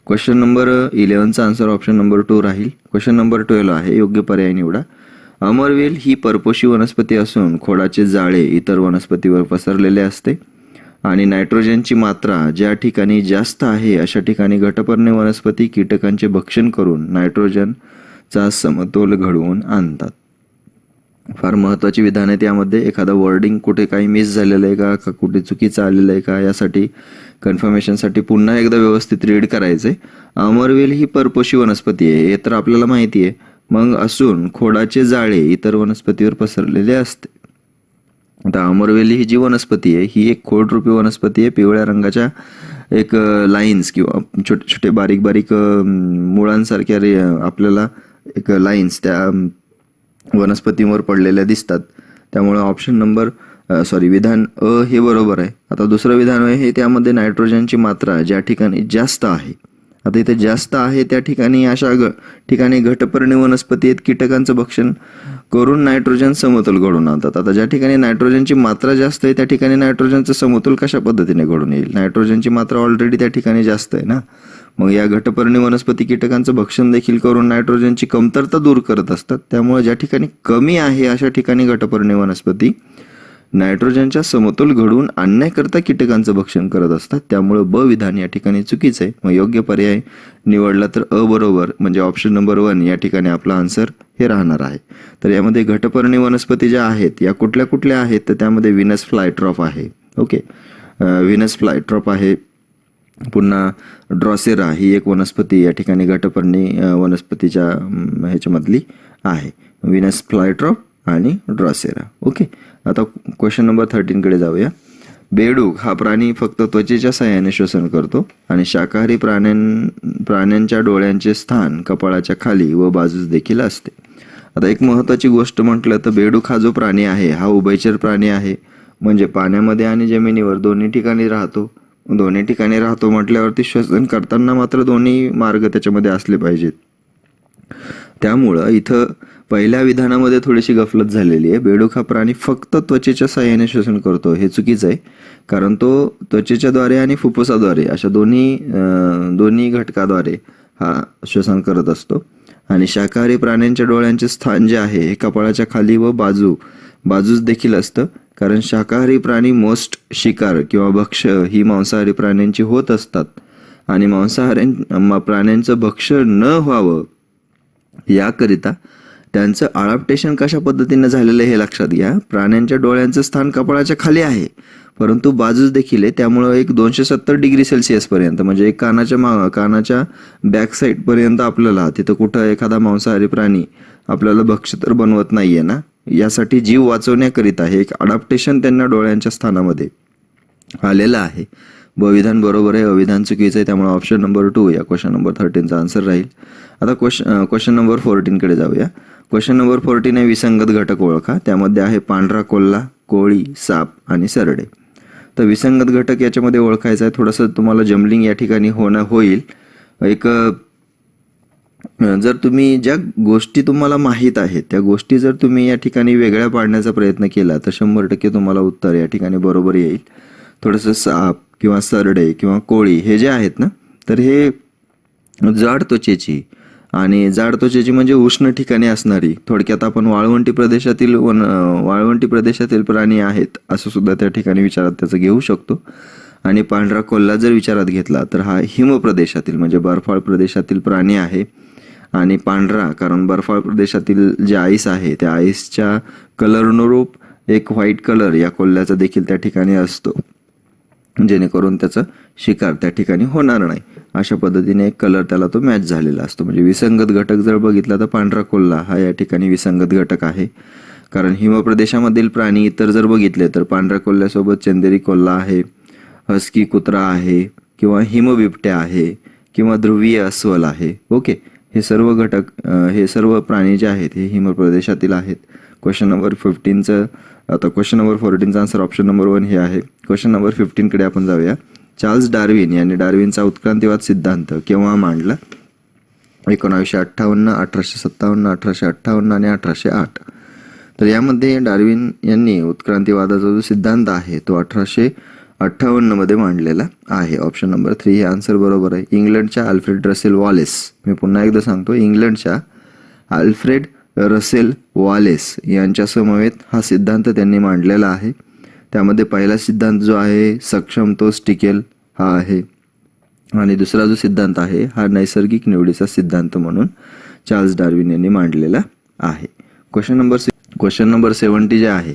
[SPEAKER 2] क्वेश्चन नंबर 11चा आन्सर ऑप्शन नंबर 2 राहील. क्वेश्चन नंबर 12 आहे, योग्य पर्याय निवडा. अमरवेल ही परपोषी वनस्पती असून खोडाचे जाळे इतर वनस्पतीवर पसरलेले असते.
[SPEAKER 1] आणि नायट्रोजनची मात्रा ज्या ठिकाणी जास्त आहे अशा ठिकाणी घटपर्णी वनस्पती कीटकांचे भक्षण करून नायट्रोजनचा समतोल घडवून आणतात. फार महत्त्वाची विधान आहे. त्यामध्ये एखादा वर्डिंग कुठे काही मिस झालेलं आहे का कुठे चुकीचं आलेलं आहे का यासाठी कन्फर्मेशनसाठी पुन्हा एकदा व्यवस्थित रीड करायचं आहे. अमरवेल ही परपोषी वनस्पती आहे हे तर आपल्याला माहिती आहे. मग असून खोडाचे जाळे इतर वनस्पतीवर पसरलेले असते. आता अमरवेली ही जी वनस्पती आहे ही एक खोडरूपी वनस्पती आहे. पिवळ्या रंगाच्या एक लाईन्स किंवा छोटे छोटे बारीक बारीक मुळांसारख्या आपल्याला एक लाईन्स त्या वनस्पतींवर पडलेल्या दिसतात. त्यामुळे ऑप्शन नंबर विधान अ हे बरोबर आहे. आता दुसरं विधान आहे हे त्यामध्ये नायट्रोजनची मात्रा ज्या ठिकाणी जास्त आहे. आता इथे जास्त आहे त्या ठिकाणी अशा ठिकाणी घटपर्णी वनस्पती आहेत कीटकांचं भक्षण करून नायट्रोजन समतोल घडून आणतात. आता ज्या ठिकाणी नायट्रोजनची मात्रा जास्त आहे त्या ठिकाणी नायट्रोजनचं समतोल कशा पद्धतीने घडून येईल. नायट्रोजनची मात्रा ऑलरेडी त्या ठिकाणी जास्त आहे ना. मग या घटपर्णी वनस्पती कीटकांचं भक्षण देखील करून नायट्रोजनची कमतरता दूर करत असतात. त्यामुळे ज्या ठिकाणी कमी आहे अशा ठिकाणी घटपर्णी वनस्पती नायट्रोजनच्या समतोल घडवून आणण्याकरता कीटकांचं भक्षण करत असतात. त्यामुळे ब विधान या ठिकाणी चुकीचं आहे. मग योग्य पर्याय निवडला तर अ बरोबर म्हणजे ऑप्शन नंबर 1 या ठिकाणी आपला आन्सर हे राहणार आहे. तर यामध्ये घटपर्णी वनस्पती ज्या आहेत या कुठल्या कुठल्या आहेत तर त्यामध्ये व्हीनस फ्लायट्रॉप आहे. ओके, व्हीनस फ्लायट्रॉप आहे. पुन्हा ड्रॉसेरा ही एक वनस्पती या ठिकाणी घटपर्णी वनस्पतीच्या ह्याच्यामधली आहे. व्हीनस फ्लायट्रॉप आणि ड्रॉसेरा. ओके, आता क्वेश्चन नंबर 13 कडे जाऊया. बेडूक हा प्राणी फक्त त्वचेच्या साहाय्याने श्वसन करतो आणि शाकाहारी प्राण्यांच्या डोळ्यांचे स्थान कपाळाच्या खाली व बाजूस देखील असते. आता एक महत्त्वाची गोष्ट म्हटलं तर बेडूक हा जो प्राणी आहे हा उभयचर प्राणी आहे. म्हणजे पाण्यामध्ये आणि जमिनीवर दोन्ही ठिकाणी राहतो. दोन्ही ठिकाणी राहतो म्हटल्यावरती श्वसन करताना मात्र दोन्ही मार्ग त्याच्यामध्ये असले पाहिजेत. त्यामुळं इथं पहिल्या विधानामध्ये थोडीशी गफलत झालेली आहे. बेडूक हा प्राणी फक्त त्वचेच्या साहाय्याने श्वसन करतो हे चुकीचं आहे. कारण तो त्वचेच्या द्वारे आणि फुफ्फुसाद्वारे अशा दोन्ही घटकाद्वारे हा श्वसन करत असतो. आणि शाकाहारी प्राण्यांच्या डोळ्यांचे स्थान जे आहे हे कपाळाच्या खाली व बाजूस देखील असतं. कारण शाकाहारी प्राणी मोस्ट शिकार किंवा भक्ष्य ही मांसाहारी प्राण्यांची होत असतात. आणि प्राण्यांचं भक्ष्य न व्हावं याकरिता त्यांचं अडॅप्टेशन कशा पद्धतीने झालेलं आहे हे लक्षात घ्या. प्राण्यांच्या डोळ्यांचं स्थान कपाळाच्या खाली आहे परंतु बाजूस देखील आहे. त्यामुळं एक 270 डिग्री सेल्सिअस पर्यंत म्हणजे एक कानाच्या बॅक साईड पर्यंत आपल्याला तिथं कुठं एखादा मांसाहारी प्राणी आपल्याला भक्ष्य तर बनवत नाहीये ना. यासाठी जीव वाचवण्याकरिता हे एक अडॅप्टेशन त्यांना डोळ्यांच्या स्थानामध्ये आलेलं आहे. ब विधान बरोबर आहे, अविधान चुकीचं आहे. त्यामुळे ऑप्शन नंबर 2 या क्वेश्चन नंबर 13चा आन्सर राहील. आता क्वेश्चन नंबर 14 कडे जाऊया. क्वेश्चन नंबर 14 आहे विसंगत घटक ओळखा. त्यामध्ये आहे पांढरा कोल्हा, कोळी, साप आणि सरडे. तर विसंगत घटक याच्यामध्ये ओळखायचा आहे. थोडंसं तुम्हाला जम्बलिंग या ठिकाणी होईल. एक जर तुम्ही ज्या गोष्टी तुम्हाला माहीत आहेत त्या गोष्टी जर तुम्ही या ठिकाणी वेगळ्या पाडण्याचा प्रयत्न केला तर 100% तुम्हाला उत्तर या ठिकाणी बरोबर येईल. थोडंसं साप किंवा सरडे किंवा कोळी हे जे आहेत ना तर हे जाड त्वचेची म्हणजे उष्ण ठिकाणी असणारी, थोडक्यात आपण वाळवंटी प्रदेशातील प्राणी आहेत असं सुद्धा त्या ठिकाणी विचारात त्याचं घेऊ शकतो. आणि पांढरा कोल्हा जर विचारात घेतला तर हा हिम प्रदेशातील म्हणजे बर्फाळ प्रदेशातील प्राणी आहे. आणि पांढरा कारण बर्फाळ प्रदेशातील जे आईस आहे त्या आईसच्या कलरनुरूप एक व्हाईट कलर या कोल्ह्याचा देखील त्या ठिकाणी असतो जेणेकरून त्याचं शिकार त्या ठिकाणी होणार नाही. अशा पद्धतीने एक कलर त्याला तो मॅच झालेला असतो. म्हणजे विसंगत घटक जर बघितला तर पांढरा कोल्हा हा या ठिकाणी विसंगत घटक आहे. कारण हिमप्रदेशामधील प्राणी इतर जर बघितले तर पांढऱ्या कोल्ह्यासोबत चंदेरी कोल्हा आहे, हस्की कुत्रा आहे किंवा हिमबिबट्या आहे किंवा ध्रुवीय अस्वल आहे. ओके, हे सर्व प्राणी जे आहेत हे हिमप्रदेशातील आहेत. क्वेश्चन नंबर 14चा आन्सर ऑप्शन नंबर 1 हे आहे. क्वेश्चन नंबर 15 कडे आपण जाऊया. चार्ल्स डार्विन यांनी डार्विनचा उत्क्रांतिवाद सिद्धांत केव्हा मांडला? 1958, 1857, 1858 आणि 1808. तर यामध्ये डार्विन यांनी उत्क्रांतिवादाचा जो सिद्धांत आहे तो 1858 मध्ये मांडलेला आहे. ऑप्शन नंबर 3 हे आन्सर बरोबर आहे. इंग्लंडच्या अल्फ्रेड रसेल वॉलेस, मी पुन्हा एकदा सांगतो, इंग्लंडच्या अल्फ्रेड रसेल वॉलेस यांच्या समवेत हा सिद्धांत त्यांनी मांडलेला आहे. त्यामध्ये पहिला सिद्धांत जो आहे सक्षम तोच टिकेल हा आहे, आणि दुसरा जो सिद्धांत आहे हा नैसर्गिक निवडीचा सिद्धांत म्हणून चार्ल्स डार्विन यांनी मांडलेला आहे. क्वेश्चन नंबर 70 जे आहे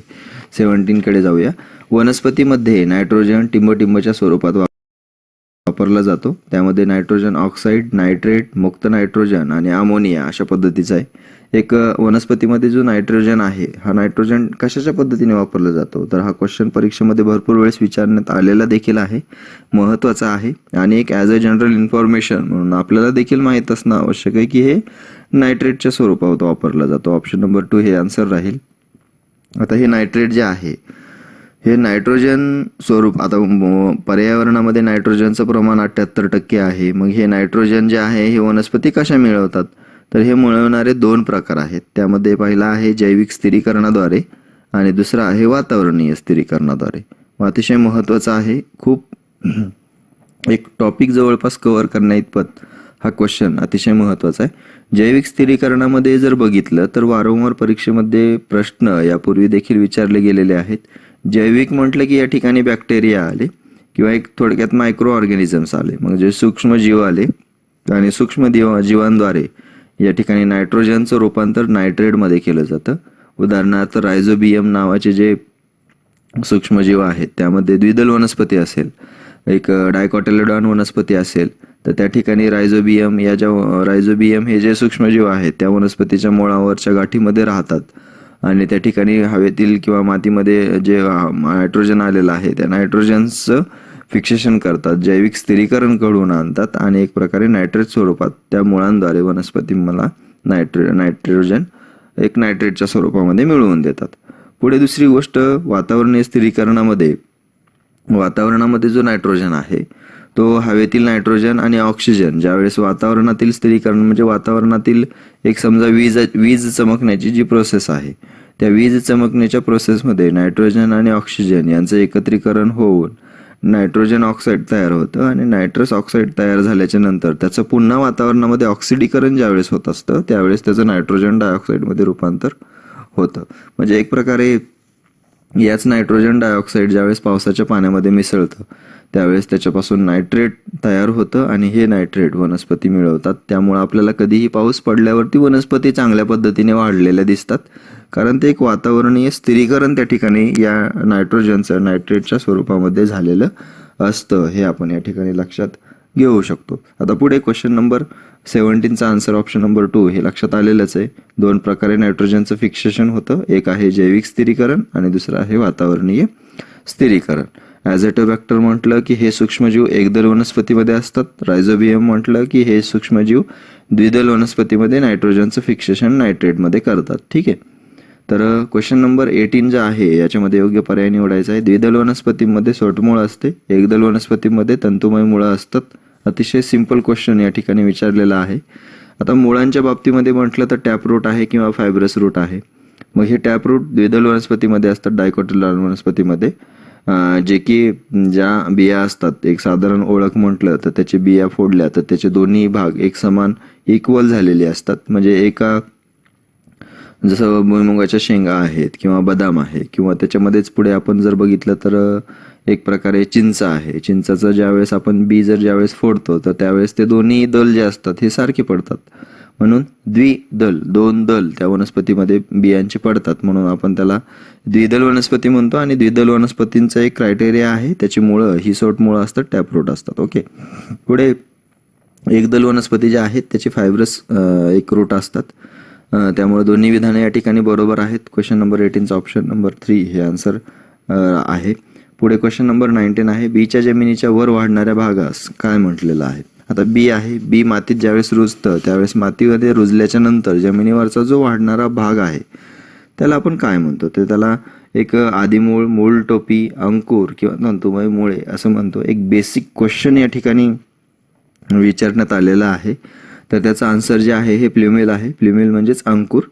[SPEAKER 1] 17 कडे जाऊया. वनस्पतीमध्ये नायट्रोजन टिंबटिंबच्या स्वरूपात वापरला जातो. त्यामध्ये नायट्रोजन ऑक्साईड, नायट्रेट, मुक्त नायट्रोजन आणि अमोनिया अशा पद्धतीचा आहे. एक वनस्पतीमध्ये जो नायट्रोजन आहे हा नायट्रोजन कशाच्या पद्धतीने वापरला जातो, तर हा क्वेश्चन परीक्षेमध्ये भरपूर वेळेस विचारण्यात आलेला देखील आहे, महत्त्वाचा आहे, आणि एक ॲज अ जनरल इन्फॉर्मेशन म्हणून आपल्याला देखील माहीत असणं आवश्यक आहे की हे नायट्रेटच्या स्वरूपात वापरला जातो. ऑप्शन नंबर 2 हे आन्सर राहील. आता हे नायट्रेट जे आहे हे नायट्रोजन स्वरूप, आता पर्यावरणामध्ये नायट्रोजनचं प्रमाण 78% आहे. मग हे नायट्रोजन जे आहे हे वनस्पती कशा मिळवतात, तर हे मिळवणारे 2 प्रकार आहेत. त्यामध्ये पहिला आहे जैविक स्थिरीकरणाद्वारे आणि दुसरा आहे वातावरणीय स्थिरीकरणाद्वारे. अतिशय महत्त्वाचा आहे, खूप एक टॉपिक जवळपास कव्हर करण्याइतपत हा क्वेश्चन अतिशय महत्त्वाचा आहे. जैविक स्थिरीकरणामध्ये जर बघितलं तर वारंवार परीक्षेमध्ये प्रश्न यापूर्वी देखील विचारले गेलेले आहेत. जैविक म्हटलं की या ठिकाणी बॅक्टेरिया आले किंवा एक थोडक्यात मायक्रो ऑर्गॅनिझम्स आले, म्हणजे सूक्ष्म जीव आले, आणि सूक्ष्म जीवांद्वारे या ठिकाणी नायट्रोजनचं रूपांतर नायट्रेटमध्ये केलं जातं. उदाहरणार्थ रायझोबियम नावाचे जे सूक्ष्मजीव आहेत त्यामध्ये द्विदल वनस्पती असेल, एक डायकॉटिलेडॉन वनस्पती असेल, तर त्या ठिकाणी रायझोबियम हे जे सूक्ष्मजीव आहेत त्या वनस्पतीच्या मुळावरच्या गाठीमध्ये राहतात आणि त्या ठिकाणी हवेतील किंवा मातीमध्ये जे नायट्रोजन आलेलं आहे त्या नायट्रोजनचं फिक्सेशन करतात, जैविक स्थिरीकरण घडवून आणतात आणि एक प्रकारे नायट्रेट स्वरूपात त्या मुळांद्वारे वनस्पतींना नायट्रोजन एक नायट्रेटच्या स्वरूपामध्ये मिळवून देतात. पुढे दुसरी गोष्ट, वातावरणीय स्थिरीकरणामध्ये जो नायट्रोजन आहे तो हवेतील नायट्रोजन आणि ऑक्सिजन, ज्यावेळेस वातावरणातील स्थिरीकरण म्हणजे वातावरणातील एक समजा वीज चमकण्याची जी प्रोसेस आहे त्या वीज चमकण्याच्या प्रोसेसमध्ये नायट्रोजन आणि ऑक्सिजन यांचं एकत्रीकरण होऊन नायट्रोजन ऑक्साईड तयार होतं, आणि नायट्रस ऑक्साईड तयार झाल्याच्या नंतर त्याचं पुन्हा वातावरणामध्ये ऑक्सिडीकरण ज्यावेळेस होत असतं त्यावेळेस त्याचं नायट्रोजन डायऑक्साईडमध्ये रूपांतर होतं. म्हणजे एक प्रकारे याच नायट्रोजन डायऑक्साईड ज्यावेळेस पावसाच्या पाण्यामध्ये मिसळतं त्यावेळेस त्याच्यापासून नायट्रेट तयार होतं आणि हे नायट्रेट वनस्पती मिळवतात. त्यामुळे आपल्याला कधीही पाऊस पडल्यावरती वनस्पती चांगल्या पद्धतीने वाढलेल्या दिसतात, कारण ते एक वातावरणीय स्थिरीकरण त्या ठिकाणी या नायट्रोजनचं नायट्रेटच्या स्वरूपामध्ये झालेलं असतं, हे आपण या ठिकाणी लक्षात घेऊ शकतो. आता पुढे क्वेश्चन नंबर 17चा आन्सर ऑप्शन नंबर 2 हे लक्षात आलेलंच आहे. 2 प्रकारे नायट्रोजनचं फिक्सेशन होतं, एक आहे जैविक स्थिरीकरण आणि दुसरं आहे वातावरणीय स्थिरीकरण. ॲझोटोबॅक्टर म्हटलं की हे सूक्ष्मजीव एकदल वनस्पतीमध्ये असतात. रायझोबियम म्हटलं की हे सूक्ष्मजीव द्विदल वनस्पतीमध्ये नायट्रोजनचं फिक्सेशन नायट्रेटमध्ये करतात. ठीक आहे, तर क्वेश्चन नंबर 18 जे आहे याच्यामध्ये योग्य पर्याय निवडायचा आहे. द्विदल वनस्पतीमध्ये सोटमुळं असते, एकदल वनस्पतीमध्ये तंतुमय मुळं असतात. अतिशय सिंपल क्वेश्चन या ठिकाणी विचारलेला आहे. आता मुळांच्या बाबतीमध्ये म्हटलं तर टॅपरूट आहे किंवा फायब्रस रूट आहे. मग हे टॅपरूट द्विदल वनस्पतीमध्ये असतात, डायकॉटिलेडॉन वनस्पतीमध्ये, जे की ज्या बिया असतात, एक साधारण ओळख म्हटलं तर त्याचे बिया फोडल्या तर त्याचे दोन्ही भाग एक समान इक्वल झालेले असतात. म्हणजे एका जसं भुईमुगाच्या शेंगा आहेत किंवा बदाम आहे किंवा त्याच्यामध्येच पुढे आपण जर बघितलं तर एक प्रकारे चिंच आहे. चिंचाचं ज्यावेळेस आपण बी ज्यावेळेस फोडतो तर त्यावेळेस ते दोन्ही दल जे असतात हे सारखे पडतात, म्हणून द्विदल 2 दल त्या वनस्पतीमध्ये बियांचे पडतात, म्हणून आपण त्याला द्विदल वनस्पती म्हणतो. आणि द्विदल वनस्पतींचा एक क्रायटेरिया आहे, त्याची मुळं ही सोटमुळं असतात, टॅपरूट असतात. ओके, पुढे एकदल वनस्पती ज्या आहेत त्याची फायब्रस एक रूट असतात. त्यामुळे दोन्ही विधाने या ठिकाणी बरोबर आहेत. क्वेश्चन नंबर 18चा ऑप्शन नंबर 3 हे आन्सर आहे. पुढे क्वेश्चन नंबर 19 आहे. बीच्या जमिनीच्या वर वाढणाऱ्या भागास काय म्हटलेलं आहे. आता बी आहे, बी मातीत ज्यावेळेस रुजतं त्यावेळेस मातीमध्ये रुजल्याच्या नंतर जमिनीवरचा जो वाढणारा भाग आहे त्याला आपण काय म्हणतो, तर त्याला एक आदिमूळ, मूळ टोपी, अंकुर किंवा तंतुमय मुळे असं म्हणतो. एक बेसिक क्वेश्चन या ठिकाणी विचारण्यात आलेला आहे, तर त्याचा आन्सर जे आहे हे प्ल्युमेल आहे. प्ल्युमेल म्हणजेच अंकुर.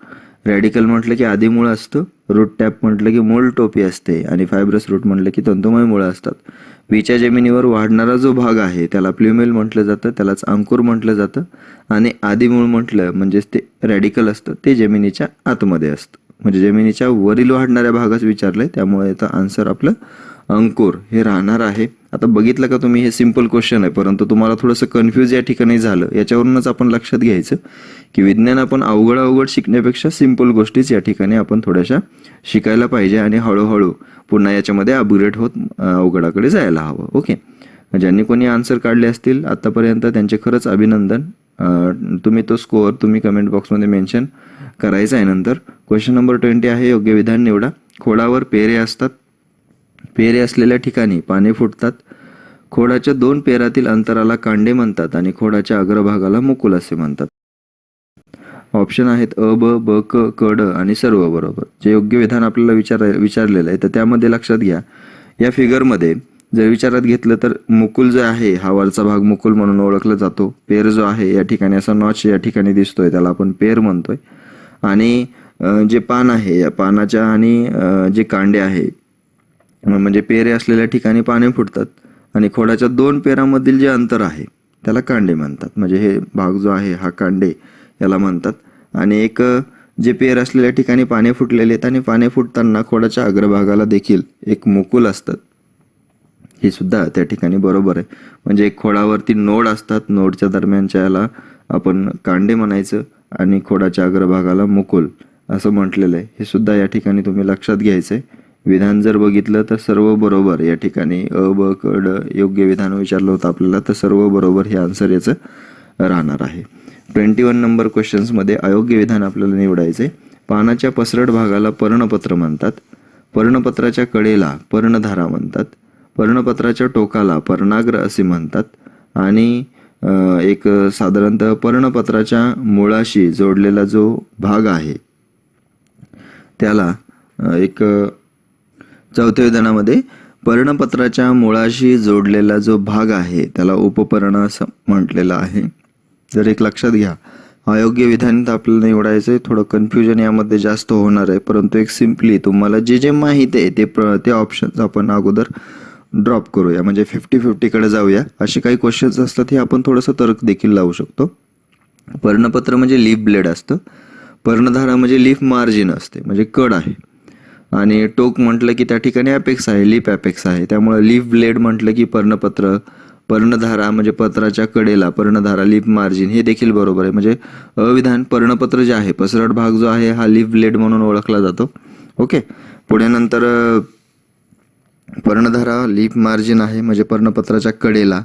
[SPEAKER 1] रॅडिकल म्हटलं की आदिमूळ असतं, रूट टॅप म्हटलं की मूळ टोपी असते आणि फायब्रस रूट म्हटलं की तंतुमय मुळं असतात. बीच्या जमिनीवर वाढणारा जो भाग आहे त्याला प्ल्युमेल म्हटलं जातं, त्यालाच अंकुर म्हटलं जातं. आणि आदिमूळ म्हटलं म्हणजेच ते रॅडिकल असतं, ते जमिनीच्या आतमध्ये असतं.
[SPEAKER 2] म्हणजे जमिनीच्या वरील वाढणाऱ्या भागास विचारलंय, त्यामुळे याचं आन्सर आपलं अंकुर हे राहणार आहे. आता बघितलं का तुम्ही, हे सिंपल क्वेश्चन आहे, परंतु तुम्हाला थोडंसं कन्फ्यूज या ठिकाणी झालं. याच्यावरूनच आपण लक्षात घ्यायचं की विज्ञान आपण अवघड शिकण्यापेक्षा सिंपल गोष्टीच या ठिकाणी आपण थोड्याशा शिकायला पाहिजे आणि हळूहळू पुन्हा याच्यामध्ये अपग्रेड होत अवघडाकडे जायला हवं. ओके, ज्यांनी कोणी आन्सर काढले असतील आतापर्यंत त्यांचे खरंच अभिनंदन. तुम्ही तो स्कोअर तुम्ही कमेंट बॉक्समध्ये मेन्शन करायचा आहे. नंतर क्वेश्चन नंबर 20 आहे, योग्य विधान निवडा. खोडावर पेरे असतात, पेरे असलेल्या ठिकाणी पाने फुटतात. खोडाच्या 2 पेरातील अंतराला कांडे म्हणतात आणि खोडाच्या अग्रभागाला मुकुल असे म्हणतात. ऑप्शन आहेत अ, ब, ब, क, क, ड आणि सर्व बरोबर. जे योग्य विधान आपल्याला विचारलेलं आहे तर त्यामध्ये लक्षात घ्या, या फिगरमध्ये जर विचारात घेतलं तर मुकुल जो आहे हा वरचा भाग मुकुल म्हणून ओळखला जातो. पेर जो आहे या ठिकाणी असा नॉच या ठिकाणी दिसतोय त्याला आपण पेर म्हणतोय. आणि जे पान आहे या पानाच्या आणि जे कांडे आहे म्हणजे पेरे असलेल्या ठिकाणी पाने फुटतात आणि खोडाच्या 2 पेरामधील जे अंतर आहे त्याला कांडे म्हणतात. म्हणजे हे भाग जो आहे हा कांडे याला म्हणतात. आणि एक जे पेर असलेल्या ठिकाणी पाने फुटलेले आहेत आणि पाने फुटताना खोडाच्या अग्रभागाला देखील एक मुकुल असतात, हे सुद्धा त्या ठिकाणी बरोबर आहे. म्हणजे एक खोडावरती नोड असतात, नोडच्या दरम्यानच्या याला आपण कांडे म्हणायचं आणि खोडाच्या अग्रभागाला मुकुल असं म्हटलेलं आहे. हे सुद्धा या ठिकाणी तुम्ही लक्षात घ्यायचं आहे. विधान जर बघितलं तर सर्व बरोबर या ठिकाणी अ, ब, क, ड योग्य विधान विचारलं होतं आपल्याला, तर सर्व बरोबर हे आन्सर याचं राहणार आहे. 21 नंबर क्वेश्चन्समध्ये अयोग्य विधान आपल्याला निवडायचे. पानाच्या पसरट भागाला पर्णपत्र म्हणतात, पर्णपत्राच्या कडेला पर्णधारा म्हणतात, पर्णपत्राच्या टोकाला पर्णाग्र असे म्हणतात आणि एक साधारणतः पर्णपत्राच्या मुळाशी जोडलेला जो भाग आहे त्याला एक चौथ्या विधानामध्ये पर्णपत्राच्या मुळाशी जोडलेला जो भाग आहे त्याला उपपर्ण असं म्हटलेलं आहे. जर एक लक्षात घ्या, अयोग्य विधान तर आपल्याला निवडायचं आहे. थोडं कन्फ्युजन यामध्ये जास्त होणार आहे, परंतु एक सिम्पली तुम्हाला जे जे माहीत आहे ते ऑप्शन्स आपण अगोदर ड्रॉप करूया, म्हणजे 50-50 कडे जाऊया. असे काही क्वेश्चन्स असतात हे आपण थोडंसं तर्क देखील लावू शकतो. पर्णपत्र म्हणजे लीफ ब्लेड असतं, पर्णधारा म्हणजे लीफ मार्जिन असते म्हणजे कड आहे, आणि टोक म्हटलं की त्या ठिकाणी ॲपेक्स आहे, लीफ ॲपेक्स आहे. त्यामुळे लीफ ब्लेड म्हटलं की पर्णपत्र, पर्णधारा म्हणजे पत्राच्या कडेला पर्णधारा, लीफ मार्जिन हे देखील बरोबर आहे. म्हणजे अविधान पर्णपत्र जे आहे पसरट भाग जो आहे हा लीफ ब्लेड म्हणून ओळखला जातो. ओके, पुढे नंतर पर्णधारा लीफ मार्जिन आहे म्हणजे पर्णपत्राच्या कडेला,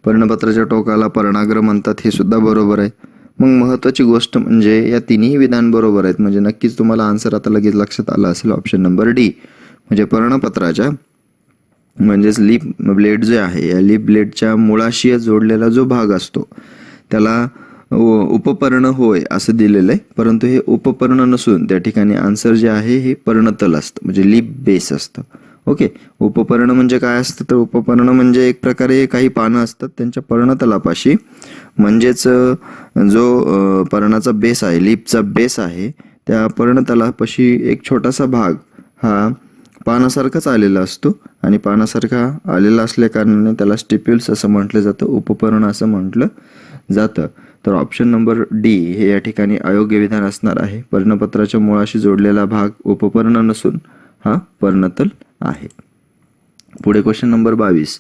[SPEAKER 2] पर्णपत्राच्या टोकाला पर्णाग्र म्हणतात, हे सुद्धा बरोबर आहे. मग महत्त्वाची गोष्ट म्हणजे या तिन्ही विधान बरोबर आहेत, म्हणजे नक्कीच तुम्हाला आन्सर आता लगेच लक्षात आला असेल. ऑप्शन नंबर डी म्हणजे पर्णपत्राच्या म्हणजेच लीफ ब्लेड जे आहे या लीफ ब्लेडच्या मुळाशी जोडलेला जो भाग असतो त्याला उपपर्ण होय असं दिलेलं आहे, परंतु हे उपपर्ण नसून त्या ठिकाणी आन्सर जे आहे हे पर्णतल असतं म्हणजे लीफ बेस असतं. ओके, उपपर्ण म्हणजे काय असतं तर उपपर्ण म्हणजे एक प्रकारे काही पानं असतात त्यांच्या पर्णतलापाशी, म्हणजेच जो पर्णाचा बेस आहे, लीफचा बेस आहे, त्या पर्णतलापाशी एक छोटासा भाग हा पानासारखाच आलेला असतो आणि पानासारखा आलेला असल्या कारणाने त्याला स्टिप्युल्स असं म्हटलं जातं, उपपर्ण असं म्हटलं जातं. तर ऑप्शन नंबर डी हे या ठिकाणी अयोग्य विधान असणार आहे. पर्णपत्राच्या मुळाशी जोडलेला भाग उपपर्ण नसून हा पर्णतल आहे. पुढे क्वेश्चन नंबर 22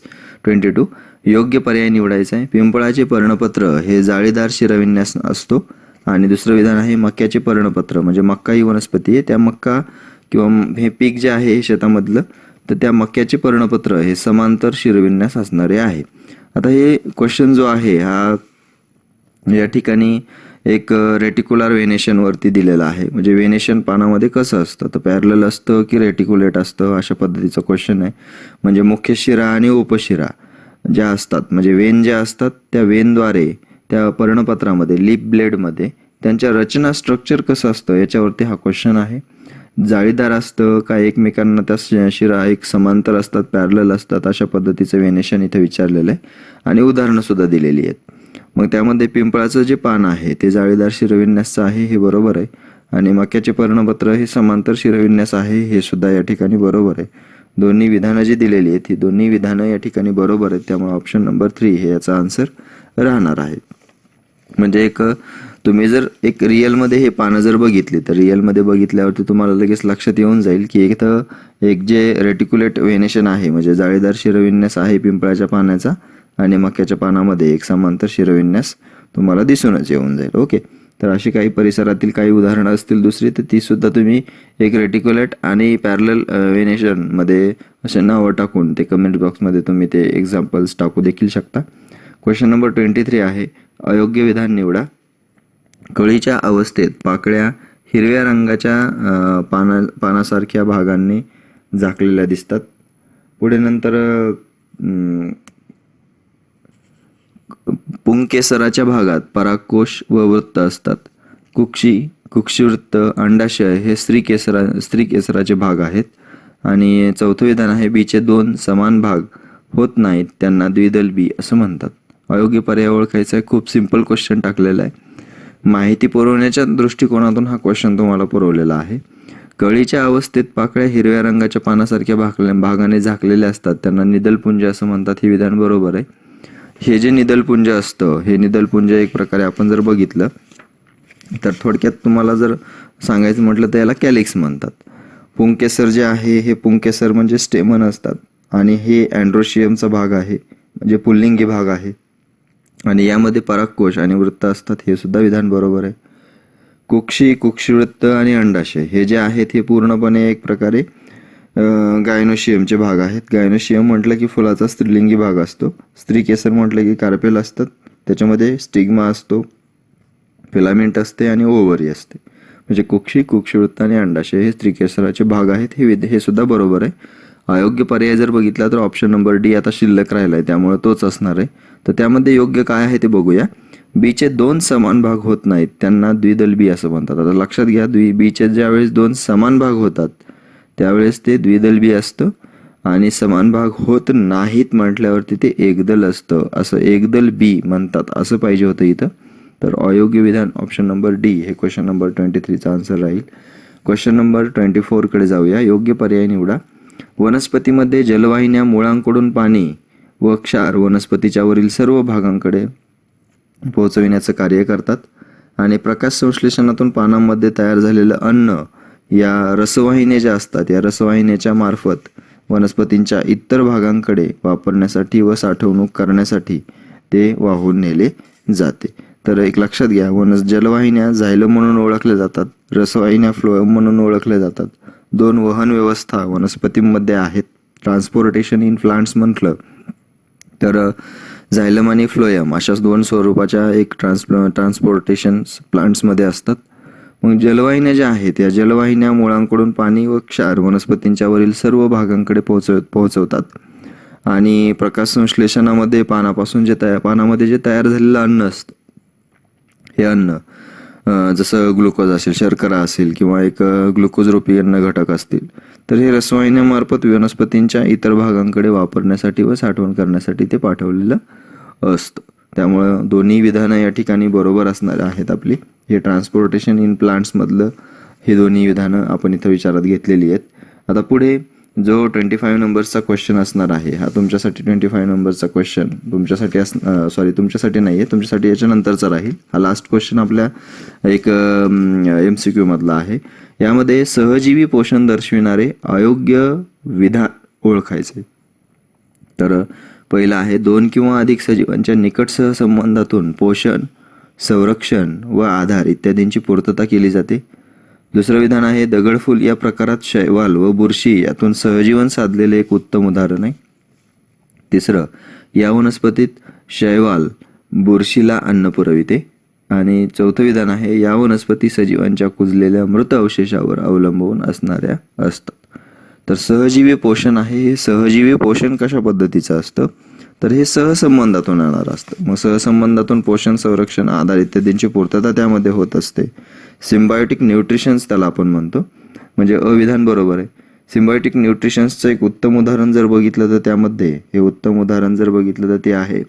[SPEAKER 2] योग्य पर्याय निवडायचा आहे. पिंपळाचे पर्णपत्र हे जाळीदार शिराविन्यास असतो आणि दुसरं विधान आहे मक्याचे पर्णपत्र म्हणजे मक्का ही वनस्पती आहे, त्या मक्का किंवा हे पीक जे आहे शेतामधलं तर त्या मक्याचे पर्णपत्र हे समांतर शिरविन्यास असणारे आहे. आता हे क्वेश्चन जो आहे हा या ठिकाणी एक रेटिक्युलर वेनेशनवरती दिलेला आहे. म्हणजे वेनेशन पानामध्ये कसं असतं तर पॅरलल असतं की रेटिक्युलेट असतं अशा पद्धतीचा क्वेश्चन आहे. म्हणजे मुख्य शिरा आणि उपशिरा ज्या असतात म्हणजे वेन ज्या असतात त्या वेनद्वारे त्या पर्णपत्रामध्ये लीफ ब्लेडमध्ये त्यांच्या रचना स्ट्रक्चर कसं असतं याच्यावरती हा क्वेश्चन आहे. जाळीदार असतं का एकमेकांना त्या शिरा एक समांतर असतात, पॅरलल असतात, अशा पद्धतीचं वेनेशन इथे विचारलेलं आहे आणि उदाहरणं सुद्धा दिलेली आहेत. मग त्यामध्ये पिंपळाचं जे पान आहे ते जाळीदार शिरविन्यासचं आहे हे बरोबर आहे आणि मक्याचे पर्णपत्र हे समांतर शिरविन्यास आहे हे सुद्धा या ठिकाणी बरोबर आहे. दोन्ही विधानं जी दिलेली आहेत ही दोन्ही विधानं या ठिकाणी बरोबर आहेत, त्यामुळे ऑप्शन नंबर 3 हे याचा आन्सर राहणार आहे. म्हणजे एक
[SPEAKER 1] तुम्ही जर एक रिअलमध्ये हे पानं जर बघितली तर रिअलमध्ये बघितल्यावरती तुम्हाला लगेच लक्षात येऊन जाईल की इथं एक जे रेटिक्युलेट व्हेनेशन आहे म्हणजे जाळीदार शिरविन्यास आहे पिंपळाच्या पानाचा आणि मक्याच्या पानामध्ये एक समांतर शिरविन्यास तुम्हाला दिसूनच येऊन जाईल. ओके, तर अशी काही परिसरातील काही उदाहरणं असतील दुसरी तर ती सुद्धा तुम्ही एक रेटिक्युलेट आणि पॅरलल व्हेनेशनमध्ये असे नावं टाकून ते कमेंट बॉक्समध्ये तुम्ही ते एक्झाम्पल्स टाकू देखील शकता. क्वेश्चन नंबर 23 आहे, अयोग्य विधान निवडा. कळीच्या अवस्थेत पाकळ्या हिरव्या रंगाच्या पानासारख्या भागांनी झाकलेल्या दिसतात. पुढे नंतर पुंकेसराच्या भागात परागकोश व वृत्त असतात. कुक्षिवृत्त, अंडाशय हे स्त्रीकेसराचे भाग आहेत. आणि चौथं विधान आहे, बीचे 2 समान भाग होत नाहीत त्यांना द्विदल बी असं म्हणतात. अयोग्य पर्याय ओळखायचा आहे. खूप सिंपल क्वेश्चन टाकलेला आहे. माहिती पुरवण्याच्या दृष्टिकोनातून हा क्वेश्चन तुम्हाला पुरवलेला आहे. कळीच्या अवस्थेत पाकळ्या हिरव्या रंगाच्या पानासारख्या भागाने झाकलेल्या असतात त्यांना निदलपुंज असं म्हणतात. हे विधान बरोबर आहे. हे जे निदलपुंज असतं हे निदलपुंज एक प्रकारे आपण जर बघितलं तर थोडक्यात तुम्हाला जर सांगायचं म्हटलं तर याला कॅलिक्स म्हणतात. पुंकेसर जे आहे हे पुंकेसर म्हणजे स्टेमन असतात आणि हे अँड्रोशियमचा भाग आहे म्हणजे पुल्लिंगी भाग आहे आणि यामध्ये परागकोश आणि वृत्त असतात. हे सुद्धा विधान बरोबर आहे. कुक्षिवृत्त आणि अंडाशय हे जे आहेत हे पूर्णपणे एक प्रकारे गायनोशियमचे भाग आहेत. गायनोशियम म्हटलं की फुलाचा स्त्रीलिंगी भाग असतो. स्त्रीकेसर म्हटलं की कार्पेल असतात, त्याच्यामध्ये स्टिग्मा असतो, फिलामेंट असते आणि ओव्हरी असते. म्हणजे कुक्षिवृत्त आणि अंडाशय हे स्त्रीकेसराचे भाग आहेत. हे सुद्धा बरोबर आहे. अयोग्य पर्याय जर बघितला तर ऑप्शन नंबर डी आता शिल्लक राहिला आहे त्यामुळे तोच असणार आहे. तर त्यामध्ये योग्य काय आहे ते बघूया. बीचे 2 समान भाग होत नाहीत त्यांना द्विदल बी असं म्हणतात. आता लक्षात घ्या, बीचे ज्यावेळेस 2 समान भाग होतात त्यावेळेस ते द्विदल बी असतं आणि समान भाग होत नाहीत म्हटल्यावरती ते एकदल असतं. असं एकदल बी म्हणतात असं पाहिजे होतं इथं. तर अयोग्य विधान ऑप्शन नंबर डी हे क्वेश्चन नंबर 23चा आन्सर राहील. क्वेश्चन नंबर 24 कडे जाऊया. योग्य पर्याय निवडा. वनस्पतीमध्ये जलवाहिन्या मुळांकडून पाणी व क्षार वनस्पतीच्या वरील सर्व भागांकडे पोहोचविण्याचं कार्य करतात आणि प्रकाश संश्लेषणातून पानांमध्ये तयार झालेलं अन्न या रसवाहिन्या ज्या असतात या रसवाहिन्याच्या मार्फत वनस्पतींच्या इतर भागांकडे वापरण्यासाठी व साठवणूक करण्यासाठी ते वाहून नेले जाते. तर एक लक्षात घ्या, जलवाहिन्या झायलम म्हणून ओळखल्या जातात, रसवाहिन्या फ्लोएम म्हणून ओळखल्या जातात. 2 वहन व्यवस्था वनस्पतींमध्ये आहेत. ट्रान्सपोर्टेशन इन प्लांट्स म्हटलं तर झायलम आणि फ्लोएम अशा 2 स्वरूपाच्या एक ट्रान्सपोर्टेशन प्लांट्समध्ये असतात. मग जलवाहिन्या ज्या आहेत या जलवाहिन्या मुळांकडून पाणी व क्षार वनस्पतींच्या वरील सर्व भागांकडे पोहोचवतात आणि प्रकाश संश्लेषणामध्ये पानामध्ये जे तयार झालेलं अन्न असतं हे अन्न जसं ग्लुकोज असेल, शर्करा असेल किंवा एक ग्लुकोज रूपी अन्न घटक असतील तर हे रसवाहिन्यामार्फत वनस्पतींच्या इतर भागांकडे वापरण्यासाठी व साठवण करण्यासाठी ते पाठवलेलं असतं. त्यामुळं दोन्ही विधानं या ठिकाणी बरोबर असणार आहेत आपली. हे ट्रान्सपोर्टेशन इन प्लांट्समधलं हे दोन्ही विधानं आपण इथं विचारात घेतलेली आहेत. आता पुढे जो 25 नंबरचा क्वेश्चन असणार आहे हा तुमच्यासाठी 25 नंबरचा क्वेश्चन तुमच्यासाठी नाही आहे, तुमच्यासाठी याच्यानंतरचा राहील. हा लास्ट क्वेश्चन आपल्या एक MCQ मधला आहे. यामध्ये सहजीवी पोषण दर्शविणारे अयोग्य विधान ओळखायचे. तर पहिला आहे 2 किंवा अधिक सजीवांच्या निकट सहसंबंधातून पोषण, संरक्षण व आधार इत्यादींची पूर्तता केली जाते. दुसरं विधान आहे दगडफूल या प्रकारात शैवाल व बुरशी यातून सहजीवन साधलेले एक उत्तम उदाहरण आहे. तिसरं, या वनस्पतीत शैवाल बुरशीला अन्न पुरविते. आणि चौथं विधान आहे या वनस्पती सजीवांच्या कुजलेल्या मृत अवशेषावर अवलंबून असणाऱ्या असतात. तर सहजीवी पोषण आहे. हे सहजीवी पोषण कशा पद्धतीचं असतं तर हे सहसंबंधातून येणार असतं. मग सहसंबंधातून पोषण, संरक्षण, आधार इत्यादींची पूर्तता त्यामध्ये होत असते. सिम्बायोटिक न्यूट्रिशन्स त्याला आपण म्हणतो. म्हणजे अविधान बरोबर आहे. सिम्बायोटिक न्यूट्रिशन्सचं एक उत्तम उदाहरण जर बघितलं तर ते आहे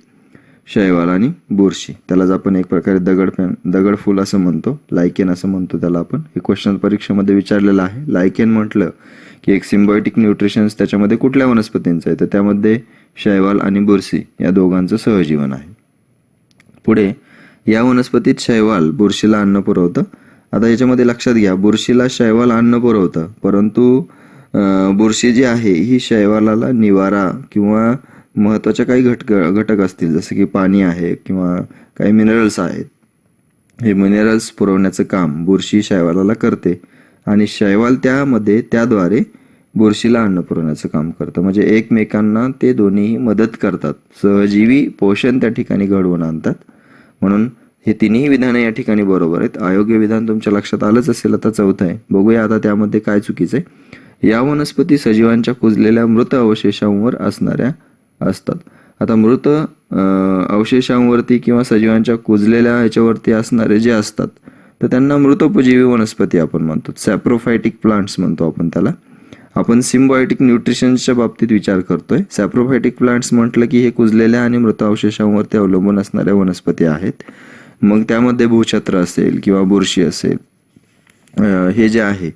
[SPEAKER 1] शैवाल आणि बुरशी. त्यालाच आपण एक प्रकारे दगडफूल असं म्हणतो, लायकेन असं म्हणतो त्याला आपण. हे क्वेश्चन परीक्षेमध्ये विचारलेलं आहे. लायकेन म्हटलं की एक सिम्बायोटिक न्यूट्रिशन्स त्याच्यामध्ये कुठल्या वनस्पतींचं आहे तर त्यामध्ये शैवाल आणि बुरशी या दोघांचं सहजीवन आहे. पुढे या वनस्पतीत शैवाल बुरशीला अन्न पुरवतं. आता याच्यामध्ये लक्षात घ्या, बुरशीला शैवाल अन्न पुरवतं, परंतु बुरशी जी आहे ही शैवालाला निवारा किंवा महत्त्वाच्या काही घटक असतील, जसं की पाणी आहे किंवा काही मिनरल्स आहेत, हे मिनरल्स पुरवण्याचं काम बुरशी शैवालाला करते आणि शैवाल त्याद्वारे बुरशीला अन्न पुरवण्याचं काम करतं. म्हणजे एकमेकांना ते दोन्हीही मदत करतात, सहजीवी पोषण त्या ठिकाणी घडवून आणतात. म्हणून हे तिन्ही विधानं या ठिकाणी बरोबर आहेत. अयोग्य विधान तुमच्या लक्षात आलंच असेल. आता चौथं आहे, बघूया आता त्यामध्ये काय चुकीचं आहे. या वनस्पती सजीवांच्या कुजलेल्या मृत अवशेषांवर असणाऱ्या असतात. आता मृत अवशेषांवरती किंवा सजीवांच्या कुजलेल्या ह्याच्यावरती असणारे जे असतात तर त्यांना मृतोपजीवी वनस्पती आपण म्हणतो, सॅप्रोफायटिक प्लांट्स म्हणतो आपण त्याला. आपण सिम्बायोटिक न्यूट्रिशनच्या बाबतीत विचार करतोय. सॅप्रोफायटिक प्लांट्स म्हटलं की हे कुजलेल्या आणि मृत अवशेषांवरती अवलंबून असणाऱ्या वनस्पती आहेत. मग त्यामध्ये भूछत्र असेल किंवा बुरशी असेल, हे जे आहे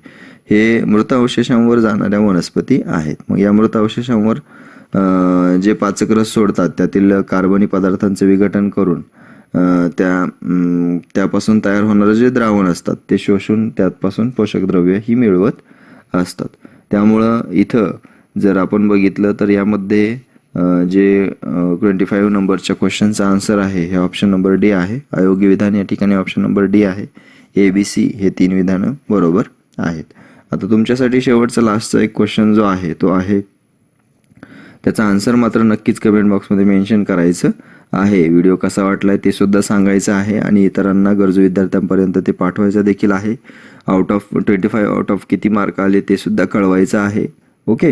[SPEAKER 1] हे मृत अवशेषांवर जाणाऱ्या वनस्पती आहेत. मग या मृत अवशेषांवर जे पाचक रस सोडतात त्यातील कार्बनी पदार्थांचे विघटन करून त्यापासून तयार होणारे जे द्रावण असतात ते शोषून त्यापासून पोषक द्रव्य ही मिळवत असतात. त्यामुळं इथं जर आपण बघितलं तर यामध्ये जे 25 नंबरच्या क्वेश्चनचा आन्सर आहे हे ऑप्शन नंबर डी आहे. अयोग्य विधान या ठिकाणी ऑप्शन नंबर डी आहे. ABC हे 3 विधानं बरोबर आहेत. आता तुमच्यासाठी शेवटचा लास्टचा एक क्वेश्चन जो आहे तो आहे, त्याचा आन्सर मात्र नक्कीच कमेंट बॉक्समध्ये मेन्शन करायचं आहे. व्हिडिओ कसा वाटलाय ते सुद्धा सांगायचं आहे आणि इतरांना, गरजू विद्यार्थ्यांपर्यंत ते पाठवायचं देखील आहे. आउट ऑफ 25 आउट ऑफ किती मार्क आले ते सुद्धा कळवायचं आहे. ओके.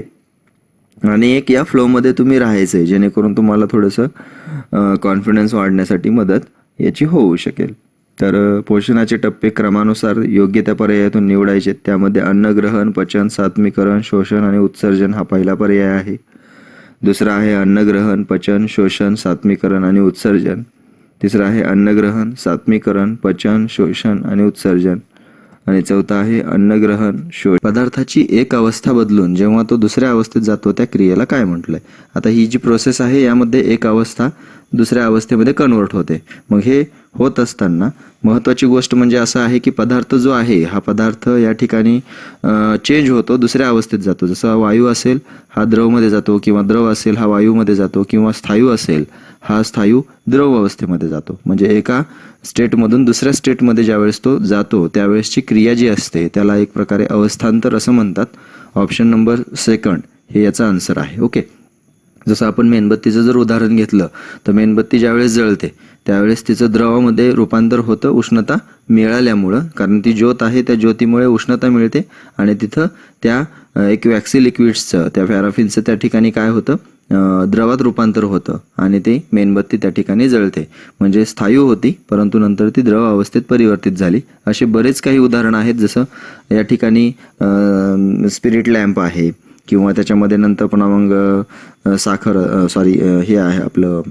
[SPEAKER 1] आणि एक या फ्लोमध्ये तुम्ही राहायचं आहे, जेणेकरून तुम्हाला थोडंसं कॉन्फिडन्स वाढण्यासाठी मदत याची होऊ शकेल. तर पोषणाचे टप्पे क्रमानुसार योग्य त्या पर्यायातून निवडायचे. त्यामध्ये अन्नग्रहण, पचन, सात्मीकरण, शोषण आणि उत्सर्जन हा पहिला पर्याय आहे. दुसरा आहे अन्नग्रहण, पचन, शोषण, सात्मीकरण आणि उत्सर्जन. तिसरा आहे अन्नग्रहण, सात्मीकरण, पचन, शोषण आणि उत्सर्जन. आणि चौथा आहे अन्नग्रहण, पदार्थाची एक अवस्था बदलून जेव्हा तो दुसऱ्या अवस्थेत जातो त्या क्रियेला काय म्हटलंय. आता ही जी प्रोसेस आहे यामध्ये एक अवस्था दुसऱ्या अवस्थेमध्ये कन्वर्ट होते. मग हे होत असताना महत्त्वाची गोष्ट म्हणजे असं आहे की पदार्थ जो आहे हा पदार्थ या ठिकाणी चेंज होतो, दुसऱ्या अवस्थेत जातो. जसं वायू असेल हा द्रवमध्ये जातो, किंवा द्रव असेल हा वायूमध्ये जातो, किंवा स्थायू असेल हा स्थायू द्रव अवस्थेमध्ये जातो. म्हणजे एका स्टेटमधून दुसऱ्या स्टेटमध्ये ज्यावेळेस तो जातो त्यावेळेसची क्रिया जी असते त्याला एक प्रकारे अवस्थांतर असं म्हणतात. ऑप्शन नंबर सेकंड हे याचा आन्सर आहे. ओके. जसं आपण मेणबत्तीचं जर उदाहरण घेतलं तर मेणबत्ती ज्यावेळेस जळते त्यावेळेस तिचं द्रवामध्ये रूपांतर होतं उष्णता मिळाल्यामुळं, कारण ती ज्योत आहे त्या ज्योतीमुळे उष्णता मिळते आणि तिथं त्या एक वॅक्सी लिक्विड्सचं, त्या पॅराफिनचं त्या ठिकाणी काय होतं, द्रवात रूपांतर होतं आणि ते मेणबत्ती त्या ठिकाणी जळते. म्हणजे स्थायू होती परंतु नंतर ती द्रव अवस्थेत परिवर्तित झाली. असे बरेच काही उदाहरणं आहेत. जसं या ठिकाणी स्पिरिट लॅम्प आहे, किंवा त्याच्यामध्ये नंतर पुन्हा मग हे आहे आपलं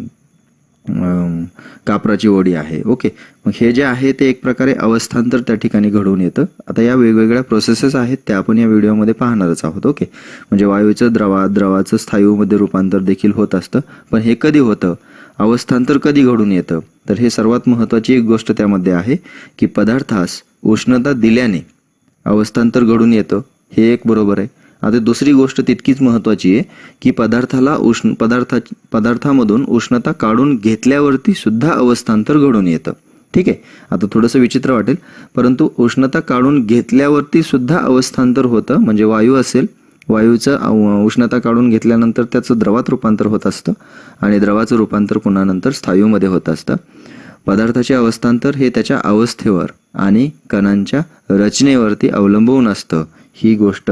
[SPEAKER 1] कापराची ओढी आहे. ओके. मग हे जे आहे ते एक प्रकारे अवस्थांतर त्या ठिकाणी घडून येतं. आता या वेगवेगळ्या प्रोसेसेस आहेत त्या आपण या व्हिडिओमध्ये पाहणारच आहोत. ओके. म्हणजे वायूचं द्रवाचं स्थायूमध्ये रूपांतर देखील होत असतं. पण हे कधी होतं, अवस्थांतर कधी घडून येतं, तर हे सर्वात महत्त्वाची एक गोष्ट त्यामध्ये आहे की पदार्थास उष्णता दिल्याने अवस्थांतर घडून येतं. हे एक बरोबर आहे. आता दुसरी गोष्ट तितकीच महत्त्वाची आहे की पदार्थामधून उष्णता काढून घेतल्यावरती सुद्धा अवस्थांतर घडून येतं. ठीक आहे. आता थोडंसं विचित्र वाटेल परंतु उष्णता काढून घेतल्यावरती सुद्धा अवस्थांतर होतं. म्हणजे वायू असेल, वायूचं उष्णता काढून घेतल्यानंतर त्याचं द्रवात रूपांतर होत असतं आणि द्रवाचं रूपांतर पुन्हा नंतर स्थायूमध्ये होत असतं. पदार्थाचे अवस्थांतर हे त्याच्या अवस्थेवर आणि कणांच्या रचनेवरती अवलंबून असतं. ही गोष्ट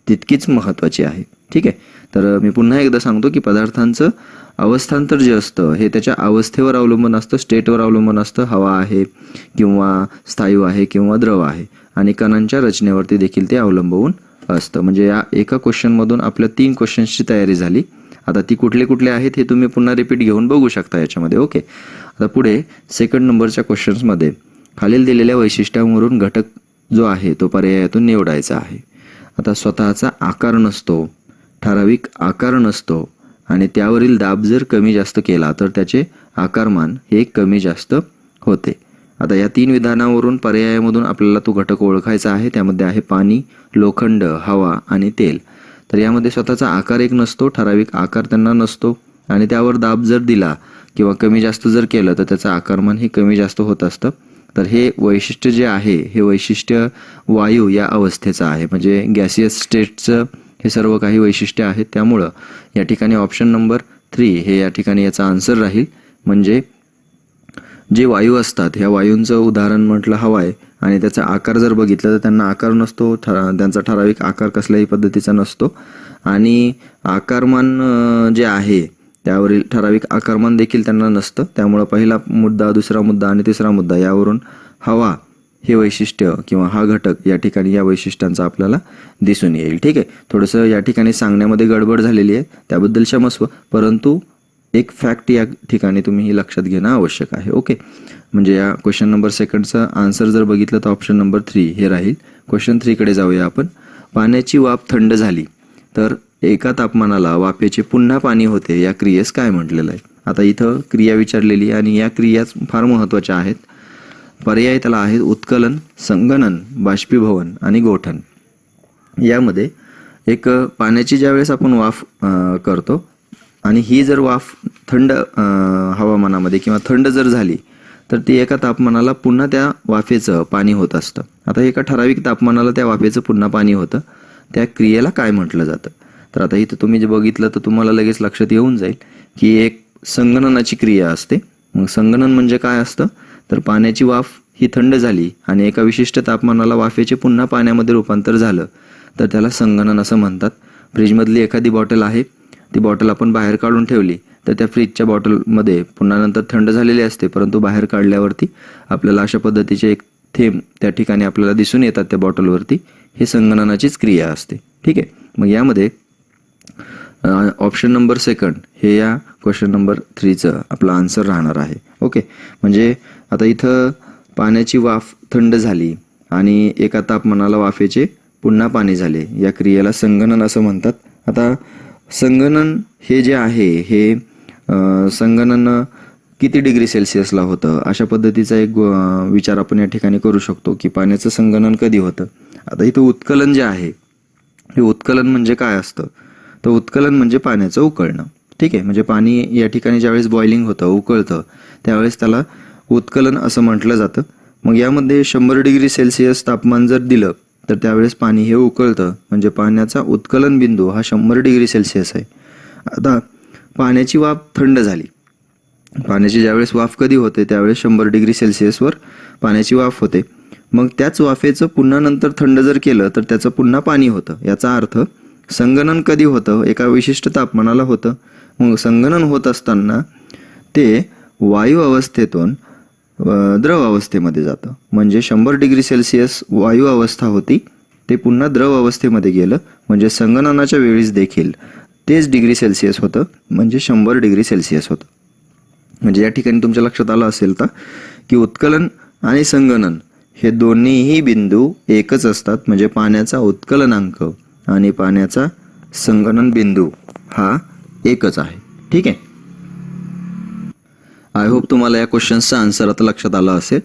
[SPEAKER 1] तितकीच महत्त्वाची आहे. ठीक आहे. तर मी पुन्हा एकदा सांगतो की पदार्थांचं अवस्थांतर जे असतं हे त्याच्या अवस्थेवर अवलंबून असतं, स्टेटवर अवलंबून असतं. हवा आहे किंवा स्थायू आहे किंवा द्रव आहे, आणि कणांच्या रचनेवरती देखील ते अवलंबून असतं. म्हणजे या एका क्वेश्चनमधून आपल्या 3 क्वेश्चन्सची तयारी झाली. आता ती कुठले कुठले आहेत हे तुम्ही पुन्हा रिपीट घेऊन बघू शकता याच्यामध्ये. ओके. आता पुढे सेकंड नंबरच्या क्वेश्चन्समध्ये खालील दिलेल्या वैशिष्ट्यांवरून घटक जो आहे तो पर्यायातून निवडायचा आहे. आता स्वतःचा आकार नसतो, ठराविक आकार नसतो आणि त्यावरील दाब जर कमी जास्त केला तर त्याचे आकारमान हे कमी जास्त होते. आता या 3 विधानावरून पर्यायामधून आपल्याला तो घटक ओळखायचा आहे. त्यामध्ये आहे पाणी, लोखंड, हवा आणि तेल. तर यामध्ये स्वतःचा आकार एक नसतो, ठराविक आकार त्यांना नसतो आणि त्यावर दाब जर दिला किंवा कमी जास्त जर केलं तर त्याचं आकारमान हे कमी जास्त होत असतं. तर हे वैशिष्ट्य जे आहे हे वैशिष्ट्य वायू या अवस्थेचं आहे, म्हणजे गॅसियस स्टेटचं हे सर्व काही वैशिष्ट्य आहेत. त्यामुळं या ठिकाणी ऑप्शन नंबर 3 हे या ठिकाणी याचा आन्सर राहील. म्हणजे जे वायू असतात ह्या वायूंचं उदाहरण म्हटलं हवा आहे आणि त्याचा आकार जर बघितलं तर त्यांना आकार नसतो, त्यांचा ठराविक आकार कसल्याही पद्धतीचा नसतो आणि आकारमान जे आहे त्यावरील ठराविक आकारमान देखील त्यांना नसतं. त्यामुळं पहिला मुद्दा, दुसरा मुद्दा आणि तिसरा मुद्दा यावरून हवा हे वैशिष्ट्य किंवा हा घटक या ठिकाणी या वैशिष्ट्यांचा आपल्याला दिसून येईल. ठीक आहे, थोडंसं या ठिकाणी सांगण्यामध्ये गडबड झालेली आहे, त्याबद्दल क्षमस्व, परंतु एक फॅक्ट या ठिकाणी तुम्ही लक्षात घेणं आवश्यक आहे. ओके, म्हणजे या क्वेश्चन नंबर 2चं आन्सर जर बघितलं तर ऑप्शन नंबर 3 हे राहील. क्वेश्चन 3 कडे जाऊया आपण. पाण्याची वाफ थंड झाली तर एका तापमानाला वाफेचे पुन्हा पाणी होते, या क्रियेस काय म्हटलेलं आहे? आता इथं क्रिया विचारलेली आणि या क्रिया फार महत्त्वाच्या आहेत. पर्याय त्याला आहेत उत्कलन, संगणन, बाष्पीभवन आणि गोठण. यामध्ये एक पाण्याची ज्यावेळेस आपण वाफ करतो आणि ही जर वाफ थंड हवामानामध्ये किंवा थंड जर झाली तर ती एका तापमानाला पुन्हा त्या वाफेचं पाणी होत असतं. आता एका ठराविक तापमानाला त्या वाफेचं पुन्हा पाणी होतं, त्या क्रियेला काय म्हटलं जातं? तर आता इथं तुम्ही जे बघितलं तर तुम्हाला लगेच लक्षात येऊन जाईल की एक संगणनाची क्रिया असते. मग संगणन म्हणजे काय असतं? तर पाण्याची वाफ ही थंड झाली आणि एका विशिष्ट तापमानाला वाफेचे पुन्हा पाण्यामध्ये रूपांतर झालं तर त्याला संगणन असं म्हणतात. फ्रीजमधली एखादी बॉटल आहे, ती बॉटल आपण बाहेर काढून ठेवली तर त्या फ्रीजच्या बॉटलमध्ये पुन्हा नंतर थंड झालेली असते, परंतु बाहेर काढल्यावरती आपल्याला अशा पद्धतीचे एक थेंब त्या ठिकाणी आपल्याला दिसून येतात त्या बॉटलवरती. हे संगणनाचीच क्रिया असते. ठीक आहे, मग यामध्ये ऑप्शन नंबर 2 हे या क्वेश्चन नंबर 3चं आपलं आन्सर राहणार आहे. ओके, म्हणजे आता इथं पाण्याची वाफ थंड झाली आणि एका तापमानाला वाफेचे पुन्हा पाणी झाले, या क्रियेला संगणन असं म्हणतात. आता संगणन हे जे आहे हे संगणन किती डिग्री सेल्सिअसला होतं, अशा पद्धतीचा एक विचार आपण या ठिकाणी करू शकतो की पाण्याचं संगणन कधी होतं. आता इथं उत्कलन जे आहे हे उत्कलन म्हणजे काय असतं? तर उत्कलन म्हणजे पाण्याचं उकळणं. ठीक आहे, म्हणजे पाणी या ठिकाणी ज्यावेळेस बॉइलिंग होतं, उकळतं, त्यावेळेस त्याला उत्कलन असं म्हटलं जातं. मग यामध्ये 100 डिग्री सेल्सिअस तापमान जर दिलं तर त्यावेळेस पाणी हे उकळतं, म्हणजे पाण्याचा उत्कलन बिंदू हा 100 डिग्री सेल्सिअस आहे. आता पाण्याची वाफ थंड झाली, पाण्याची ज्यावेळेस वाफ कधी होते त्यावेळेस 100 डिग्री सेल्सिअसवर पाण्याची वाफ होते. मग त्याच वाफेचं पुन्हा नंतर थंड जर केलं तर त्याचं पुन्हा पाणी होतं. याचा अर्थ संगणन कधी होतं? एका विशिष्ट तापमानाला होतं. मग संगणन होत असताना ते वायू अवस्थेतून द्रव अवस्थेमध्ये जातं, म्हणजे 100 डिग्री सेल्सिअस वायू अवस्था होती, ते पुन्हा द्रव अवस्थेमध्ये गेलं, म्हणजे संगणनाच्या वेळीच देखील तेच डिग्री सेल्सिअस होतं, म्हणजे 100 डिग्री सेल्सिअस होतं. म्हणजे या ठिकाणी तुमच्या लक्षात आलं असेल तर की उत्कलन आणि संगणन हे दोन्हीही बिंदू एकच असतात, म्हणजे पाण्याचा उत्कलनांक आणि पाण्याचा संगणन बिंदू हा एकच आहे. ठीक आहे, आय होप तुम्हाला या क्वेश्चन्सचा आन्सर आता लक्षात आला असेल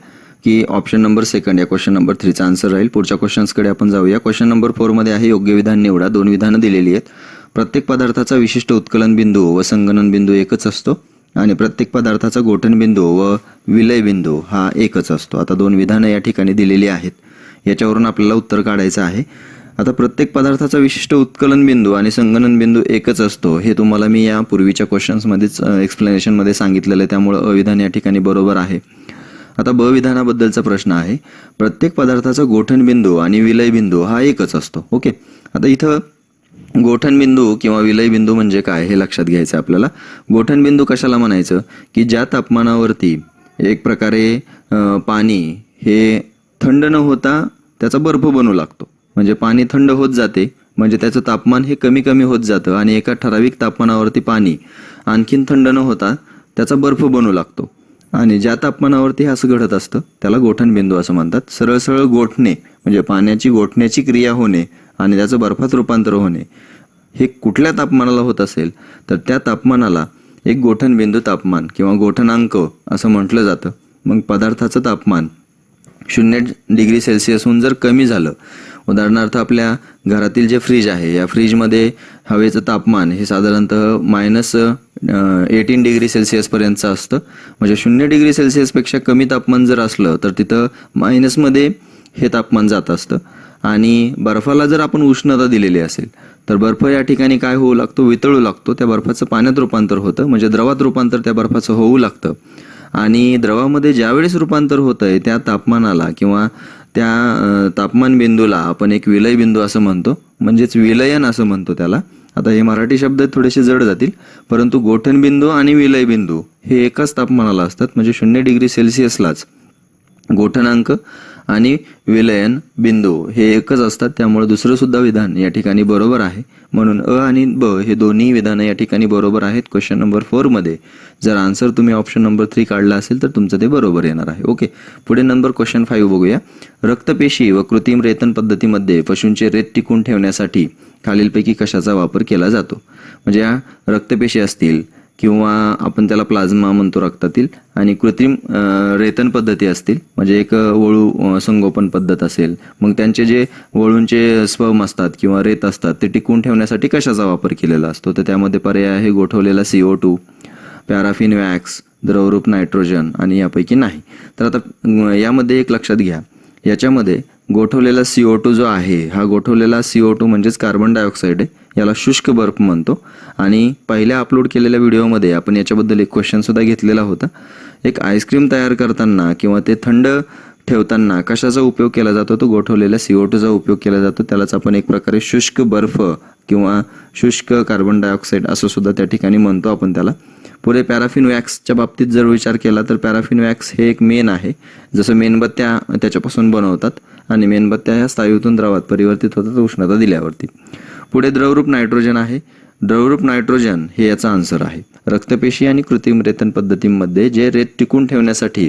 [SPEAKER 1] की ऑप्शन नंबर 2 या क्वेश्चन नंबर 3चा आन्सर राहील. पुढच्या क्वेश्चन्सकडे आपण जाऊया. क्वेश्चन नंबर 4 मध्ये आहे योग्य विधान निवडा. 2 विधानं दिलेली आहेत. प्रत्येक पदार्थाचा विशिष्ट उत्कलन बिंदू व संगणन बिंदू एकच असतो आणि प्रत्येक पदार्थाचा गोठण बिंदू व विलय बिंदू हा एकच असतो. आता 2 विधानं या ठिकाणी दिलेली आहेत, याच्यावरून आपल्याला उत्तर काढायचं आहे. आता प्रत्येक पदार्थाचा विशिष्ट उत्कलन बिंदू आणि संगणन बिंदू एकच असतो हे तुम्हाला मी या पूर्वीच्या क्वेश्चन्समध्येच एक्सप्लेनेशनमध्ये सांगितलेलं आहे, त्यामुळं अविधान या ठिकाणी बरोबर आहे. आता ब विधानाबद्दलचा प्रश्न आहे. प्रत्येक पदार्थाचा गोठण बिंदू आणि विलय बिंदू हा एकच असतो. ओके, आता इथं गोठण बिंदू किंवा विलय बिंदू म्हणजे काय हे लक्षात घ्यायचं आपल्याला. गोठण बिंदू कशाला म्हणायचं की ज्या तापमानावरती एक प्रकारे पाणी हे थंड न होता त्याचा बर्फ बनू लागतो, म्हणजे पाणी थंड होत जाते, म्हणजे त्याचं तापमान हे कमी कमी होत जातं आणि एका ठराविक तापमानावरती पाणी आणखीन थंड न होता त्याचा बर्फ बनू लागतो आणि ज्या तापमानावरती हे असं घडत असतं त्याला गोठण बिंदू असं म्हणतात. सरळ सरळ गोठणे म्हणजे पाण्याची गोठण्याची क्रिया होणे आणि त्याचं बर्फात रूपांतर होणे हे कुठल्या तापमानाला होत असेल तर त्या तापमानाला एक गोठण बिंदू तापमान किंवा गोठणांक असं म्हटलं जातं. मग पदार्थाचं तापमान 0 डिग्री सेल्सिअसहून जर कमी झालं, उदाहरणार्थ आपल्या घरातील जे फ्रीज आहे या फ्रीजमध्ये हवेचं तापमान हे साधारणतः -18 डिग्री सेल्सिअसपर्यंतचं असतं. म्हणजे 0 डिग्री सेल्सिअसपेक्षा कमी तापमान जर असलं तर तिथं मायनसमध्ये हे तापमान जात असतं. आणि बर्फाला जर आपण उष्णता दिलेली असेल तर बर्फ या ठिकाणी काय होऊ लागतो, वितळू लागतो. त्या बर्फाचं पाण्यात रूपांतर होतं, म्हणजे द्रवात रूपांतर त्या बर्फाचं होऊ लागतं. आणि द्रवामध्ये ज्यावेळेस रूपांतर होतंय त्या तापमानाला किंवा त्या तापमान बिंदूला आपण एक विलय बिंदू असं म्हणतो, म्हणजेच विलयन असं म्हणतो त्याला. आता हे मराठी शब्द थोडेसे जड जातील, परंतु गोठण बिंदू आणि विलय बिंदू हे एकाच तापमानाला असतात. म्हणजे 0 डिग्री सेल्सिअसलाच गोठणांक आणि विलयन बिंदू हे एकच असतात. त्यामुळे दुसरं सुद्धा विधान या ठिकाणी बरोबर आहे. म्हणून अ आणि ब हे दोन्ही विधानं या ठिकाणी बरोबर आहेत. क्वेश्चन नंबर 4 मध्ये जर आन्सर तुम्ही ऑप्शन नंबर 3 काढला असेल तर तुमचं ते बरोबर येणार आहे. ओके, पुढे नंबर क्वेश्चन 5 बघूया. रक्तपेशी व कृत्रिम रेतन पद्धतीमध्ये पशूंचे रेत टिकून ठेवण्यासाठी खालीलपैकी कशाचा वापर केला जातो. म्हणजे या रक्तपेशी असतील किंवा आपण त्याला प्लाझ्मा म्हणतो रक्तातील, आणि कृत्रिम रेतन पद्धती असतील, म्हणजे एक वळू संगोपन पद्धत असेल, मग त्यांचे जे वळूंचे स्पर्म असतात किंवा रेत असतात ते टिकवून ठेवण्यासाठी कशाचा वापर केलेला असतो. तर त्यामध्ये पर्याय आहे गोठवलेला CO2, पॅराफिन वॅक्स, द्रवरूप नायट्रोजन आणि यापैकी नाही. तर आता यामध्ये एक लक्षात घ्या, याच्यामध्ये गोठवलेला CO2 जो आहे हा गोठवलेला CO2 म्हणजेच कार्बन डायऑक्साईड आहे, याला शुष्क बर्फ म्हणतो. आणि पहिल्या अपलोड केलेल्या व्हिडिओमध्ये आपण याच्याबद्दल एक क्वेश्चन सुद्धा घेतलेला होता. एक आईस्क्रीम तयार करताना किंवा ते थंड ठेवताना कशाचा उपयोग केला जातो, तो गोठवलेल्या CO2चा उपयोग केला जातो. त्यालाच आपण एक प्रकारे शुष्क बर्फ किंवा शुष्क कार्बन डायऑक्साईड असं सुद्धा त्या ठिकाणी म्हणतो आपण त्याला. पुढे पॅराफिन वॅक्सच्या बाबतीत जर विचार केला तर पॅराफिन वॅक्स हे एक मेण आहे. जसं मेणबत्त्या त्याच्यापासून बनवतात आणि मेणबत्त्या ह्या स्थायूतून द्रवात परिवर्तित होतात उष्णता दिल्यावरती. पुढे द्रवरूप नायट्रोजन आहे. द्रवरूप नायट्रोजन हे याचा आन्सर आहे. रक्तपेशी आणि कृत्रिम रेतन पद्धतींमध्ये जे रेत टिकून ठेवण्यासाठी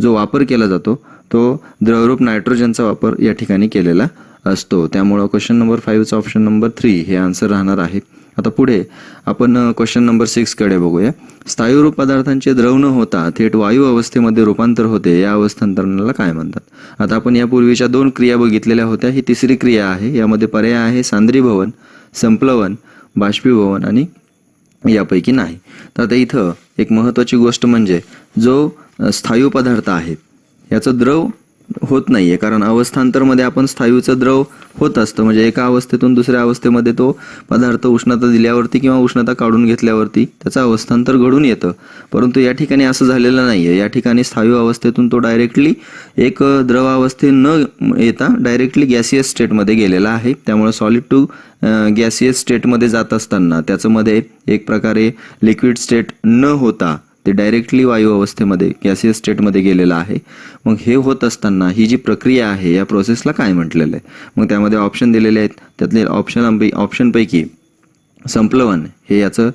[SPEAKER 1] जो वापर केला जातो तो द्रवरूप नायट्रोजनचा वापर या ठिकाणी केलेला असतो. त्यामुळं क्वेश्चन नंबर 5चा ऑप्शन नंबर 3 हे आन्सर राहणार आहे. आता पुढे आपण क्वेश्चन नंबर 6 कडे बघूया. स्थायूरूप पदार्थांचे द्रव न होता थेट वायू अवस्थेमध्ये रूपांतर होते, या अवस्थांतरणाला काय म्हणतात. आता आपण यापूर्वीच्या 2 क्रिया बघितलेल्या होत्या, ही तिसरी क्रिया आहे. यामध्ये पर्याय आहे सांद्रीभवन, संप्लवन, बाष्पीभवन आणि यापैकी नाही. तर आता इथं एक महत्त्वाची गोष्ट म्हणजे जो स्थायू पदार्थ आहे याचं द्रव होत नाहीये, कारण अवस्थांतरमध्ये आपण स्थायूचं द्रव होत असतं. म्हणजे एका अवस्थेतून दुसऱ्या अवस्थेमध्ये तो पदार्थ उष्णता दिल्यावरती किंवा उष्णता काढून घेतल्यावरती त्याचं अवस्थांतर घडून येतं. परंतु या ठिकाणी असं झालेलं नाहीये. या ठिकाणी स्थायू अवस्थेतून तो डायरेक्टली एक द्रव अवस्थेत न येता डायरेक्टली गॅसियस स्टेटमध्ये गेलेला आहे. त्यामुळे सॉलिड टू गॅसियस स्टेटमध्ये जात असताना त्याच्यामध्ये एक प्रकारे लिक्विड स्टेट न होता ते डायरेक्टली वायू अवस्थेमध्ये गॅसियस स्टेटमध्ये गेलेलं आहे. मग हे होत असताना ही जी प्रक्रिया आहे या प्रोसेसला काय म्हटलेलं आहे. मग त्यामध्ये ऑप्शन दिलेले आहेत. त्यातले ऑप्शनपैकी संप्लवन हे याचं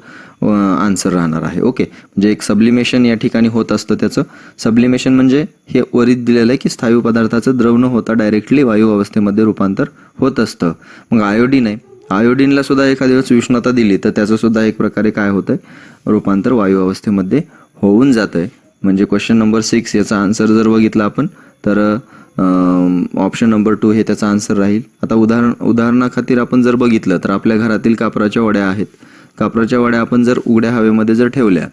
[SPEAKER 1] आन्सर राहणार आहे. ओके, म्हणजे एक सब्लिमेशन या ठिकाणी होत असतं. त्याचं सब्लिमेशन म्हणजे हे वरीत दिलेलं आहे की स्थायू पदार्थाचं द्रव न होता डायरेक्टली वायू अवस्थेमध्ये रूपांतर होत असतं. मग आयोडीन आहे, आयोडीनला सुद्धा एखाद्या वेळेस उष्णता दिली तर त्याचं सुद्धा एक प्रकारे काय होतंय, रूपांतर वायू अवस्थेमध्ये होऊन जातंय. म्हणजे क्वेश्चन नंबर 6 याचा आन्सर जर बघितला आपण तर ऑप्शन नंबर 2 हे त्याचा आन्सर राहील. आता उदाहरणाखातीर आपण जर बघितलं तर आपल्या घरातील कापराच्या वड्या आहेत. कापराच्या वड्या आपण जर उघड्या हवेमध्ये जर ठेवल्या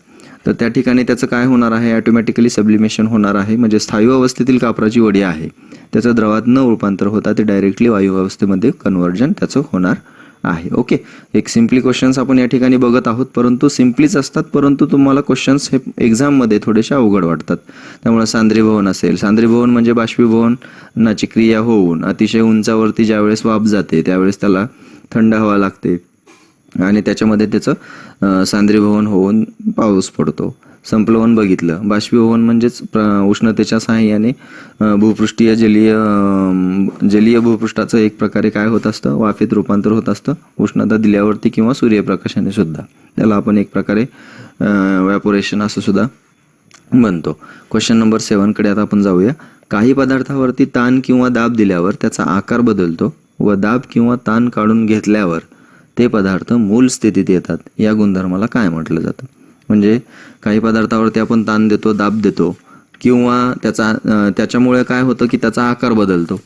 [SPEAKER 1] तर त्या ठिकाणी त्याचं काय होणार आहे, ऑटोमॅटिकली सब्लिमेशन होणार आहे. म्हणजे स्थायू अवस्थेतील कापराची वडी आहे त्याचं द्रवात न रूपांतर होता ते डायरेक्टली वायू अवस्थेमध्ये कन्व्हर्जन त्याचं होणार आहे. ओके, एक सिम्पली क्वेश्चन्स आपण या ठिकाणी बघत आहोत, परंतु सिम्पलीच असतात, परंतु तुम्हाला क्वेश्चन्स हे एक्झाममध्ये थोडेसे अवघड वाटतात. त्यामुळे सांद्रीभवन असेल, सांद्रीभवन म्हणजे बाष्पीभवनाची क्रिया होऊन अतिशय उंचावरती ज्यावेळेस वाफ जाते त्यावेळेस त्याला थंड हवा लागते आणि त्याच्यामध्ये त्याचं सांद्रीभवन होऊन पाऊस पडतो. संप्लवन बघितलं, बाष्पीभवन म्हणजेच उष्णतेच्या सहाय्याने भूपृष्ठीय जलीय भूपृष्ठाचं एक प्रकारे काय होत असतं, वाफेत रूपांतर होत असतं उष्णता दिल्यावरती किंवा सूर्यप्रकाशाने सुद्धा. त्याला आपण एक प्रकारे व्हॅपोरेशन असं सुद्धा म्हणतो. क्वेश्चन नंबर 7 कडे आता आपण जाऊया. काही पदार्थावरती ताण किंवा दाब दिल्यावर त्याचा आकार बदलतो व दाब किंवा ताण काढून घेतल्यावर ते पदार्थ मूल स्थितीत येतात, या गुणधर्माला काय म्हटलं जातं. म्हणजे काही पदार्थावरती आपण ताण देतो, दाब देतो, किंवा त्याच्यामुळे काय होतं की त्याचा आकार बदलतो.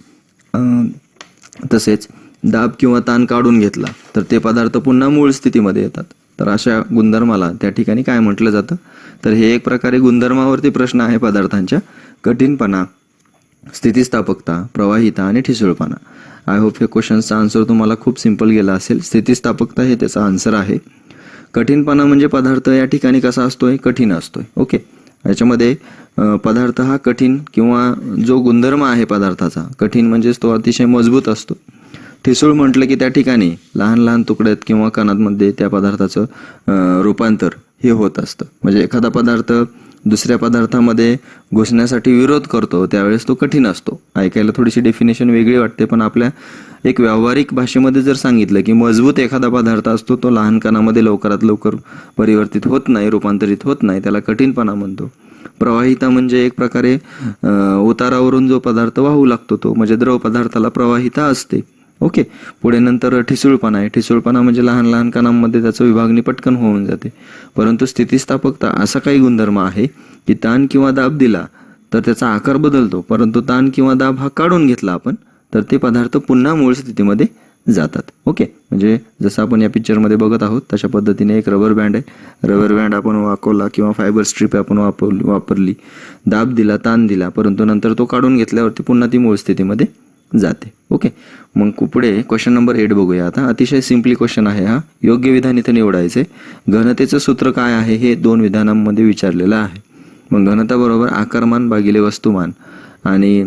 [SPEAKER 1] तसेच दाब किंवा ताण काढून घेतला तर ते पदार्थ पुन्हा मूळ स्थितीमध्ये येतात. तर अशा गुणधर्माला त्या ठिकाणी काय म्हटलं जातं, तर हे एक प्रकारे गुणधर्मावरती प्रश्न आहे पदार्थांच्या. कठीणपणा, स्थितिस्थापकता, प्रवाहिता आणि ठिसूळपणा. आय होप हे क्वेश्चनचा आन्सर तुम्हाला खूप सिंपल गेला असेल. स्थितिस्थापकता हे त्याचा आन्सर आहे. कठीणपणा म्हणजे पदार्थ या ठिकाणी कसा असतोय, कठीण असतोय. ओके, याच्यामध्ये पदार्थ हा कठीण किंवा जो गुणधर्म आहे पदार्थाचा, कठीण म्हणजेच तो अतिशय मजबूत असतो. ठिसूळ म्हटलं की त्या ठिकाणी लहान लहान तुकड्यात किंवा कणांमध्ये त्या पदार्थाचं रूपांतर हे होत असतं. म्हणजे एखादा पदार्थ दुसऱ्या पदार्थामध्ये घुसण्यासाठी विरोध करतो त्यावेळेस तो कठीण असतो. ऐकायला थोडीशी डेफिनेशन वेगळी वाटते, पण आपल्या एक व्यावहारिक भाषेमध्ये जर सांगितलं की मजबूत एखादा पदार्थ असतो तो लहान कणामध्ये लवकरात लवकर परिवर्तित होत नाही, रूपांतरित होत नाही, त्याला कठीणपणा म्हणतो. प्रवाहिता म्हणजे एक प्रकारे उतारावरून जो पदार्थ वाहू लागतो तो म्हणजे द्रव पदार्थाला प्रवाहिता असते. ओके, पुढे नंतर ठिसूळपणा आहे. ठिसूळपणा म्हणजे लहान लहान कणांमध्ये त्याचं विभागणी पटकन होऊन जाते. परंतु स्थितिस्थापकता असा काही गुणधर्म आहे की ताण किंवा दाब दिला तर त्याचा आकार बदलतो, परंतु ताण किंवा दाब हा काढून घेतला आपण तर ते पदार्थ पुन्हा मूळ स्थितीमध्ये जातात. ओके, म्हणजे जसं आपण या पिक्चरमध्ये बघत आहोत तशा पद्धतीने एक रबर बँड आहे. रबर बँड आपण वाकवला किंवा फायबर स्ट्रीप आपण वापरली, दाब दिला, ताण दिला, परंतु नंतर तो काढून घेतल्यावरती पुन्हा ती मूळ स्थितीमध्ये जाते. ओके, मग पुढे क्वेश्चन नंबर 8 बघूया. आता अतिशय सिम्पली क्वेश्चन आहे हा. योग्य विधान इथं निवडायचे. घनतेचं सूत्र काय आहे हे 2 विधानांमध्ये विचारलेलं आहे. मग घनता बरोबर आकारमान भागिले वस्तुमान आणि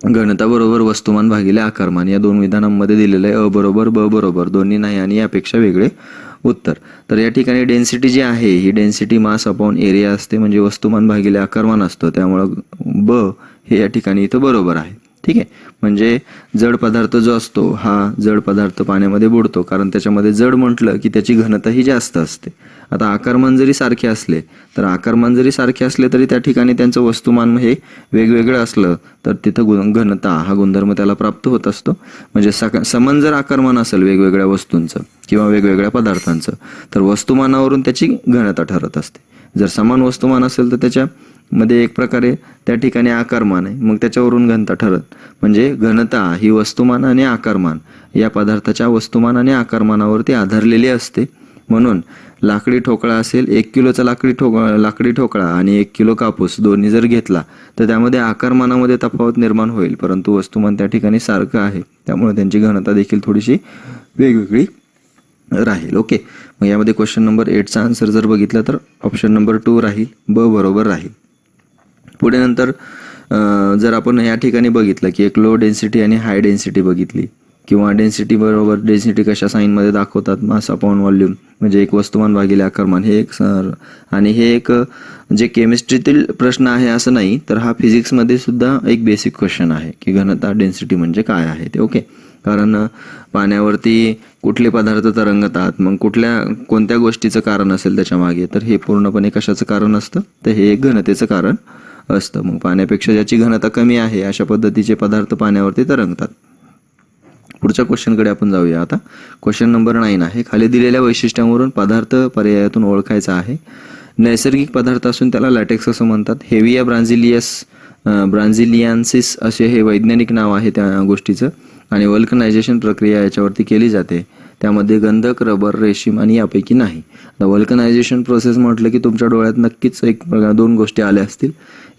[SPEAKER 1] घनता बरोबर वस्तुमान भागिले आकारमान या 2 विधानांमध्ये दिलेलं आहे. अ बरोबर ब बरोबर दोन्ही नाही आणि यापेक्षा वेगळे उत्तर. तर या ठिकाणी डेन्सिटी जी आहे ही डेन्सिटी मास अपॉन एरिया असते, म्हणजे वस्तुमान भागिले आकारमान असतं, त्यामुळं ब हे या ठिकाणी इथं बरोबर आहे. ठीक आहे, म्हणजे जड पदार्थ जो असतो हा जड पदार्थ पाण्यामध्ये बुडतो, कारण त्याच्यामध्ये जड म्हटलं की त्याची घनता ही जास्त असते. आता आकारमान जरी सारखे असले तरी त्या ठिकाणी त्यांचं वस्तुमान हे वेगवेगळं असलं तर तिथं घनता हा गुणधर्म त्याला प्राप्त होत असतो. म्हणजे समान जर आकारमान असेल वेगवेगळ्या वस्तूंचं किंवा वेगवेगळ्या पदार्थांचं तर वस्तुमानावरून त्याची घनता ठरत असते. जर समान वस्तुमान असेल तर त्याच्यामध्ये एक प्रकारे त्या ठिकाणी आकारमान आहे, मग त्याच्यावरून घनता ठरत. म्हणजे घनता ही वस्तुमान आणि आकारमान या पदार्थाच्या वस्तुमान आणि आकारमानावरती आधारलेली असते. म्हणून लाकडी ठोकळा असेल, 1 किलोचा लाकडी ठोकळा आणि 1 किलो कापूस दोन्ही जर घेतला तर त्यामध्ये आकारमानामध्ये तफावत निर्माण होईल, परंतु वस्तुमान त्या ठिकाणी सारखं आहे, त्यामुळे त्यांची घनता देखील थोडीशी वेगवेगळी राहील. ओके, मग यामध्ये क्वेश्चन नंबर 8चा आन्सर जर बघितलं तर ऑप्शन नंबर 2 राहील, ब बरोबर राहील. पुढे नंतर जर आपण या ठिकाणी बघितलं की एक लो डेन्सिटी आणि हाय डेन्सिटी बघितली किंवा डेन्सिटी बरोबर डेन्सिटी कशा साईनमध्ये दाखवतात, मास अपॉन व्हॉल्यूम म्हणजे एक वस्तुमान भागिले आकारमान हे एक आणि हे एक जे केमिस्ट्रीतील प्रश्न आहे असं नाही, तर हा फिजिक्समध्ये सुद्धा एक बेसिक क्वेश्चन आहे की घनता डेन्सिटी म्हणजे काय आहे ते. ओके, कारण पाण्यावरती कुठले पदार्थ तरंगतात, मग कोणत्या गोष्टीचं कारण असेल त्याच्या मागे, तर हे पूर्णपणे कशाचं कारण असतं, तर हे एक घनतेचं कारण असतं. मग पाण्यापेक्षा ज्याची घनता कमी आहे अशा पद्धतीचे पदार्थ पाण्यावरती तरंगतात. पुढच्या क्वेश्चनकडे आपण जाऊया. आता क्वेश्चन नंबर 9 आहे. खाली दिलेल्या वैशिष्ट्यांवरून पदार्थ पर्यायातून ओळखायचा आहे. नैसर्गिक पदार्थ असून त्याला लॅटेक्स असं म्हणतात. हेविया ब्राझिलियान्सिस असे हे वैज्ञानिक नाव आहे त्या गोष्टीचं, आणि वल्कनायझेशन प्रक्रिया याच्यावरती केली जाते. त्यामध्ये गंधक, रबर, रेशीम आणि यापैकी नाही. आता वल्कनायझेशन प्रोसेस म्हटलं की तुमच्या डोळ्यात नक्कीच 2 गोष्टी आल्या असतील.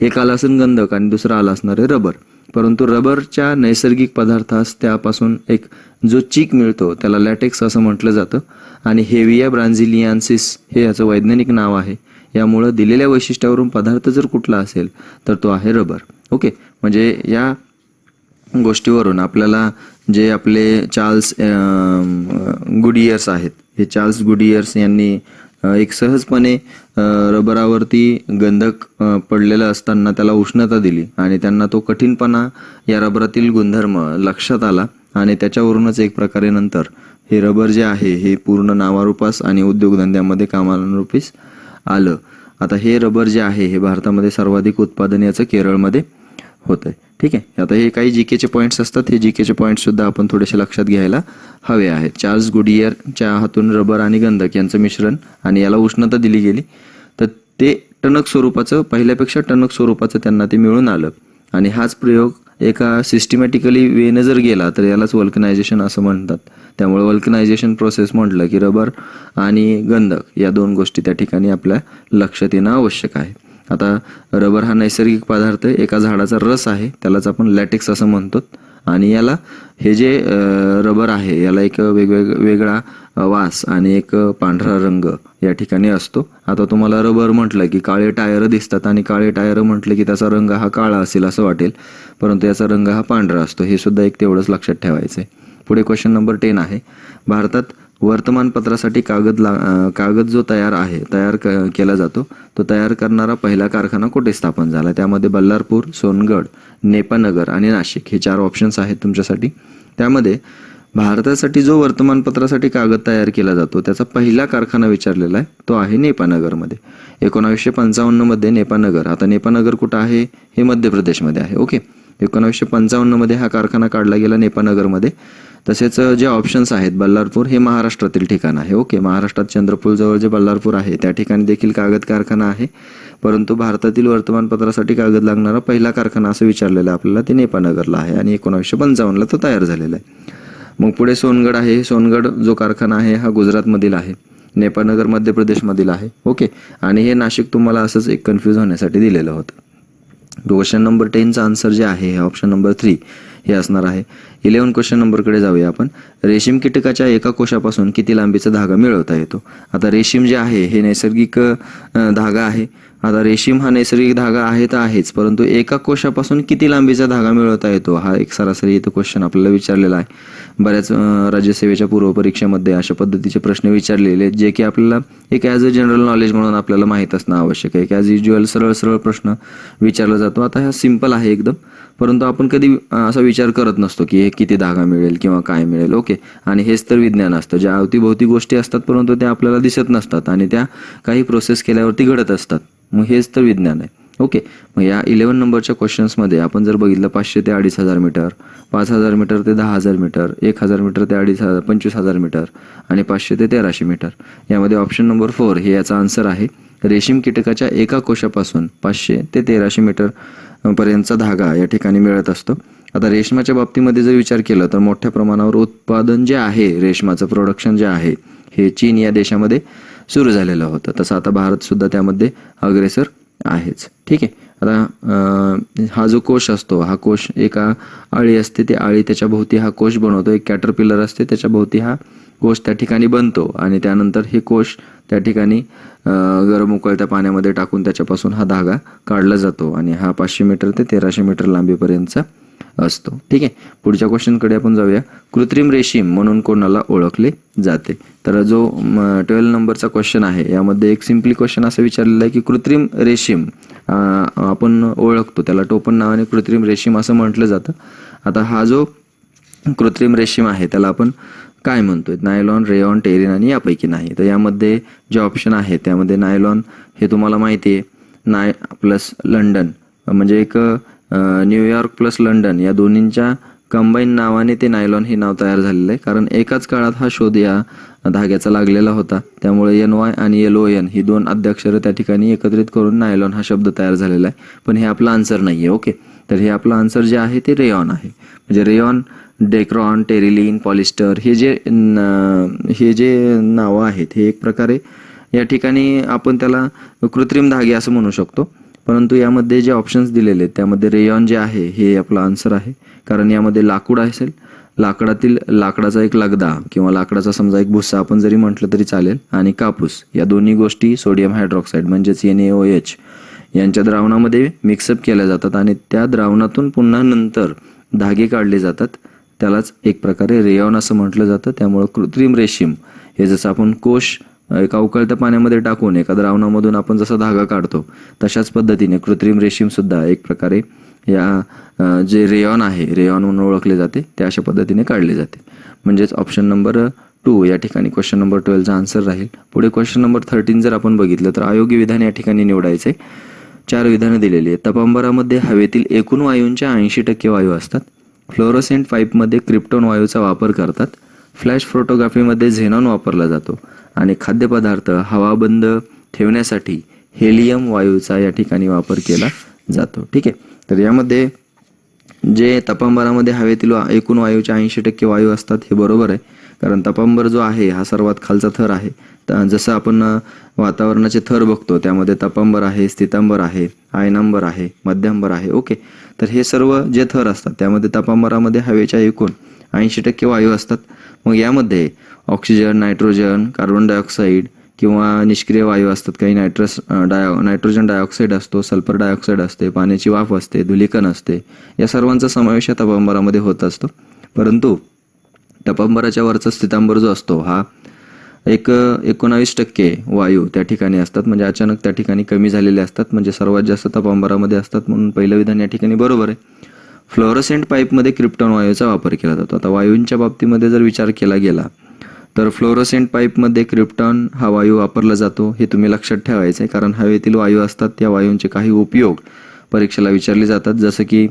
[SPEAKER 1] एक आला असेल गंधक आणि दुसरा आला असणार आहे रबर. परंतु रबरच्या नैसर्गिक पदार्थास त्यापासून एक जो चीक मिळतो त्याला लॅटेक्स असं म्हटलं जातं, आणि हेविया ब्राझिलियान्सिस हे याचं वैज्ञानिक नाव आहे. यामुळं दिलेल्या वैशिष्ट्यावरून पदार्थ जर कुठला असेल तर तो आहे रबर. ओके, म्हणजे या गोष्टीवरून आपल्याला जे आपले चार्ल्स गुडियर्स आहेत, हे चार्ल्स गुडियर्स यांनी एक सहजपणे रबरावरती गंधक पडलेलं असताना त्याला उष्णता दिली आणि त्यांना तो कठीणपणा या रबरातील गुणधर्म लक्षात आला, आणि त्याच्यावरूनच एक प्रकारे नंतर हे रबर जे आहे हे पूर्ण नावारूपास आणि उद्योगधंद्यामध्ये कामारूपीस आलं. आता हे रबर जे आहे हे भारतामध्ये सर्वाधिक उत्पादन याचं केरळमध्ये होत आहे. ठीक आहे, आता हे काही जीकेचे पॉईंट्स असतात, हे जीकेचे पॉईंट्स सुद्धा आपण थोडेसे लक्षात घ्यायला हवे आहेत. चार्ल्स गुडियरच्या हातून रबर आणि गंधक यांचं मिश्रण आणि याला उष्णता दिली गेली, तर ते टणक स्वरूपाचं, पहिल्यापेक्षा टणक स्वरूपाचं त्यांना ते मिळून आलं. आणि हाच प्रयोग एका सिस्टमॅटिकली वेनं जर गेला तर यालाच वल्कनायझेशन असं म्हणतात. त्यामुळे वल्कनायझेशन प्रोसेस म्हटलं की रबर आणि गंधक या दोन गोष्टी त्या ठिकाणी आपल्या लक्षात येणं आवश्यक आहे. आता रबर हा नैसर्गिक पदार्थ, एका झाडाचा रस आहे, त्यालाच आपण लॅटेक्स असं म्हणतो. आणि याला हे जे रबर आहे याला एक वेगळा वास आणि एक पांढरा रंग या ठिकाणी असतो. आता तुम्हाला रबर म्हटलं की काळे टायर दिसतात आणि काळे टायर म्हटलं की त्याचा रंग हा काळा असेल असं वाटेल, परंतु याचा रंग हा पांढरा असतो. हे सुद्धा एक तेवढंच लक्षात ठेवायचं आहे. पुढे क्वेश्चन नंबर 10 आहे, भारतात वर्तमानपत्रासाठी कागद जो तयार केला जातो तो तयार करणारा पहिला कारखाना कुठे स्थापन झाला? त्यामध्ये बल्लारपूर, सोनगड, नेपानगर आणि नाशिक हे 4 ऑप्शन्स आहेत तुमच्यासाठी. त्यामध्ये भारतासाठी जो वर्तमानपत्रासाठी कागद तयार केला जातो त्याचा पहिला कारखाना विचारलेला आहे, तो आहे नेपानगरमध्ये. 1955 मध्ये नेपानगर, आता नेपानगर कुठं आहे? हे मध्य प्रदेशमध्ये आहे. ओके, 1955 मध्ये हा कारखाना काढला गेला नेपानगरमध्ये. तसेच जे ऑप्शन्स आहेत, बल्लारपूर हे महाराष्ट्रातील ठिकाण आहे. ओके, महाराष्ट्रात चंद्रपूर जवळ जे बल्लारपूर आहे त्या ठिकाणी देखील कागद कारखाना आहे, परंतु भारतातील वर्तमानपत्रासाठी कागद लागणारा पहिला कारखाना असं विचारलेलं आहे आपल्याला, ते नेपानगरला आहे आणि 1955ला तो तयार झालेला आहे. मग पुढे सोनगड आहे. सोनगड जो कारखाना आहे हा गुजरातमधील आहे, नेपानगर मध्य प्रदेशमधील आहे. ओके, आणि हे नाशिक तुम्हाला असंच एक कन्फ्यूज होण्यासाठी दिलेलं होतं. क्वेश्चन नंबर 10चा आन्सर जे आहे हे ऑप्शन नंबर 3 हे असणार आहे. 11 क्वेश्चन नंबरकडे जाऊया आपण. रेशीम कीटकाच्या एका कोशापासून किती लांबीचा धागा मिळवता येतो? आता रेशीम जे आहे हे नैसर्गिक धागा आहे. आता रेशीम हा नैसर्गिक धागा आहे तर आहेच, परंतु एका कोशापासून किती लांबीचा धागा मिळवता येतो हा एक सरासरी इथं क्वेश्चन आपल्याला विचारलेला आहे. बऱ्याच राज्यसेवेच्या पूर्वपरीक्षेमध्ये अशा पद्धतीचे प्रश्न विचारलेले आहेत जे की आपल्याला एक ॲज अ जनरल नॉलेज म्हणून आपल्याला माहीत असणं आवश्यक आहे. ॲज युज्युअल सरळ प्रश्न विचारला जातो. आता हा सिंपल आहे एकदम, परंतु आपण कधी असा विचार करत नसतो की हे किती धागा मिळेल किंवा काय मिळेल. ओके, आणि हेच तर विज्ञान असतं, ज्या अवतीभोवती गोष्टी असतात परंतु त्या आपल्याला दिसत नसतात आणि त्या काही प्रोसेस केल्यावरती घडत असतात. मग हेच तर विज्ञान आहे. ओके, मग या 11 नंबरच्या क्वेश्चन्समध्ये आपण जर बघितलं 500 ते 2500 मीटर, 5000 मीटर ते 10,000 मीटर, 1000 मीटर ते 25,000 मीटर आणि 500 ते 1300 मीटर, यामध्ये ऑप्शन नंबर 4 हे याचा आन्सर आहे. रेशीम कीटकाच्या एका कोशापासून 500 ते 1300 मीटर पर्यंतचा धागा या ठिकाणी मिळत असतो. आता रेशमाच्या बाबतीमध्ये जर विचार केला तर मोठ्या प्रमाणावर उत्पादन जे आहे, रेशमाचं प्रोडक्शन जे आहे हे चीन या देशामध्ये सुरू झालेलं होतं. तसं आता भारत सुद्धा त्यामध्ये अग्रेसर आहेच. ठीक आहे, आता हा जो कोश असतो, हा कोश एका आळी असते, ती आळी त्याच्या भोवती हा कोश बनवतो. एक कॅटरपिलर असते, त्याच्या भोवती हा कोश त्या ठिकाणी बनतो आणि त्यानंतर हे कोश त्या ठिकाणी गरम उकळत्या पाण्यामध्ये टाकून त्याच्यापासून हा धागा काढला जातो आणि हा 500 मीटर ते 1300 मीटर लांबीपर्यंतचा असतो. ठीक आहे, पुढच्या क्वेश्चनकडे आपण जाऊया. कृत्रिम रेशीम म्हणून कोणाला ओळखले जाते? तर जो 12 नंबरचा क्वेश्चन आहे यामध्ये एक सिम्पली क्वेश्चन असं विचारलेलं आहे की कृत्रिम रेशीम आपण ओळखतो, त्याला टोपण नावाने कृत्रिम रेशीम असं म्हटलं जातं. आता हा जो कृत्रिम रेशीम आहे त्याला आपण काय म्हणतोय? नायलॉन, रेयॉन, टेरिन आणि यापैकी नाही. तर यामध्ये जे ऑप्शन आहे त्यामध्ये नायलॉन हे तुम्हाला माहिती आहे, प्लस लंडन म्हणजे एक न्यूयॉर्क प्लस लंडन या दोन्हींच्या कंबाईन नावाने ते नायलॉन हे नाव तयार झालेलं आहे. कारण एकाच काळात हा शोध या धाग्याचा लागलेला होता, त्यामुळे NY आणि LON ही 2 आद्याक्षरं त्या ठिकाणी एकत्रित करून नायलॉन हा शब्द तयार झालेला आहे. पण हे आपलं आन्सर नाही आहे. ओके, तर हे आपलं आन्सर जे आहे ते रेयॉन आहे. म्हणजे रेयॉन, डेक्रॉन, टेरिलिन, पॉलिस्टर हे जे नावं आहेत हे एक प्रकारे या ठिकाणी आपण त्याला कृत्रिम धागे असं म्हणू शकतो. परंतु यामध्ये जे ऑप्शन्स दिलेले आहेत त्यामध्ये रेयॉन जे आहे हे आपलं आन्सर आहे. कारण यामध्ये लाकूड असेल, लाकडाचा एक लगदा किंवा लाकडाचा समजा एक भुस्सा आपण जरी म्हटलं तरी चालेल, आणि कापूस या दोन्ही गोष्टी सोडियम हायड्रॉक्साईड म्हणजेच NaOH यांच्या द्रावणामध्ये मिक्सअप केल्या जातात आणि त्या द्रावणातून पुन्हा नंतर धागे काढले जातात. त्यालाच एक प्रकारे रेयॉन असं म्हटलं जातं. त्यामुळे कृत्रिम रेशीम हे जसं आपण कोश एका उकळत्या पाण्यामध्ये टाकून एका द्रावणामधून आपण जसा धागा काढतो तशाच पद्धतीने कृत्रिम रेशीम सुद्धा एक प्रकारे या जे रेयॉन आहे, रेयॉन म्हणून ओळखले जाते, ते अशा पद्धतीने काढले जाते. म्हणजेच ऑप्शन नंबर 2 या ठिकाणी क्वेश्चन नंबर 12चा आन्सर राहील. पुढे क्वेश्चन नंबर 13 जर आपण बघितलं तर अयोग्य विधान या ठिकाणी निवडायचे. 4 विधानं दिलेली आहेत. तपांबरामध्ये हवेतील एकूण वायूंच्या 80% वायू असतात. फ्लोरोसेंट पाईपमध्ये क्रिप्टॉन वायूचा वापर करतात. फ्लॅश फोटोग्राफीमध्ये झेनॉन वापरला जातो आणि खाद्यपदार्थ हवाबंद ठेवण्यासाठी हेलियम वायूचा या ठिकाणी वापर केला जातो. ठीक आहे. तर यामध्ये जे तापांबरामध्ये हवेतील एकूण वायूच्या 80% वायू असतात हे बरोबर आहे, कारण तापांबर जो आहे हा सर्वात खालचा थर आहे. तर जसं आपण वातावरणाचे थर बघतो त्यामध्ये तापांबर आहे, स्थितांबर आहे, आयनांबर आहे, मध्यांबर आहे. ओके. तर हे सर्व जे थर असतात त्यामध्ये तापांबरामध्ये हवेच्या एकूण 80% वायू असतात. मग यामध्ये ऑक्सिजन, नायट्रोजन, कार्बन डायऑक्साईड किंवा निष्क्रिय वायू असतात. काही नायट्रोजन डायऑक्साईड असतो, सल्फर डायऑक्साईड असते, पाण्याची वाफ असते, धुलीकण असते. या सर्वांचा समावेश या तापांबरामध्ये होत असतो. परंतु तापांबराच्या वरचा स्थितांबर जो असतो हा 19% वायू त्या ठिकाणी असतात, म्हणजे अचानक त्या ठिकाणी कमी झालेले असतात, म्हणजे सर्वात जास्त तापांबरामध्ये असतात. म्हणून पहिलं विधान या ठिकाणी बरोबर आहे. फ्लोरोसेंट पाईपमध्ये क्रिप्टॉन वायूचा वापर केला जातो. आता वायूंच्या बाबतीमध्ये जर विचार केला गेला तर फ्लोरोसेंट पाईपमध्ये क्रिप्टॉन हा वायू वापरला जातो. हे तुम्ही लक्षात ठेवायचं आहे, कारण हवेतील वायू असतात त्या वायूंचे काही उपयोग परीक्षेला विचारले जातात. जसं की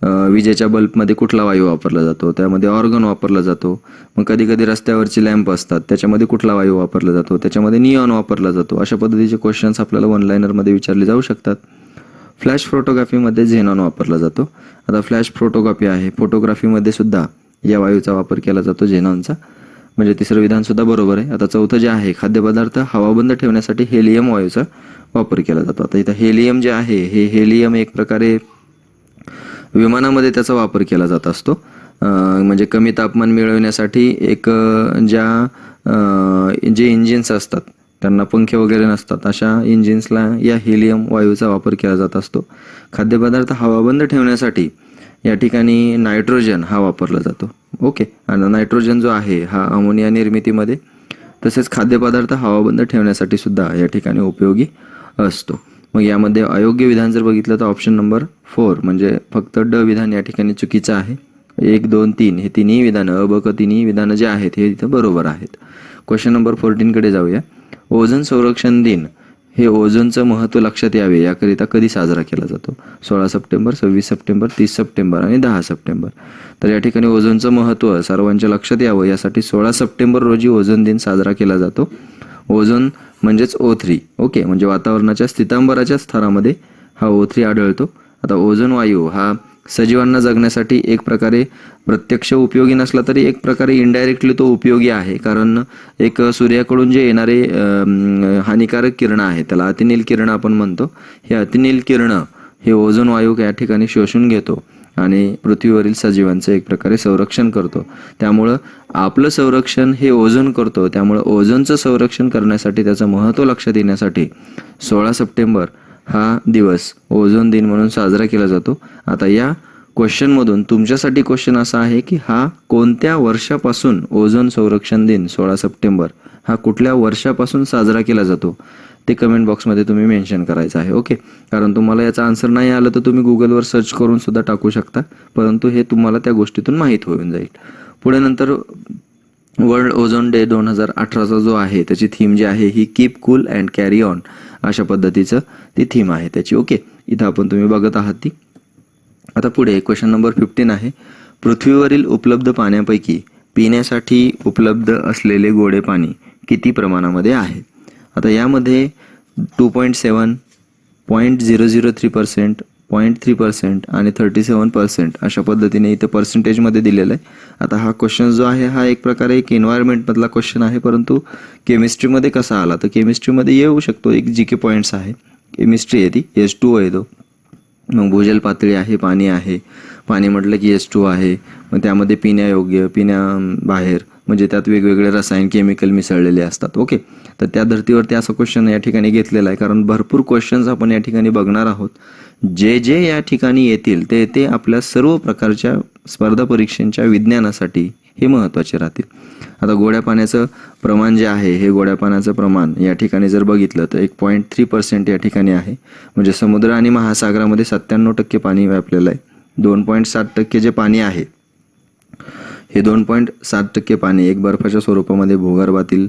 [SPEAKER 1] विजेच्या बल्बमध्ये कुठला वायू वापरला जातो, त्यामध्ये ऑर्गन वापरला जातो. मग कधी कधी रस्त्यावरचे लॅम्प असतात त्याच्यामध्ये कुठला वायू वापरला जातो, त्याच्यामध्ये निऑन वापरला जातो. अशा पद्धतीचे क्वेश्चन्स आपल्याला वन लाइनरमध्ये विचारले जाऊ शकतात. फ्लॅश फोटोग्राफीमध्ये झेनॉन वापरला जातो. आता फ्लॅश फोटोग्राफी आहे, फोटोग्राफीमध्ये सुद्धा या वायूचा वापर केला जातो, झेनॉनचा. म्हणजे तिसरं विधान सुद्धा बरोबर आहे. आता चौथं जे आहे, खाद्यपदार्थ हवाबंद ठेवण्यासाठी हेलियम वायूचा वापर केला जातो. आता इथं हेलियम जे आहे हे हेलियम एक प्रकारे विमानामध्ये त्याचा वापर केला जात असतो. म्हणजे कमी तापमान मिळवण्यासाठी जे इंजिन्स असतात त्यांना पंखे वगैरे नसतात, अशा इंजिन्सला या हेलियम वायूचा वापर केला जात असतो. खाद्यपदार्थ हवाबंद ठेवण्यासाठी या ठिकाणी नायट्रोजन हा वापरला जातो. ओके. आणि नायट्रोजन जो आहे हा अमोनिया निर्मितीमध्ये तसेच खाद्यपदार्थ हवाबंद ठेवण्यासाठी सुद्धा या ठिकाणी उपयोगी असतो. मग यामध्ये अयोग्य विधान जर बघितलं तर ऑप्शन नंबर 4 म्हणजे फक्त ड विधान या ठिकाणी चुकीचं आहे. 1, 2, 3 हे तिन्ही विधानं, अ, ब, क तिन्ही विधानं जे आहेत हे इथं बरोबर आहेत. क्वेश्चन नंबर 14 कडे जाऊया. ओझोन संरक्षण दिन हे ओझोनचं महत्त्व लक्षात यावे याकरिता कधी साजरा केला जातो? 16 सप्टेंबर, 26 सप्टेंबर, 30 सप्टेंबर आणि 10 सप्टेंबर. तर या ठिकाणी ओझोनचं महत्त्व सर्वांच्या लक्षात यावं यासाठी 16 सप्टेंबर रोजी ओझोन दिन साजरा केला जातो. ओझोन म्हणजेच O3. ओके. म्हणजे वातावरणाच्या स्थितांबराच्या स्तरामध्ये हा O3 आढळतो. आता ओझोन वायू हा सजीवांना जगण्यासाठी एक प्रकारे प्रत्यक्ष उपयोगी नसला तरी एक प्रकारे इनडायरेक्टली तो उपयोगी आहे, कारण एक सूर्याकडून जे येणारे हानिकारक किरणं आहेत त्याला अतिनील किरणं आपण म्हणतो. हे अतिनील किरणं हे ओझोन वायू या ठिकाणी शोषून घेतो आणि पृथ्वीवरील सजीवांचं एक प्रकारे संरक्षण करतो. त्यामुळं आपलं संरक्षण हे ओझोन करतो. त्यामुळं ओझोनचं संरक्षण करण्यासाठी त्याचं महत्त्व लक्षात येण्यासाठी 16 सप्टेंबर हा दिवस ओझोन दिन म्हणून साजरा केला जातो. आता या क्वेश्चनमधून तुमच्यासाठी क्वेश्चन असा आहे की हा कोणत्या वर्षापासून ओझोन संरक्षण दिन 16 सप्टेंबर हा कुठल्या वर्षापासून साजरा केला जातो ते कमेंट बॉक्समध्ये तुम्ही मेन्शन करायचं आहे. ओके. कारण तुम्हाला याचा आन्सर नाही आलं तर तुम्ही गुगलवर सर्च करून सुद्धा टाकू शकता, परंतु हे तुम्हाला त्या गोष्टीतून माहीत होऊन जाईल. पुढे नंतर वर्ल्ड ओझोन डे 2018चा जो आहे त्याची थीम जी आहे ही keep cool and carry on अशा पद्धतीचं ती थीम आहे त्याची. ओके. इथं आपण तुम्ही बघत आहात ती. आता पुढे क्वेश्चन नंबर 15 आहे. पृथ्वीवरील उपलब्ध पाण्यापैकी पिण्यासाठी उपलब्ध असलेले गोडे पाणी किती प्रमाणामध्ये आहे? आता यामध्ये 2.7, 0.003%, 0.3% आणि 37% अशा पद्धतीने इथं पर्सेंटेजमध्ये दिलेलं आहे. आता हा क्वेश्चन जो आहे हा एक प्रकारे एक एन्व्हायरमेंटमधला क्वेश्चन आहे, परंतु केमिस्ट्रीमध्ये कसा आला तर केमिस्ट्रीमध्ये येऊ शकतो. एक GK पॉईंट्स आहे. केमिस्ट्री आहे ती, H2O येतो. मग भूजल पातळी आहे, पाणी आहे. पाणी म्हटलं की H2O आहे. मग त्यामध्ये पिण्यायोग्य, पिण्याबाहेर म्हणजे त्यात वेगवेगळे रसायन केमिकल मिसळलेले असतात. ओके. तर त्या धर्तीवरती असा क्वेश्चन या ठिकाणी घेतलेला आहे, कारण भरपूर क्वेश्चन्स आपण या ठिकाणी बघणार आहोत. जे या ठिकाणी येतील ते आपल्या सर्व प्रकारच्या स्पर्धा परीक्षांच्या विज्ञानासाठी हे महत्त्वाचे राहतील. आता गोड्या पाण्याचं प्रमाण जे आहे हे गोड्या पाण्याचं प्रमाण या ठिकाणी जर बघितलं तर 1.3% या ठिकाणी आहे. म्हणजे समुद्र आणि महासागरामध्ये 97% पाणी व्यापलेलं आहे. 2.7% जे पाणी आहे हे 2.7% पाणी एक बर्फाच्या स्वरूपामध्ये भूगर्भातील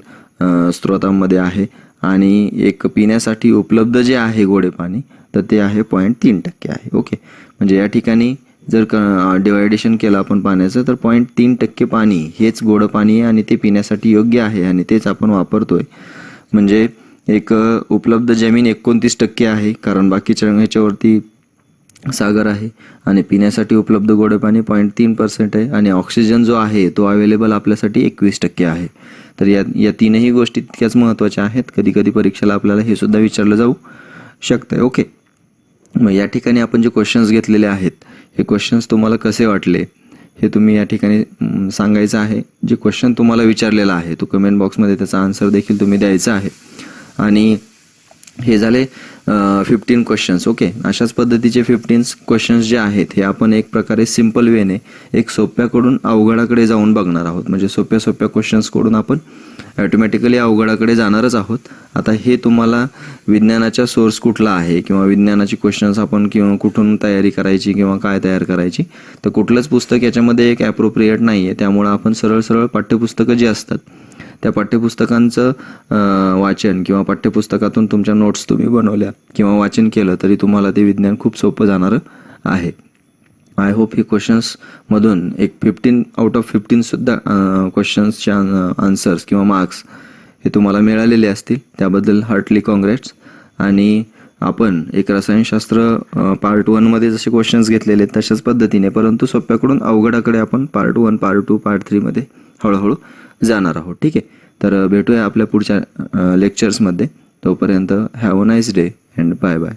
[SPEAKER 1] स्रोतांमध्ये आहे आणि एक पिण्यासाठी उपलब्ध जे आहे गोडे पाणी तर ते आहे 0.3% आहे. ओके. म्हणजे या ठिकाणी जर डिवायडेशन केलं आपण पाण्याचं तर 0.3% पाणी हेच गोड पाणी आहे आणि ते पिण्यासाठी योग्य आहे आणि तेच आपण वापरतोय. म्हणजे एक उपलब्ध जमीन 29% आहे, कारण बाकीच्या ह्याच्यावरती सागर आहे. आणि पिण्यासाठी उपलब्ध गोडे पाणी 0.3% आहे. आणि ऑक्सिजन जो आहे तो अवेलेबल आपल्यासाठी 21% आहे. तर या तीनही गोष्टी तितक्याच महत्त्वाच्या आहेत. कधी कधी परीक्षेला आपल्याला हे सुद्धा विचारलं जाऊ शकतं. ओके, मग या ठिकाणी आपण जे क्वेश्चन्स घेतलेले आहेत हे क्वेश्चन्स तुम्हाला कसे वाटले हे तुम्ही या ठिकाणी सांगायचं आहे. जे क्वेश्चन तुम्हाला विचारलेला आहे तो कमेंट बॉक्समध्ये त्याचा आन्सर देखील तुम्ही द्यायचा आहे. आणि हे झाले 15 क्वेश्चन्स. ओके, अशाच पद्धतीचे 15 क्वेश्चन्स जे आहेत हे आपण एक प्रकारे सिम्पल वेने एक सोप्याकडून अवघडाकडे जाऊन बघणार आहोत. म्हणजे सोप्या क्वेश्चन्सकडून आपण ॲटोमॅटिकली अवघडाकडे जाणारच आहोत. आता हे तुम्हाला विज्ञानाचा सोर्स कुठला आहे किंवा विज्ञानाची क्वेश्चन्स आपण किंवा कुठून तयारी करायची किंवा काय तयार करायची, तर कुठलंच पुस्तक याच्यामध्ये एक ॲप्रोप्रिएट नाही आहे. त्यामुळं आपण सरळ पाठ्यपुस्तकं जी असतात त्या पाठ्यपुस्तकांचं वाचन किंवा पाठ्यपुस्तकातून तुमच्या नोट्स तुम्ही बनवल्या किंवा वाचन केलं तरी तुम्हाला ते विज्ञान खूप सोपं जाणारं आहे. आय होप हे क्वेश्चन्समधून एक 15 आउट ऑफ 15 सुद्धा क्वेश्चन्सचे आन्सर्स किंवा मार्क्स हे तुम्हाला मिळालेले असतील. त्याबद्दल हार्टली कॉंग्रॅट्स. आणि आपण एक रसायनशास्त्र पार्ट 1मध्ये जसे क्वेश्चन्स घेतलेले तशाच पद्धतीने परंतु सोप्याकडून अवघडाकडे आपण पार्ट 1, पार्ट 2, पार्ट 3मध्ये हळूहळू जाणार आहोत. ठीक आहे, तर भेटूया आपल्या पुढच्या लेक्चर्समध्ये. तोपर्यंत have a nice day and bye bye.